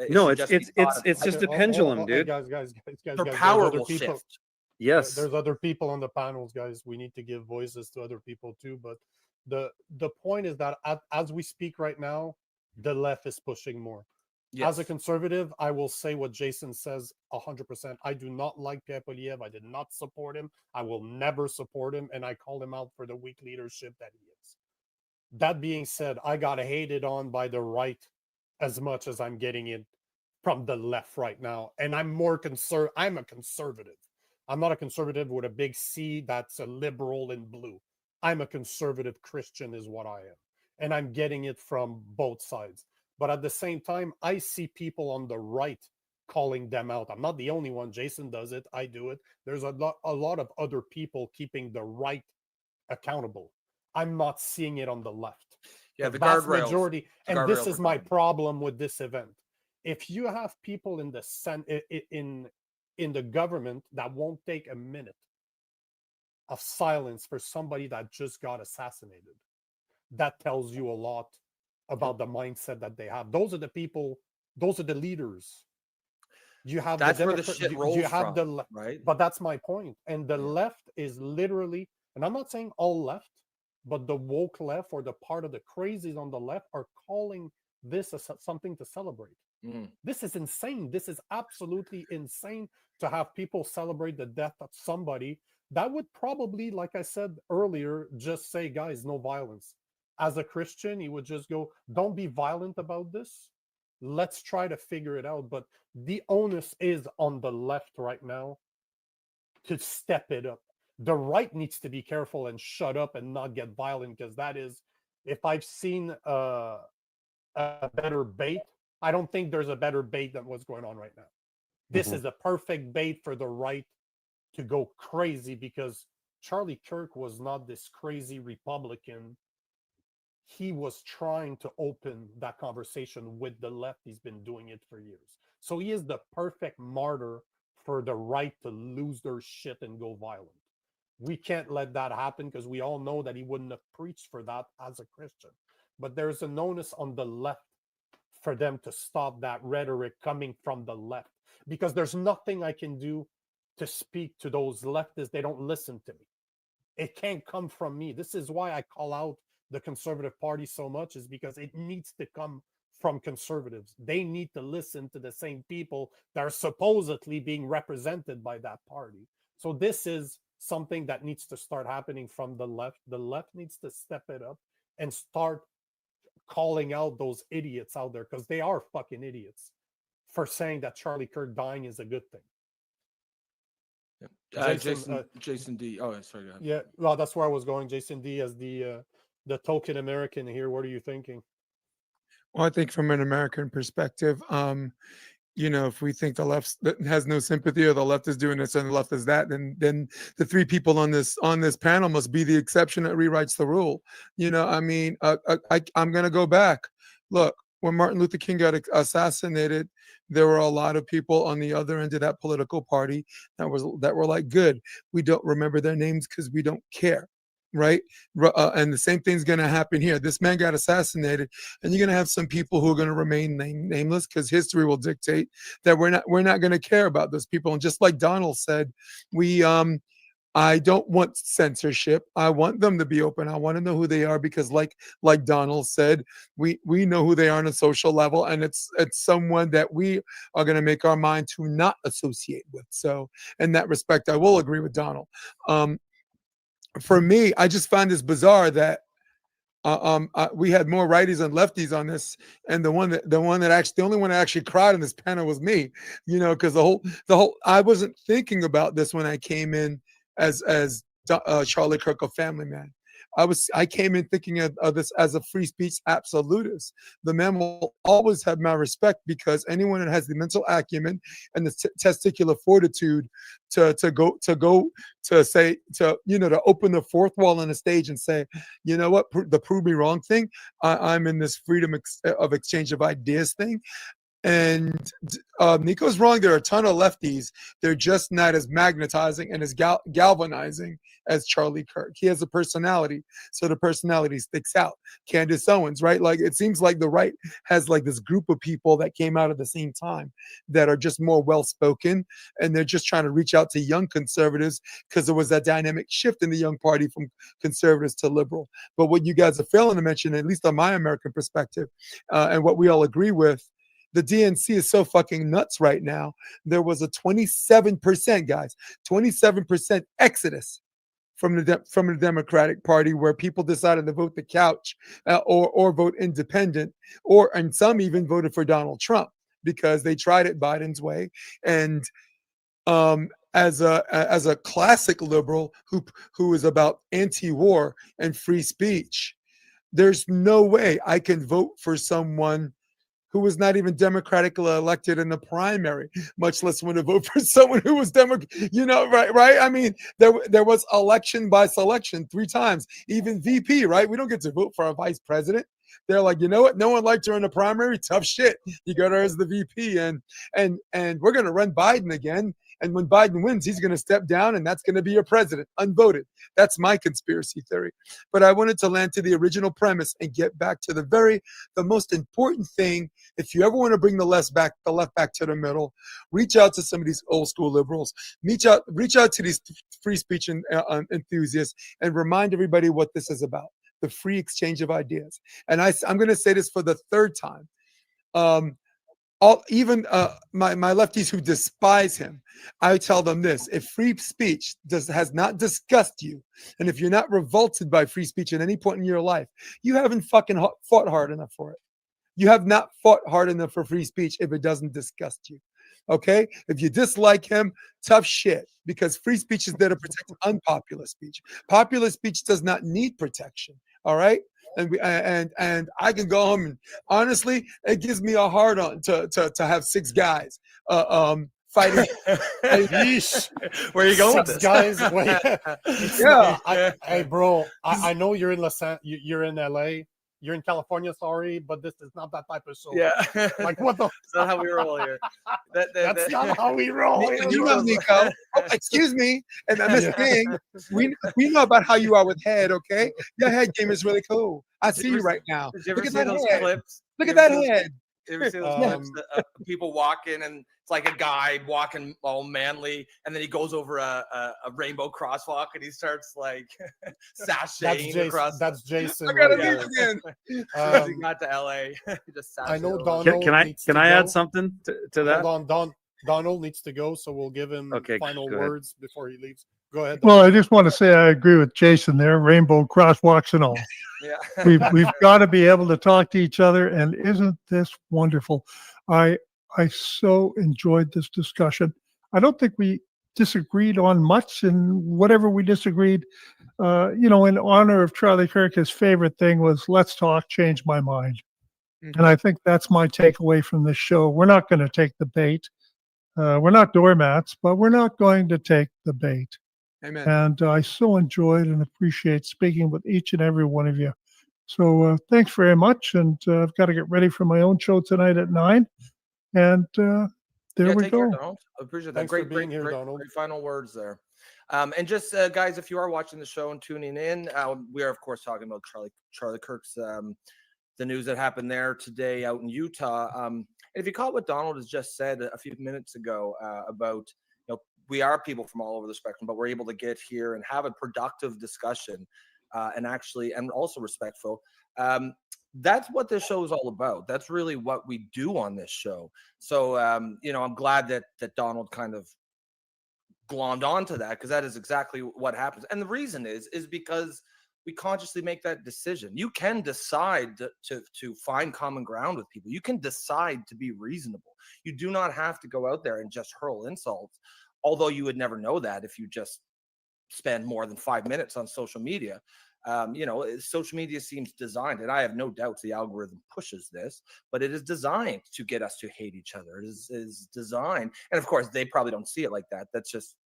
No, it's just a pendulum, dude. Guys, their power will shift. Yes, there's other people on the panels, guys. We need to give voices to other people too. But the point is that as we speak right now, the left is pushing more. As a conservative, I will say what Jason says 100%. I do not like Pierre Poilievre. I did not support him. I will never support him. And I called him out for the weak leadership that he is. That being said, I got hated on by the right as much as I'm getting it from the left right now. And I'm more I'm a conservative. I'm not a conservative with a big C that's a liberal in blue. I'm a conservative Christian is what I am. And I'm getting it from both sides. But at the same time, I see people on the right calling them out. I'm not the only one. Jason does it. I do it. There's a lot of other people keeping the right accountable. I'm not seeing it on the left. Yeah, the vast guardrails, majority. And this is my gone. problem with this event. If you have people in the in the government that won't take a minute of silence for somebody that just got assassinated, that tells you a lot about the mindset that they have. Those are the people, those are the leaders. You have that's where the shit rolls from, right? But that's my point. And the left is literally, and I'm not saying all left, but the woke left or the part of the crazies on the left are calling this as something to celebrate. This is insane. This is absolutely insane to have people celebrate the death of somebody that would probably, like I said earlier, just say, guys, no violence. As a Christian, he would just go, don't be violent about this. Let's try to figure it out. But the onus is on the left right now to step it up. The right needs to be careful and shut up and not get violent, because that is, if I've seen a better bait, I don't think there's a better bait than what's going on right now. This is a perfect bait for the right to go crazy, because Charlie Kirk was not this crazy Republican. He was trying to open that conversation with the left. He's been doing it for years. So he is the perfect martyr for the right to lose their shit and go violent. We can't let that happen, because we all know that he wouldn't have preached for that as a Christian. But there's an onus on the left for them to stop that rhetoric coming from the left, because there's nothing I can do to speak to those leftists. They don't listen to me. It can't come from me. This is why I call out the Conservative Party so much, is because it needs to come from conservatives. They need to listen to the same people that are supposedly being represented by that party. So this is something that needs to start happening from the left. The left needs to step it up and start calling out those idiots out there, because they are fucking idiots for saying that Charlie Kirk dying is a good thing. Jason D. Oh, sorry. Yeah, well, that's where I was going. Jason D. as the token American here. What are you thinking? Well, I think from an American perspective, if we think the left has no sympathy, or the left is doing this and the left is that, then the three people on this panel must be the exception that rewrites the rule. I'm going to go back. Look, when Martin Luther King got assassinated, there were a lot of people on the other end of that political party that were like, good. We don't remember their names because we don't care. Right. And the same thing's going to happen here. This man got assassinated, and you're going to have some people who are going to remain nameless, because history will dictate that we're not going to care about those people. And just like Donald said, I don't want censorship. I want them to be open. I want to know who they are, because like Donald said, we know who they are on a social level, and it's someone that we are going to make our mind to not associate with. So in that respect, I will agree with Donald. For me, I just find this bizarre that we had more righties and lefties on this, and the only one that actually cried on this panel was me. Because the whole I wasn't thinking about this when I came in as Charlie Kirk, a family man. I came in thinking of this as a free speech absolutist. The man will always have my respect, because anyone that has the mental acumen and the testicular fortitude to open the fourth wall on the stage and say, you know what, the prove me wrong thing. I'm in this freedom of exchange of ideas thing. And Nico's wrong. There are a ton of lefties. They're just not as magnetizing and as galvanizing as Charlie Kirk. He has a personality, so the personality sticks out. Candace Owens, right? Like, it seems like the right has like this group of people that came out at the same time that are just more well-spoken, and they're just trying to reach out to young conservatives, because there was that dynamic shift in the young party from conservatives to liberal. But what you guys are failing to mention, at least on my American perspective, and what we all agree with, The DNC is so fucking nuts right now. There was a 27%, guys, 27% exodus from the Democratic Party, where people decided to vote the couch, or vote independent, and some even voted for Donald Trump because they tried it Biden's way. And as a classic liberal who is about anti-war and free speech, there's no way I can vote for someone who was not even democratically elected in the primary, much less want to vote for someone who was right? I mean, there was election by selection 3 times, even VP, right? We don't get to vote for our vice president. They're like, you know what? No one liked her in the primary. Tough shit. You got her as the VP, and we're gonna run Biden again. And when Biden wins, he's gonna step down, and that's gonna be your president, unvoted. That's my conspiracy theory. But I wanted to land to the original premise and get back to the most important thing. If you ever want to bring the left back to the middle, reach out to some of these old school liberals. Reach out to these free speech enthusiasts, and remind everybody what this is about: the free exchange of ideas. And I'm going to say this for the 3rd time. My lefties who despise him, I tell them this: if free speech has not disgusted you, and if you're not revolted by free speech at any point in your life, you haven't fucking fought hard enough for it. You have not fought hard enough for free speech if it doesn't disgust you. Okay? If you dislike him, tough shit, because free speech is there to protect unpopular speech. Popular speech does not need protection. All right? And I can go home, and honestly, it gives me a hard on to have 6 guys fighting. Where are you going with this? Guys, Yeah. Hey, bro, I know you're in you're in LA. You're in California, sorry, but this is not that type of show. Yeah. Like, what the? That's not how we roll here. That's not how we roll. You know, Nico. Oh, excuse me. And Miss King, we know about how you are with head, okay? Your head game is really cool. I see you right now. Did you ever Look at see that those head. clips? Look at that head. You ever see those clips of people walking, and it's like a guy walking all manly, and then he goes over a rainbow crosswalk, and he starts like sashaying across. That's Jason. I gotta right leave there. again. As he got to LA, he just I know sashayed Donald. over. Can I add something to that? Hold on, Donald needs to go, so we'll give him final go ahead. words before he leaves. Go ahead. Well, I just want to say I agree with Jason there, rainbow crosswalks and all. Yeah. We've got to be able to talk to each other, and isn't this wonderful? I so enjoyed this discussion. I don't think we disagreed on much, and whatever we disagreed, in honor of Charlie Kirk, his favorite thing was "Let's talk, change my mind," and I think that's my takeaway from this show. We're not going to take the bait. We're not doormats, but we're not going to take the bait. Amen. And I so enjoyed and appreciate speaking with each and every one of you. So thanks very much. And I've got to get ready for my own show tonight at 9. And there we take go. Care, Donald. I appreciate that. Thanks for being here, Donald. Great final words there. And just guys, if you are watching the show and tuning in, we are of course talking about Charlie Kirk's the news that happened there today out in Utah. And if you caught what Donald has just said a few minutes ago about, we are people from all over the spectrum, but we're able to get here and have a productive discussion and also respectful. That's what this show is all about. That's really what we do on this show. So, I'm glad that Donald kind of glommed onto that, because that is exactly what happens. And the reason is because we consciously make that decision. You can decide to find common ground with people. You can decide to be reasonable. You do not have to go out there and just hurl insults, although you would never know that if you just spend more than 5 minutes on social media. Social media seems designed, and I have no doubts the algorithm pushes this, but it is designed to get us to hate each other. It is designed. And of course, they probably don't see it like that. That's just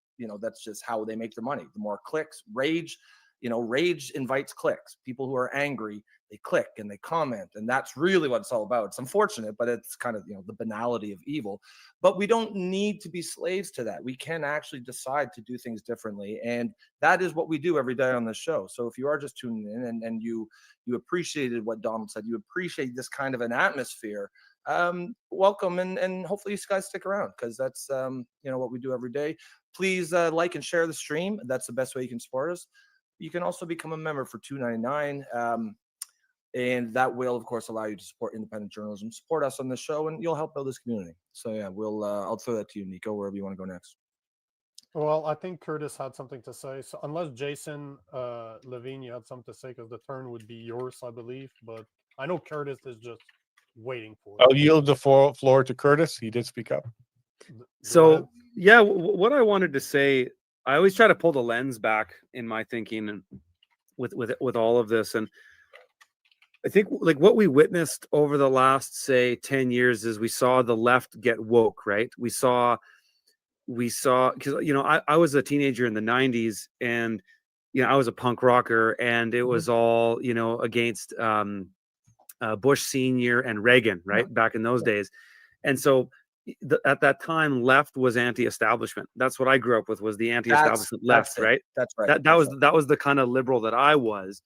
how they make their money. The more clicks, rage invites clicks. People who are angry, they click and they comment, and that's really what it's all about. It's unfortunate, but it's kind of the banality of evil. But we don't need to be slaves to that. We can actually decide to do things differently, and that is what we do every day on this show. So if you are just tuning in and you appreciated what Donald said, you appreciate this kind of an atmosphere, welcome, and hopefully you guys stick around, because that's what we do every day. Please like and share the stream. That's the best way you can support us. You can also become a member for $2.99. And that will, of course, allow you to support independent journalism, support us on the show, and you'll help build this community. So yeah, I'll throw that to you, Nico, wherever you want to go next. Well, I think Curtis had something to say. So unless Jason Levine, you had something to say, because the turn would be yours, I believe. But I know Curtis is just waiting for it. I'll yield the floor to Curtis. He did speak up. So yeah, what I wanted to say, I always try to pull the lens back in my thinking and with all of this, and I think like what we witnessed over the last, say, 10 years is we saw the left get woke, right? We saw because I was a teenager in the 90s, and I was a punk rocker, and it was all against Bush Senior and Reagan, right? Back in those days. And so at that time, left was anti-establishment. That's what I grew up with, was the anti-establishment left, right? That's right. That was the kind of liberal that I was.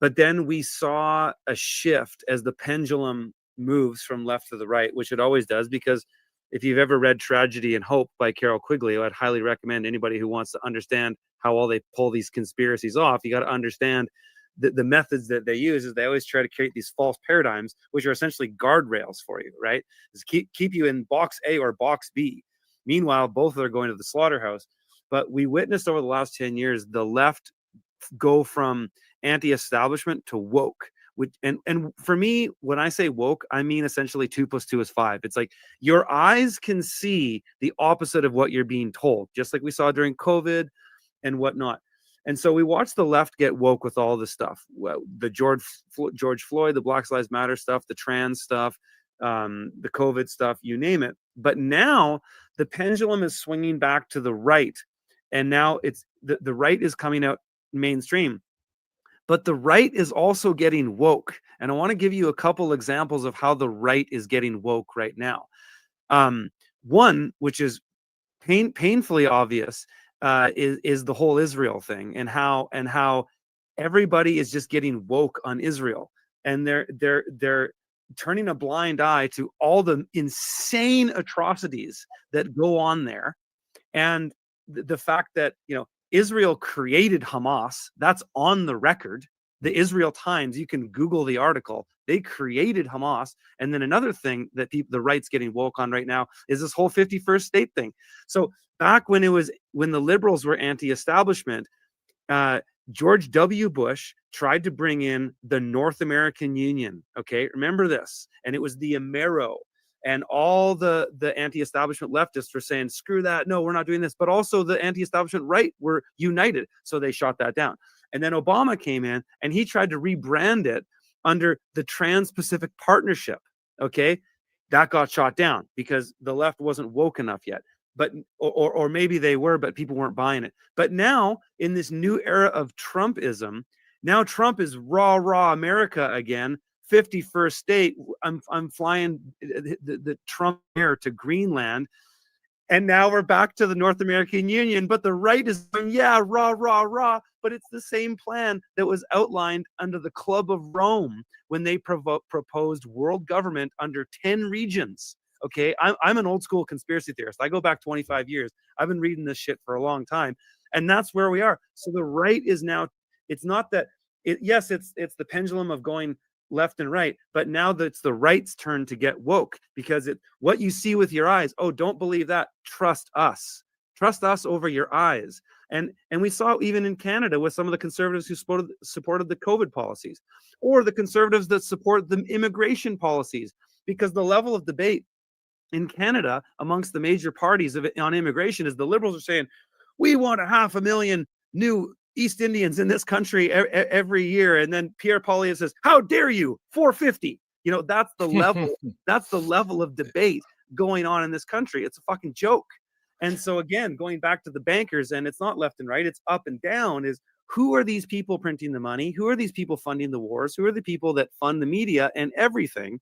But then we saw a shift as the pendulum moves from left to the right, which it always does, because if you've ever read Tragedy and Hope by Carol Quigley, I'd highly recommend anybody who wants to understand how all they pull these conspiracies off. You got to understand the methods that they use is they always try to create these false paradigms, which are essentially guardrails for you, right? Is keep you in box A or box B. Meanwhile, both are going to the slaughterhouse. But we witnessed over the last 10 years, the left go from anti-establishment to woke. And for me, when I say woke, I mean essentially 2 + 2 is 5. It's like your eyes can see the opposite of what you're being told, just like we saw during COVID and whatnot. And so we watched the left get woke with all this stuff, the George Floyd, the Black Lives Matter stuff, the trans stuff, the COVID stuff, you name it. But now the pendulum is swinging back to the right, and now it's the right is coming out mainstream. But the right is also getting woke. And I want to give you a couple examples of how the right is getting woke right now. One, which is painfully obvious, is the whole Israel thing, and how everybody is just getting woke on Israel. And they're turning a blind eye to all the insane atrocities that go on there. And the fact that, Israel created Hamas, that's on the record. The Israel Times, you can Google the article. They created Hamas. And then another thing that the right's getting woke on right now is this whole 51st state thing. So back when the liberals were anti-establishment, George W. Bush tried to bring in the North American Union. Okay, remember this. And it was the Amero. And all the anti-establishment leftists were saying, screw that. No, we're not doing this. But also the anti-establishment right were united. So they shot that down. And then Obama came in and he tried to rebrand it under the Trans-Pacific Partnership. Okay, that got shot down because the left wasn't woke enough yet. But or maybe they were, but people weren't buying it. But now in this new era of Trumpism, now Trump is rah America again. 51st state. I'm flying the Trump air to Greenland, and now we're back to the North American Union. But the right is going, yeah, rah. But it's the same plan that was outlined under the Club of Rome when they proposed world government under 10 regions. Okay, I'm an old school conspiracy theorist. I go back 25 years. I've been reading this shit for a long time, and that's where we are. So the right is now. It's not that. Yes, it's the pendulum of going left and right, but now that's the right's turn to get woke, because what you see with your eyes, oh, don't believe that, trust us over your eyes. And we saw even in Canada with some of the conservatives who supported the COVID policies, or the conservatives that support the immigration policies, because the level of debate in Canada amongst the major parties on immigration is the liberals are saying, we want 500,000 new East Indians in this country every year. And then Pierre Poilievre says, how dare you, 450. That's the level. That's the level of debate going on in this country. It's a fucking joke. And so again, going back to the bankers, and it's not left and right, it's up and down, is who are these people printing the money? Who are these people funding the wars? Who are the people that fund the media and everything?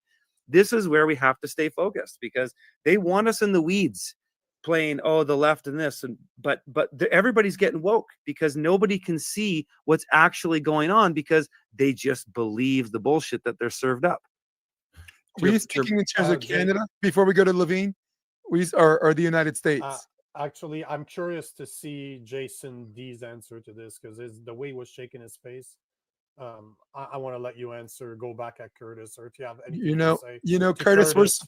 This is where we have to stay focused, because they want us in the weeds playing, oh, the left and this, but everybody's getting woke because nobody can see what's actually going on, because they just believe the bullshit that they're served up. Were you speaking in terms of Canada before we go to Levine, or the United States? Actually, I'm curious to see Jason D's answer to this, because the way he was shaking his face, I want to let you answer. Go back at Curtis, or if you have anything You to know, say to Curtis, Curtis.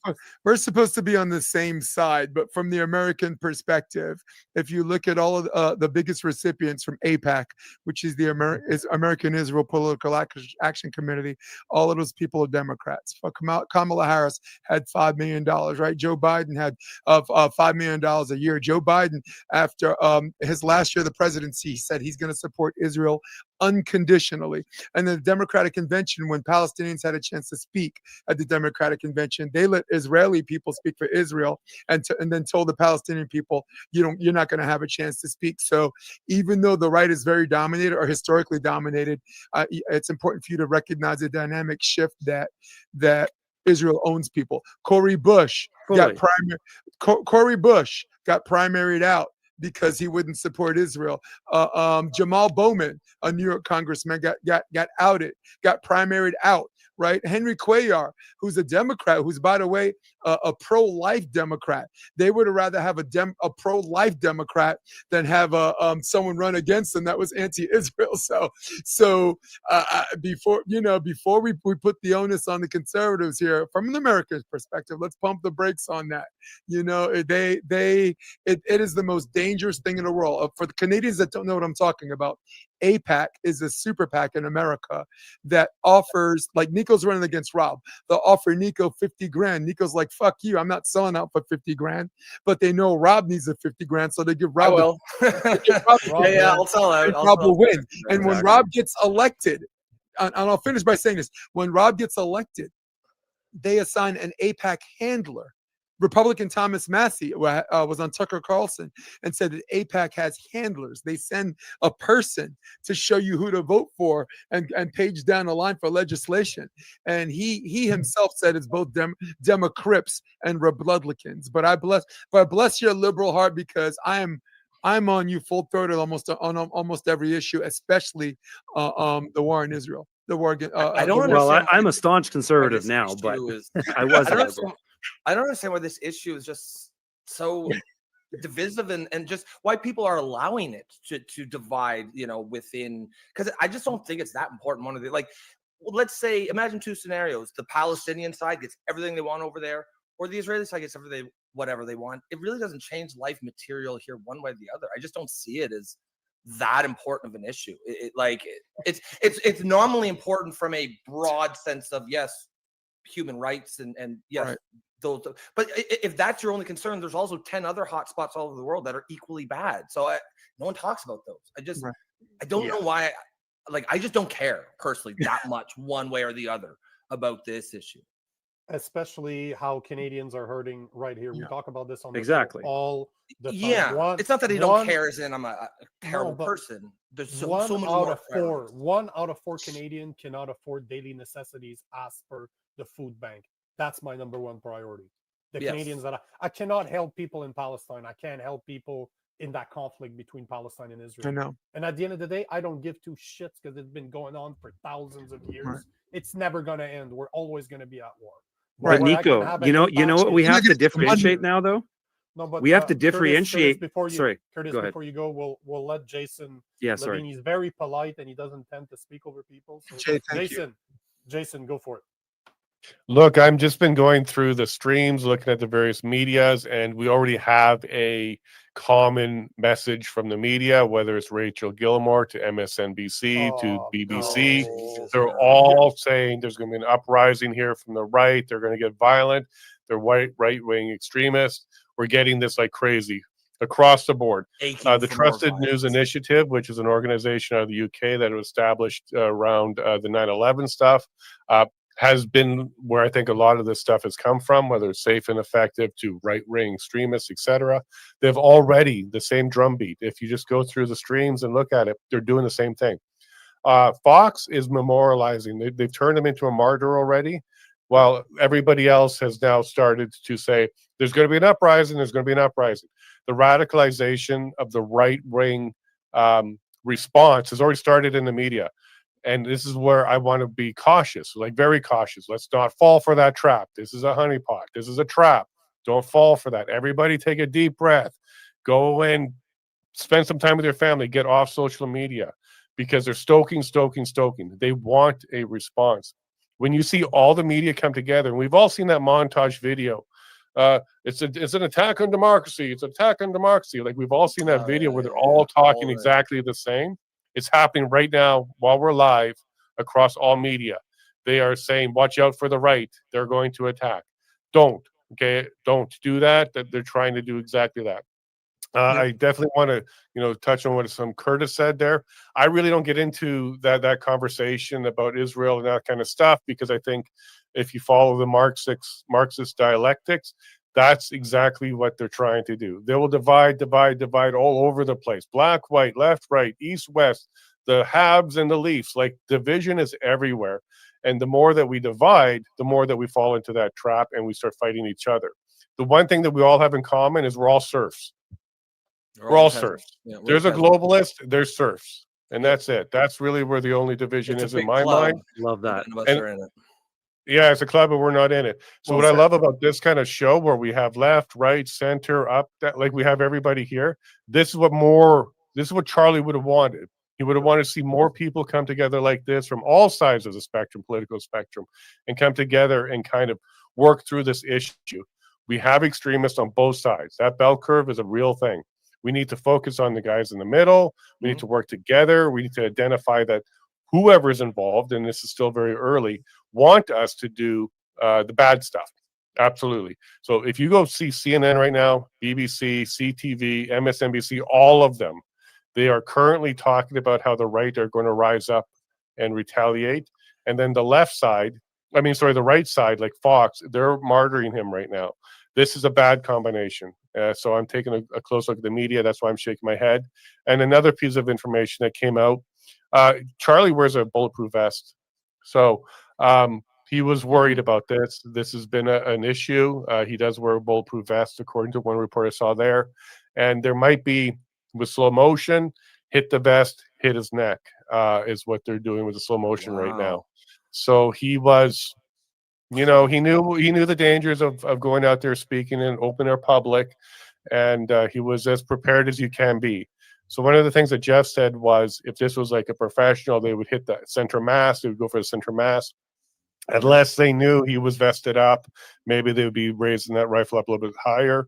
we're supposed to be on the same side, but from the American perspective, if you look at all of the biggest recipients from APAC, which is the American Israel Political Action Committee, all of those people are Democrats. Kamala Harris had $5 million, right? Joe Biden had $5 million a year. Joe Biden, after his last year of the presidency, said he's going to support Israel unconditionally. And the Democratic Convention, when Palestinians had a chance to speak at the Democratic Convention, they let Israeli people speak for Israel, and then told the Palestinian people, you're not going to have a chance to speak. So even though the right is very dominated or historically dominated, it's important for you to recognize the dynamic shift that Israel owns people. Cory Bush got primaried out because he wouldn't support Israel. Jamal Bowman, a New York congressman, got outed, got primaried out, right? Henry Cuellar, who's a Democrat, who's, by the way, a pro-life Democrat. They would have rather have a pro-life Democrat than have someone run against them that was anti-Israel. So before we put the onus on the conservatives here, from an American perspective, let's pump the brakes on that. It is the most dangerous thing in the world. For the Canadians that don't know what I'm talking about, APAC is a super PAC in America that offers, like Nico's running against Rob, they'll offer Nico 50 grand. Nico's like, fuck you, I'm not selling out for 50 grand. But they know Rob needs the 50 grand, so they give Rob. I will. I'll sell out. Rob will win. And when Rob gets elected, and I'll finish by saying this, when Rob gets elected, they assign an APAC handler. Republican Thomas Massey was on Tucker Carlson and said that APAC has handlers. They send a person to show you who to vote for and page down the line for legislation. And he himself said it's both Democrats and Republicans. But I bless your liberal heart, because I'm on you full throated on almost every issue, especially the war in Israel. The war against. I don't understand. Well, I'm a staunch conservative now, but I was. I don't understand why this issue is just so divisive, and just why people are allowing it to divide, within, because I just don't think it's that important. One of the, let's say, imagine two scenarios. The Palestinian side gets everything they want over there, or the Israeli side gets whatever they want. It really doesn't change life material here one way or the other. I just don't see it as that important of an issue. It's normally important from a broad sense of, yes, human rights and yes, right. Those. But if that's your only concern, there's also 10 other hotspots all over the world that are equally bad. So no one talks about those. I don't know why. I just don't care personally that much one way or the other about this issue. Especially how Canadians are hurting right here. We talk about this on the show all the time. Yeah, it's not that I don't care as in I'm a terrible person. There's so many more. One out of four Canadian cannot afford daily necessities as per the food bank. That's my number one priority. Canadians that I cannot help people in Palestine. I can't help people in that conflict between Palestine and Israel. I know. And at the end of the day, I don't give two shits, because it's been going on for thousands of years. Right. It's never going to end. We're always going to be at war. Right, Nico, you know what we have to differentiate now, though? No, but we have to differentiate. Curtis, go ahead. Before you go, we'll let Jason. Yeah, sorry. Levine, he's very polite and he doesn't tend to speak over people. So Jason, go for it. Look, I've just been going through the streams, looking at the various medias, and we already have a common message from the media, whether it's Rachel Gilmore to MSNBC to BBC. They're all saying there's going to be an uprising here from the right. They're going to get violent. They're right-wing extremists. We're getting this like crazy across the board. The Trusted News Initiative, which is an organization out of the UK that was established around the 9/11 stuff, has been where I think a lot of this stuff has come from, whether it's safe and effective to right-wing extremists, etc. They've already the same drumbeat. If you just go through the streams and look at it, they're doing the same thing. Fox is memorializing. They've turned him into a martyr already, while everybody else has now started to say, there's going to be an uprising, there's going to be an uprising. The radicalization of the right-wing response has already started in the media. And this is where I want to be cautious, very cautious. Let's not fall for that trap. This is a honeypot. This is a trap. Don't fall for that. Everybody take a deep breath. Go and spend some time with your family. Get off social media. because they're stoking. They want a response. When you see all the media come together, and we've all seen that montage video, it's an attack on democracy. It's an attack on democracy. Like we've all seen that video where they're all talking exactly the same. It's happening right now while we're live across all media. They are saying, watch out for the right. They're going to attack. Don't do that. That they're trying to do exactly that. I definitely want to, touch on what some Curtis said there. I really don't get into that conversation about Israel and that kind of stuff, because I think if you follow the Marxist dialectics, that's exactly what they're trying to do. They will divide all over the place. Black, white, left, right, east, west, the haves and the leafs. Like division is everywhere. And the more that we divide, the more that we fall into that trap and we start fighting each other. The one thing that we all have in common is we're all serfs. We're all serfs. Yeah, there's a globalist, there's serfs. And that's it. That's really where the only division is in my mind. Love that. Yeah, it's a club, but we're not in it. So what I love about this kind of show where we have left, right, center, up, like we have everybody here, this is what Charlie would have wanted. He would have wanted to see more people come together like this from all sides of the spectrum, political spectrum, and come together and kind of work through this issue. We have extremists on both sides. That bell curve is a real thing. We need to focus on the guys in the middle. We need to work together. We need to identify that whoever is involved, and this is still very early, want us to do the bad stuff. Absolutely. So if you go see CNN right now, BBC, CTV, MSNBC, all of them, they are currently talking about how the right are going to rise up and retaliate. And then the the right side, like Fox, they're martyring him right now. This is a bad combination. So I'm taking a close look at the media. That's why I'm shaking my head. And another piece of information that came out, Charlie wears a bulletproof vest. So he was worried about this. This has been an issue. He does wear a bulletproof vest, according to one report I saw there. And there might be, with slow motion, hit the vest, hit his neck, is what they're doing with the slow motion right now. So he was... he knew the dangers of going out there speaking in open air public, and he was as prepared as you can be. So one of the things that Jeff said was, if this was like a professional, they would hit the center mass. They would go for the center mass. Unless they knew he was vested up, maybe they would be raising that rifle up a little bit higher.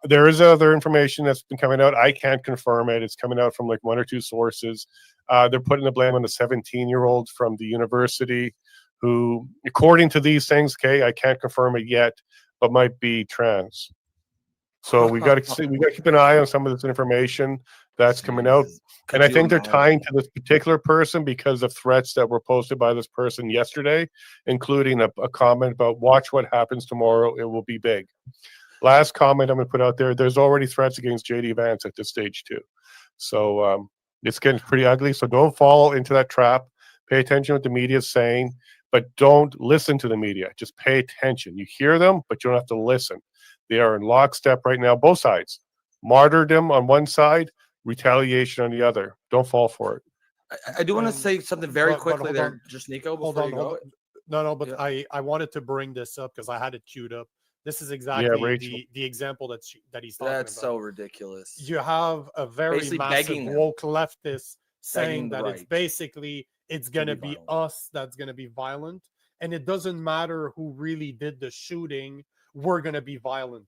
There is other information that's been coming out. I can't confirm it. It's coming out from like one or two sources. They're putting the blame on the 17-year-old from the university, who, according to these things, I can't confirm it yet, but might be trans. So we got to keep an eye on some of this information that's coming out. And I think they're tying to this particular person because of threats that were posted by this person yesterday, including a comment about, watch what happens tomorrow. It will be big. Last comment I'm going to put out there, there's already threats against J.D. Vance at this stage too. So it's getting pretty ugly. So don't fall into that trap. Pay attention to what the media is saying, but don't listen to the media. Just pay attention. You hear them, but you don't have to listen. They are in lockstep right now, both sides. Martyrdom on one side, retaliation on the other. Don't fall for it. I do want to say something very quickly there, just Nico, before you go. No, but I wanted to bring this up because I had it queued up. This is exactly the example that he's talking about. That's so ridiculous. You have a very basically massive woke leftist saying that right. it's basically it's going to be us that's going to be violent, and it doesn't matter who really did the shooting. We're going to be violent.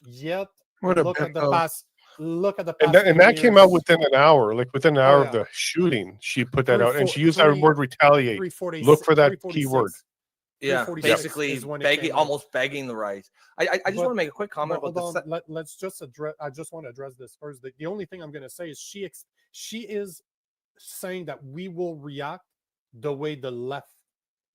Yet look at the past. Look at the past. And that came out within an hour. Like within an hour of the shooting, she put that out, and she used that word retaliate. Look for that keyword. Yeah, basically almost begging the right. I just want to make a quick comment about this. Let's just address. I just want to address this first. The only thing I'm going to say is she is saying that we will react the way the left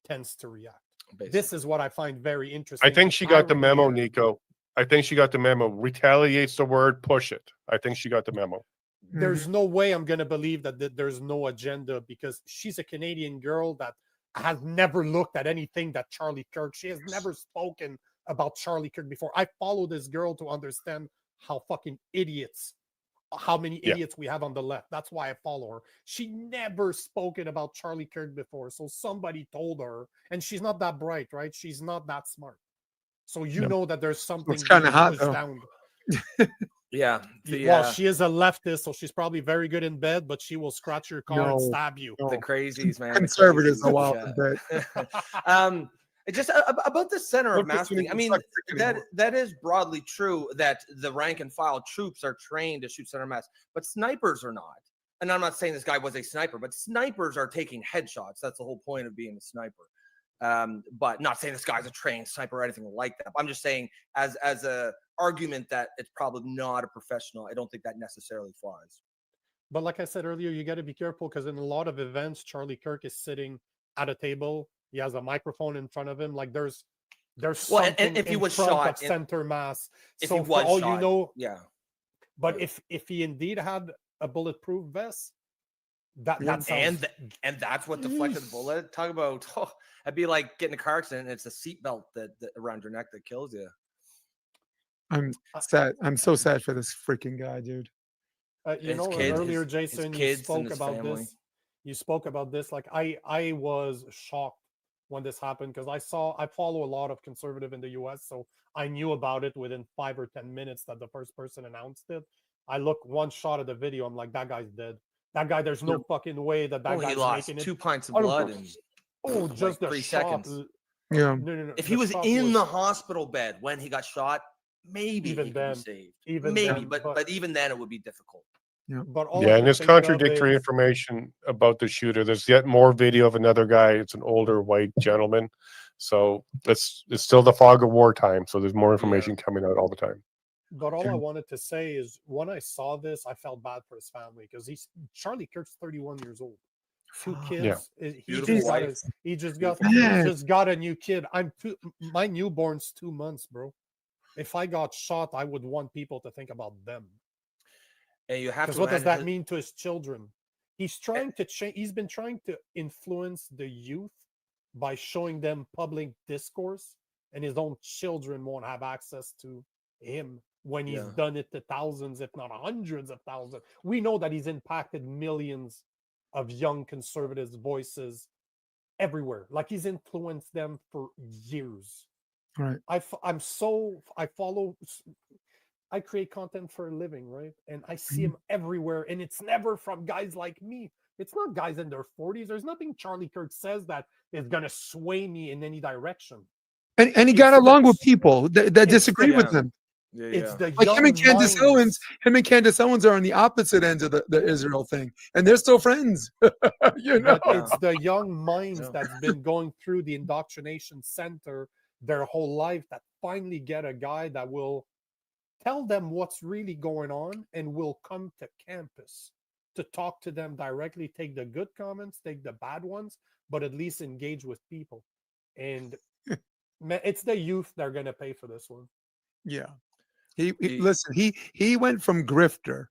tends to react. Basically. This is what I find very interesting. I think she got the memo, Nico. I think she got the memo. Retaliate's the word. Push it. I think she got the memo. There's no way I'm going to believe that there's no agenda, because she's a Canadian girl that has never looked at anything that Charlie Kirk. She has never spoken about Charlie Kirk before. I follow this girl to understand how many idiots we have on the left. That's why I follow her. She never spoken about Charlie Kirk before. So somebody told her, and she's not that bright, right? She's not that smart. So you know that there's something it's kind of hot down. Yeah. Well, she is a leftist, so she's probably very good in bed, but she will scratch your car and No, stab you. the no. crazies, man. The Conservatives crazies. are wild in bed. Just about the center of Look, mass thing. I mean, that is broadly true that the rank and file troops are trained to shoot center mass, but snipers are not. And I'm not saying this guy was a sniper, but snipers are taking headshots. That's the whole point of being a sniper. But not saying this guy's a trained sniper or anything like that. I'm just saying as a argument that it's probably not a professional. I don't think that necessarily flies. But like I said earlier, you got to be careful because in a lot of events, Charlie Kirk is sitting at a table. He has a microphone in front of him. Like there's something and if he in was front shot of center mass. If So he for was all shot, you know, yeah. But if he indeed had a bulletproof vest, that sounds and that's what deflected the bullet. Talk about that'd be like getting a car accident and it's a seatbelt that around your neck that kills you. I'm sad. I'm so sad for this freaking guy, dude. Earlier, Jason, you spoke about this. You spoke about this. Like I was shocked when this happened because I follow a lot of conservative in the US, so I knew about it within 5 or 10 minutes that the first person announced it. I look one shot of the video, I'm like, that guy's dead. That guy, there's no fucking way that guy's he lost making it. 2 pints of blood in just like 3 seconds. Yeah. No. If he was in the hospital bed when he got shot, maybe he could be saved. Maybe, but even then it would be difficult. Yeah. But and there's contradictory information about the shooter. There's yet more video of another guy. It's an older white gentleman. So it's still the fog of wartime. So there's more information coming out all the time. But all I wanted to say is when I saw this, I felt bad for his family because Charlie Kirk's 31 years old. 2 kids. Yeah. He just got a new kid. My newborn's 2 months, bro. If I got shot, I would want people to think about them. And you have to. What does that mean to his children? He's trying to change. He's been trying to influence the youth by showing them public discourse, and his own children won't have access to him when he's done it to thousands, if not hundreds of thousands. We know that he's impacted millions of young conservatives' voices everywhere. Like he's influenced them for years. Right. I create content for a living, right? And I see him everywhere, and it's never from guys like me. It's not guys in their 40s. There's nothing Charlie Kirk says that is going to sway me in any direction. And he got along with people that disagree with him. It's the like him and Candace Owens. Him and Candace Owens are on the opposite ends of the Israel thing, and they're still friends. You know, but it's the young minds that's been going through the indoctrination center their whole life that finally get a guy that will tell them what's really going on and will come to campus to talk to them directly, take the good comments, take the bad ones, but at least engage with people. And it's the youth that are going to pay for this one. Yeah. Listen, he went from grifter,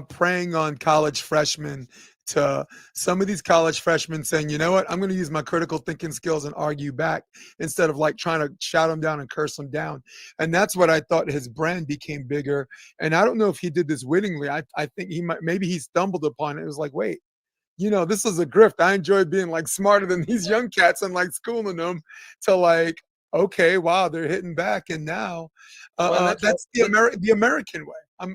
preying on college freshmen, to some of these college freshmen saying, you know what, I'm going to use my critical thinking skills and argue back instead of like trying to shout them down and curse them down. And that's what I thought his brand became bigger. And I don't know if he did this wittingly. I think maybe he stumbled upon it. It was like, wait, you know, this is a grift. I enjoy being like smarter than these young cats and like schooling them to like, okay, wow, they're hitting back. And now that's the American way.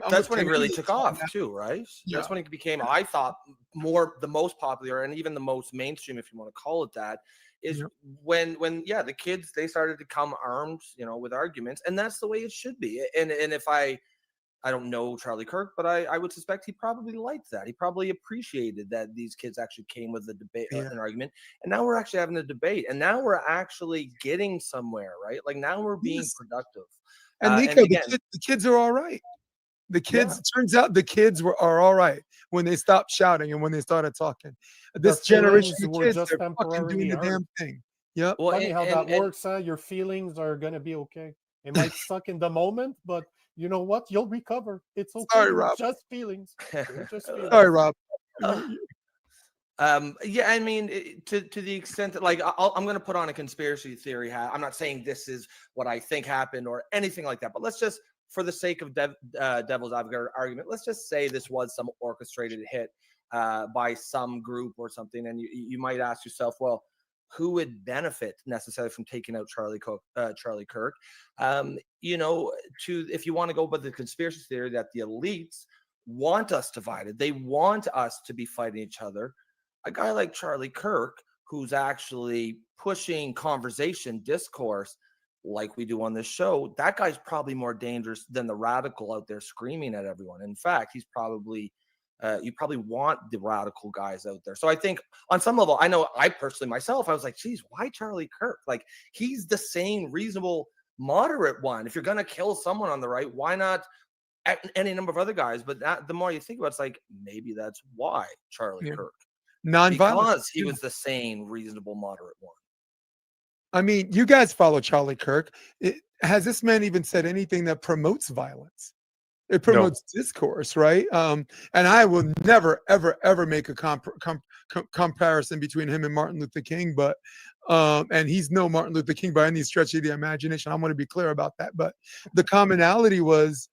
That's when he really took off too, right? Yeah. That's when he became, I thought, the most popular and even the most mainstream, if you want to call it that, is when the kids, they started to come armed, with arguments, and that's the way it should be. And if I don't know Charlie Kirk, but I would suspect he probably liked that. He probably appreciated that these kids actually came with a debate, an argument, and now we're actually having a debate, and now we're actually getting somewhere, right? Like now we're being productive. And Nico, the kids are all right. The kids, it turns out the kids are all right when they stopped shouting and when they started talking. This generation of kids, they're fucking doing the damn thing. Yep. Well, funny how that works, huh? Your feelings are going to be okay. It might suck in the moment, but you know what? You'll recover. It's okay. Sorry, Rob. Just feelings. Sorry, Rob. Yeah, I mean, to the extent that, like, I'm going to put on a conspiracy theory hat. I'm not saying this is what I think happened or anything like that, but let's just, for the sake of devil's advocate argument, let's just say this was some orchestrated hit by some group or something. And you might ask yourself, well, who would benefit necessarily from taking out Charlie Kirk. You know, if you want to go by the conspiracy theory that the elites want us divided, they want us to be fighting each other. A guy like Charlie Kirk, who's actually pushing conversation, discourse, like we do on this show, that guy's probably more dangerous than the radical out there screaming at everyone. In fact, he's probably you probably want the radical guys out there. So I think on some level, I know I personally myself, I was like, geez, why Charlie Kirk? Like, he's the sane, reasonable, moderate one. If you're going to kill someone on the right, why not any number of other guys? But the more you think about it, it's like, maybe that's why Charlie Kirk. Nonviolent. Because he was the sane, reasonable, moderate one. I mean, you guys follow Charlie Kirk. Has this man even said anything that promotes violence? It promotes discourse, right? And I will never, ever, ever make a comparison between him and Martin Luther King, but and he's no Martin Luther King by any stretch of the imagination. I want to be clear about that. But the commonality was,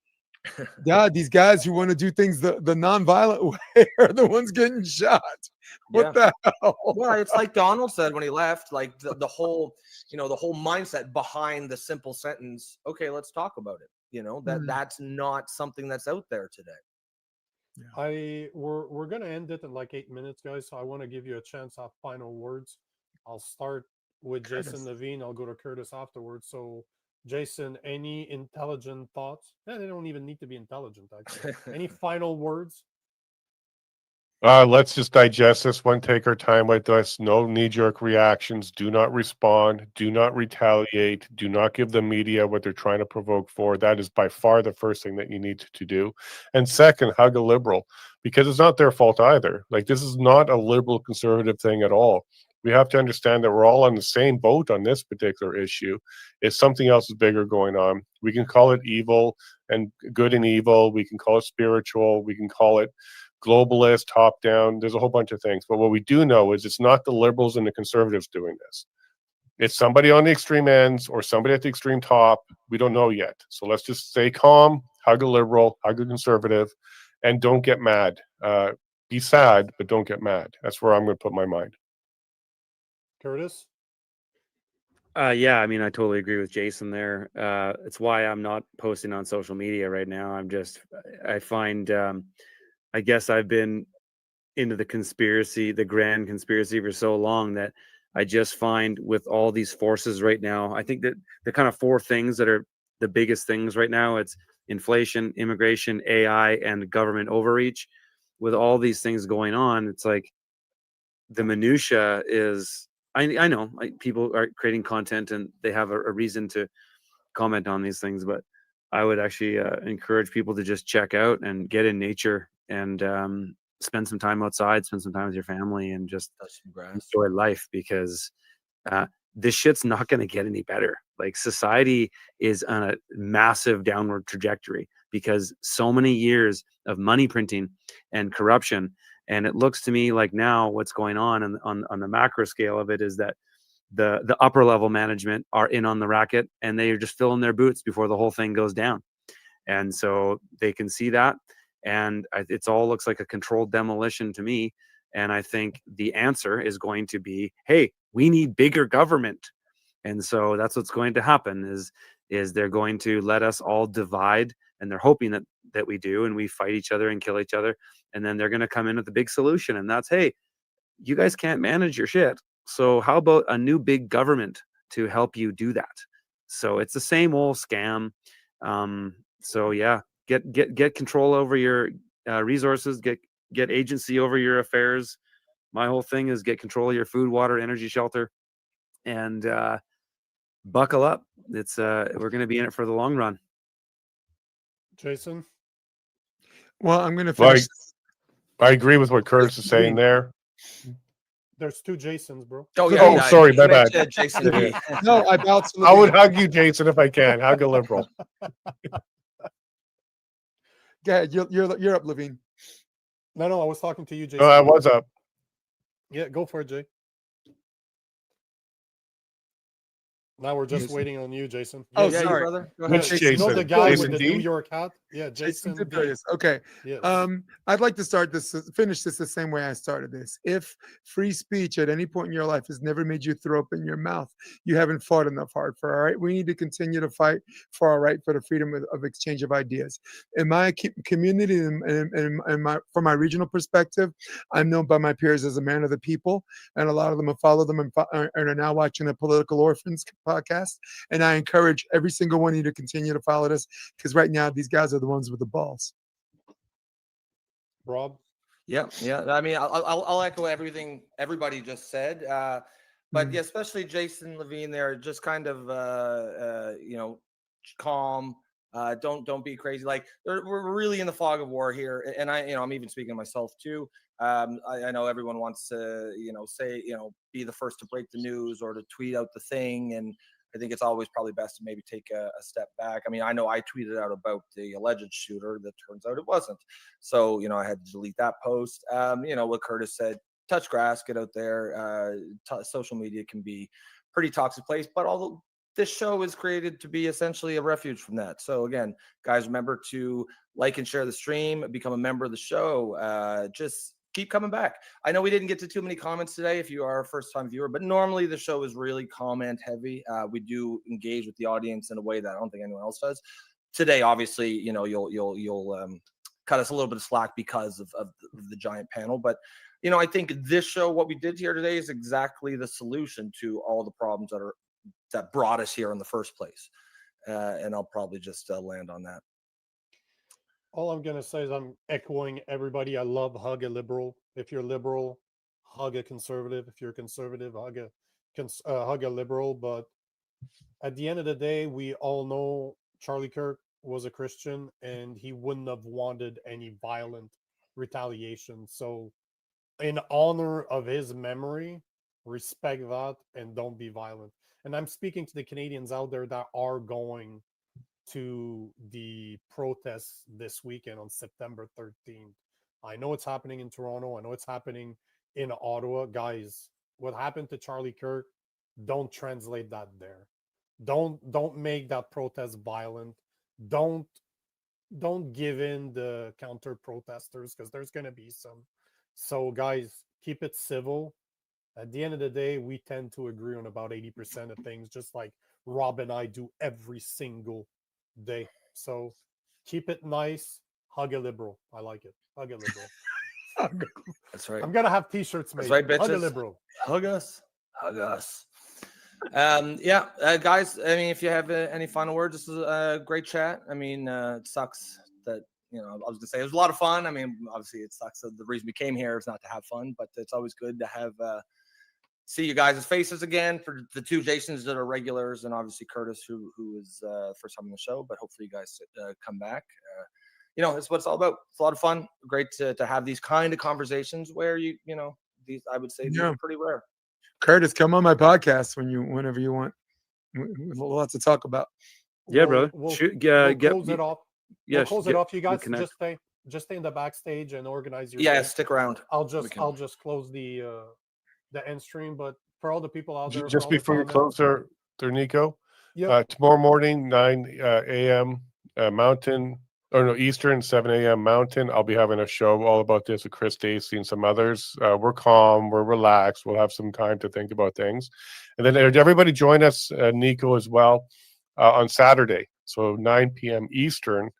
God, these guys who want to do things the nonviolent way are the ones getting shot. What the hell? Well, it's like Donald said when he left, like the whole, you know, the whole mindset behind the simple sentence, okay, let's talk about it. You know, that's not something that's out there today. We're gonna end it in like 8 minutes, guys. So I want to give you a chance to have final words. I'll start with Curtis. Jason Levine. I'll go to Curtis afterwards. So, Jason, any intelligent thoughts? Yeah, they don't even need to be intelligent, actually. Any final words? Let's just digest this one, take our time with this. No knee-jerk reactions. Do not respond. Do not retaliate. Do not give the media what they're trying to provoke for. That is by far the first thing that you need to do. And second, hug a liberal, because it's not their fault either. Like, this is not a liberal conservative thing at all. We have to understand that we're all on the same boat on this particular issue. It's something else is bigger going on. We can call it evil and good and evil. We can call it spiritual. We can call it globalist, top down. There's a whole bunch of things. But what we do know is it's not the liberals and the conservatives doing this. It's somebody on the extreme ends or somebody at the extreme top. We don't know yet. So let's just stay calm, hug a liberal, hug a conservative, and don't get mad. Be sad, but don't get mad. That's where I'm going to put my mind. Curtis? Yeah, I mean, I totally agree with Jason there. It's why I'm not posting on social media right now. I find, I guess I've been into the grand conspiracy for so long that I just find with all these forces right now, I think that the kind of four things that are the biggest things right now, it's inflation, immigration, AI, and government overreach. With all these things going on, it's like the minutia is, I know people are creating content and they have a reason to comment on these things, but I would actually encourage people to just check out and get in nature and spend some time outside, spend some time with your family, and just enjoy life, because this shit's not going to get any better. Like, society is on a massive downward trajectory because so many years of money printing and corruption. And it looks to me like now what's going on the macro scale of it is that the upper level management are in on the racket, and they are just filling their boots before the whole thing goes down. And so they can see that. And it's all looks like a controlled demolition to me. And I think the answer is going to be, hey, we need bigger government. And so that's what's going to happen is they're going to let us all divide, and they're hoping that we do, and we fight each other and kill each other. And then they're going to come in with the big solution. And that's, hey, you guys can't manage your shit. So how about a new big government to help you do that? So it's the same old scam. So yeah, get control over your resources, get agency over your affairs. My whole thing is get control of your food, water, energy, shelter, and buckle up. It's we're going to be in it for the long run. Jason? Well, I'm going to finish. I agree with what Curtis is saying there. There's two Jasons, bro. Oh, sorry, my bad. Jason. No, I absolutely. I would hug you, Jason, if I can. Hug a liberal. Yeah, you're up, Levine. No, I was talking to you, Jason. No, I was up. Yeah, go for it, Jay. Now we're just waiting on you, Jason. Oh, Yeah, you sorry. brother. Go Which ahead. You know the Jason? guy Jason with the New D? York hat? Yeah, Jason Jason D. Tiberius. Okay. Yes. I'd like to finish this the same way I started this. If free speech at any point in your life has never made you throw open your mouth, you haven't fought enough hard for. All right, we need to continue to fight for our right for the freedom of exchange of ideas. In my community and from my regional perspective, I'm known by my peers as a man of the people, and a lot of them have followed them and are now watching the Political Orphans podcast. And I encourage every single one of you to continue to follow this, because right now these guys are the ones with the balls. Rob? Yeah. I mean, I'll echo everything everybody just said. But yeah, especially Jason Levine there, just kind of calm. Don't be crazy. Like we're really in the fog of war here, and I'm even speaking to myself too. I know everyone wants to say be the first to break the news or to tweet out the thing, and I think it's always probably best to maybe take a step back. I mean, I know I tweeted out about the alleged shooter. That turns out it wasn't. So, I had to delete that post. What Curtis said, touch grass, get out there. Social media can be pretty toxic place, but although this show is created to be essentially a refuge from that. So again, guys, remember to like and share the stream, become a member of the show. Just keep coming back. I know we didn't get to too many comments today if you are a first-time viewer, but normally the show is really comment heavy. We do engage with the audience in a way that I don't think anyone else does. Today, obviously, you'll cut us a little bit of slack because of the giant panel. But, I think this show, what we did here today is exactly the solution to all the problems that brought us here in the first place. And I'll probably just land on that. All I'm going to say is I'm echoing everybody. I love hug a liberal. If you're liberal, hug a conservative. If you're conservative, hug a liberal. But at the end of the day, we all know Charlie Kirk was a Christian and he wouldn't have wanted any violent retaliation. So in honor of his memory, respect that and don't be violent. And I'm speaking to the Canadians out there that are going to the protests this weekend on September 13th. I know it's happening in Toronto. I know it's happening in Ottawa. Guys, what happened to Charlie Kirk, don't translate that there. Don't make that protest violent. Don't give in the counter protesters, because there's going to be some. So guys, keep it civil. At the end of the day, we tend to agree on about 80% of things, just like Rob and I do every single day. So keep it nice. Hug a liberal. I like it. Hug a liberal. That's right. I'm gonna have t-shirts made. That's right, bitches. Hug a liberal. Hug us. Guys, I mean, if you have any final words, this is a great chat. I mean, it sucks that I was gonna say it was a lot of fun. I mean, obviously it sucks that the reason we came here is not to have fun, but it's always good to have see you guys' faces again, for the two Jasons that are regulars, and obviously Curtis, who is first time on the show. But hopefully you guys come back. It's what it's all about. It's a lot of fun. Great to have these kind of conversations where these, I would say, these are pretty rare. Curtis, come on my podcast whenever you want. Lots to talk about. Yeah, brother. We'll close it off. Yeah, we'll close it off. You guys connect. just stay in the backstage and organize your. Yeah, day. stick around. I'll just close the end stream. But for all the people out there, Just before you close there, Nico. Yeah. Tomorrow morning, 9 a.m. Mountain, Eastern, 7 a.m. Mountain. I'll be having a show all about this with Chris Dacey and some others. We're calm, we're relaxed. We'll have some time to think about things. And then everybody join us, Nico, as well, on Saturday. So 9 p.m. Eastern.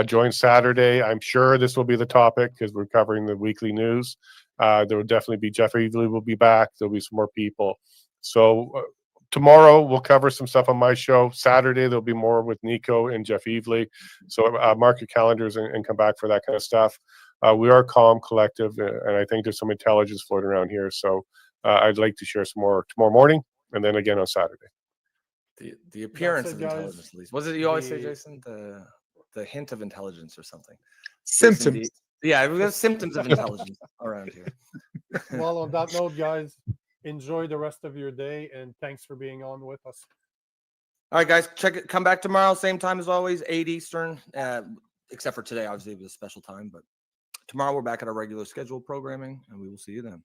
Join Saturday. I'm sure this will be the topic because we're covering the weekly news. There will definitely be Jeff Evely will be back. There'll be some more people. So tomorrow we'll cover some stuff on my show. Saturday there'll be more with Nico and Jeff Evely. So mark your calendars and come back for that kind of stuff. We are calm, collective, and I think there's some intelligence floating around here. So I'd like to share some more tomorrow morning and then again on Saturday. The appearance of intelligence, at least. Was it you always say, Jason? The hint of intelligence or something. Symptoms. Yeah, we have symptoms of intelligence around here. Well, on that note, guys, enjoy the rest of your day, and thanks for being on with us. All right, guys, come back tomorrow, same time as always, 8 Eastern, except for today, obviously it was a special time, but tomorrow we're back at our regular scheduled programming, and we will see you then.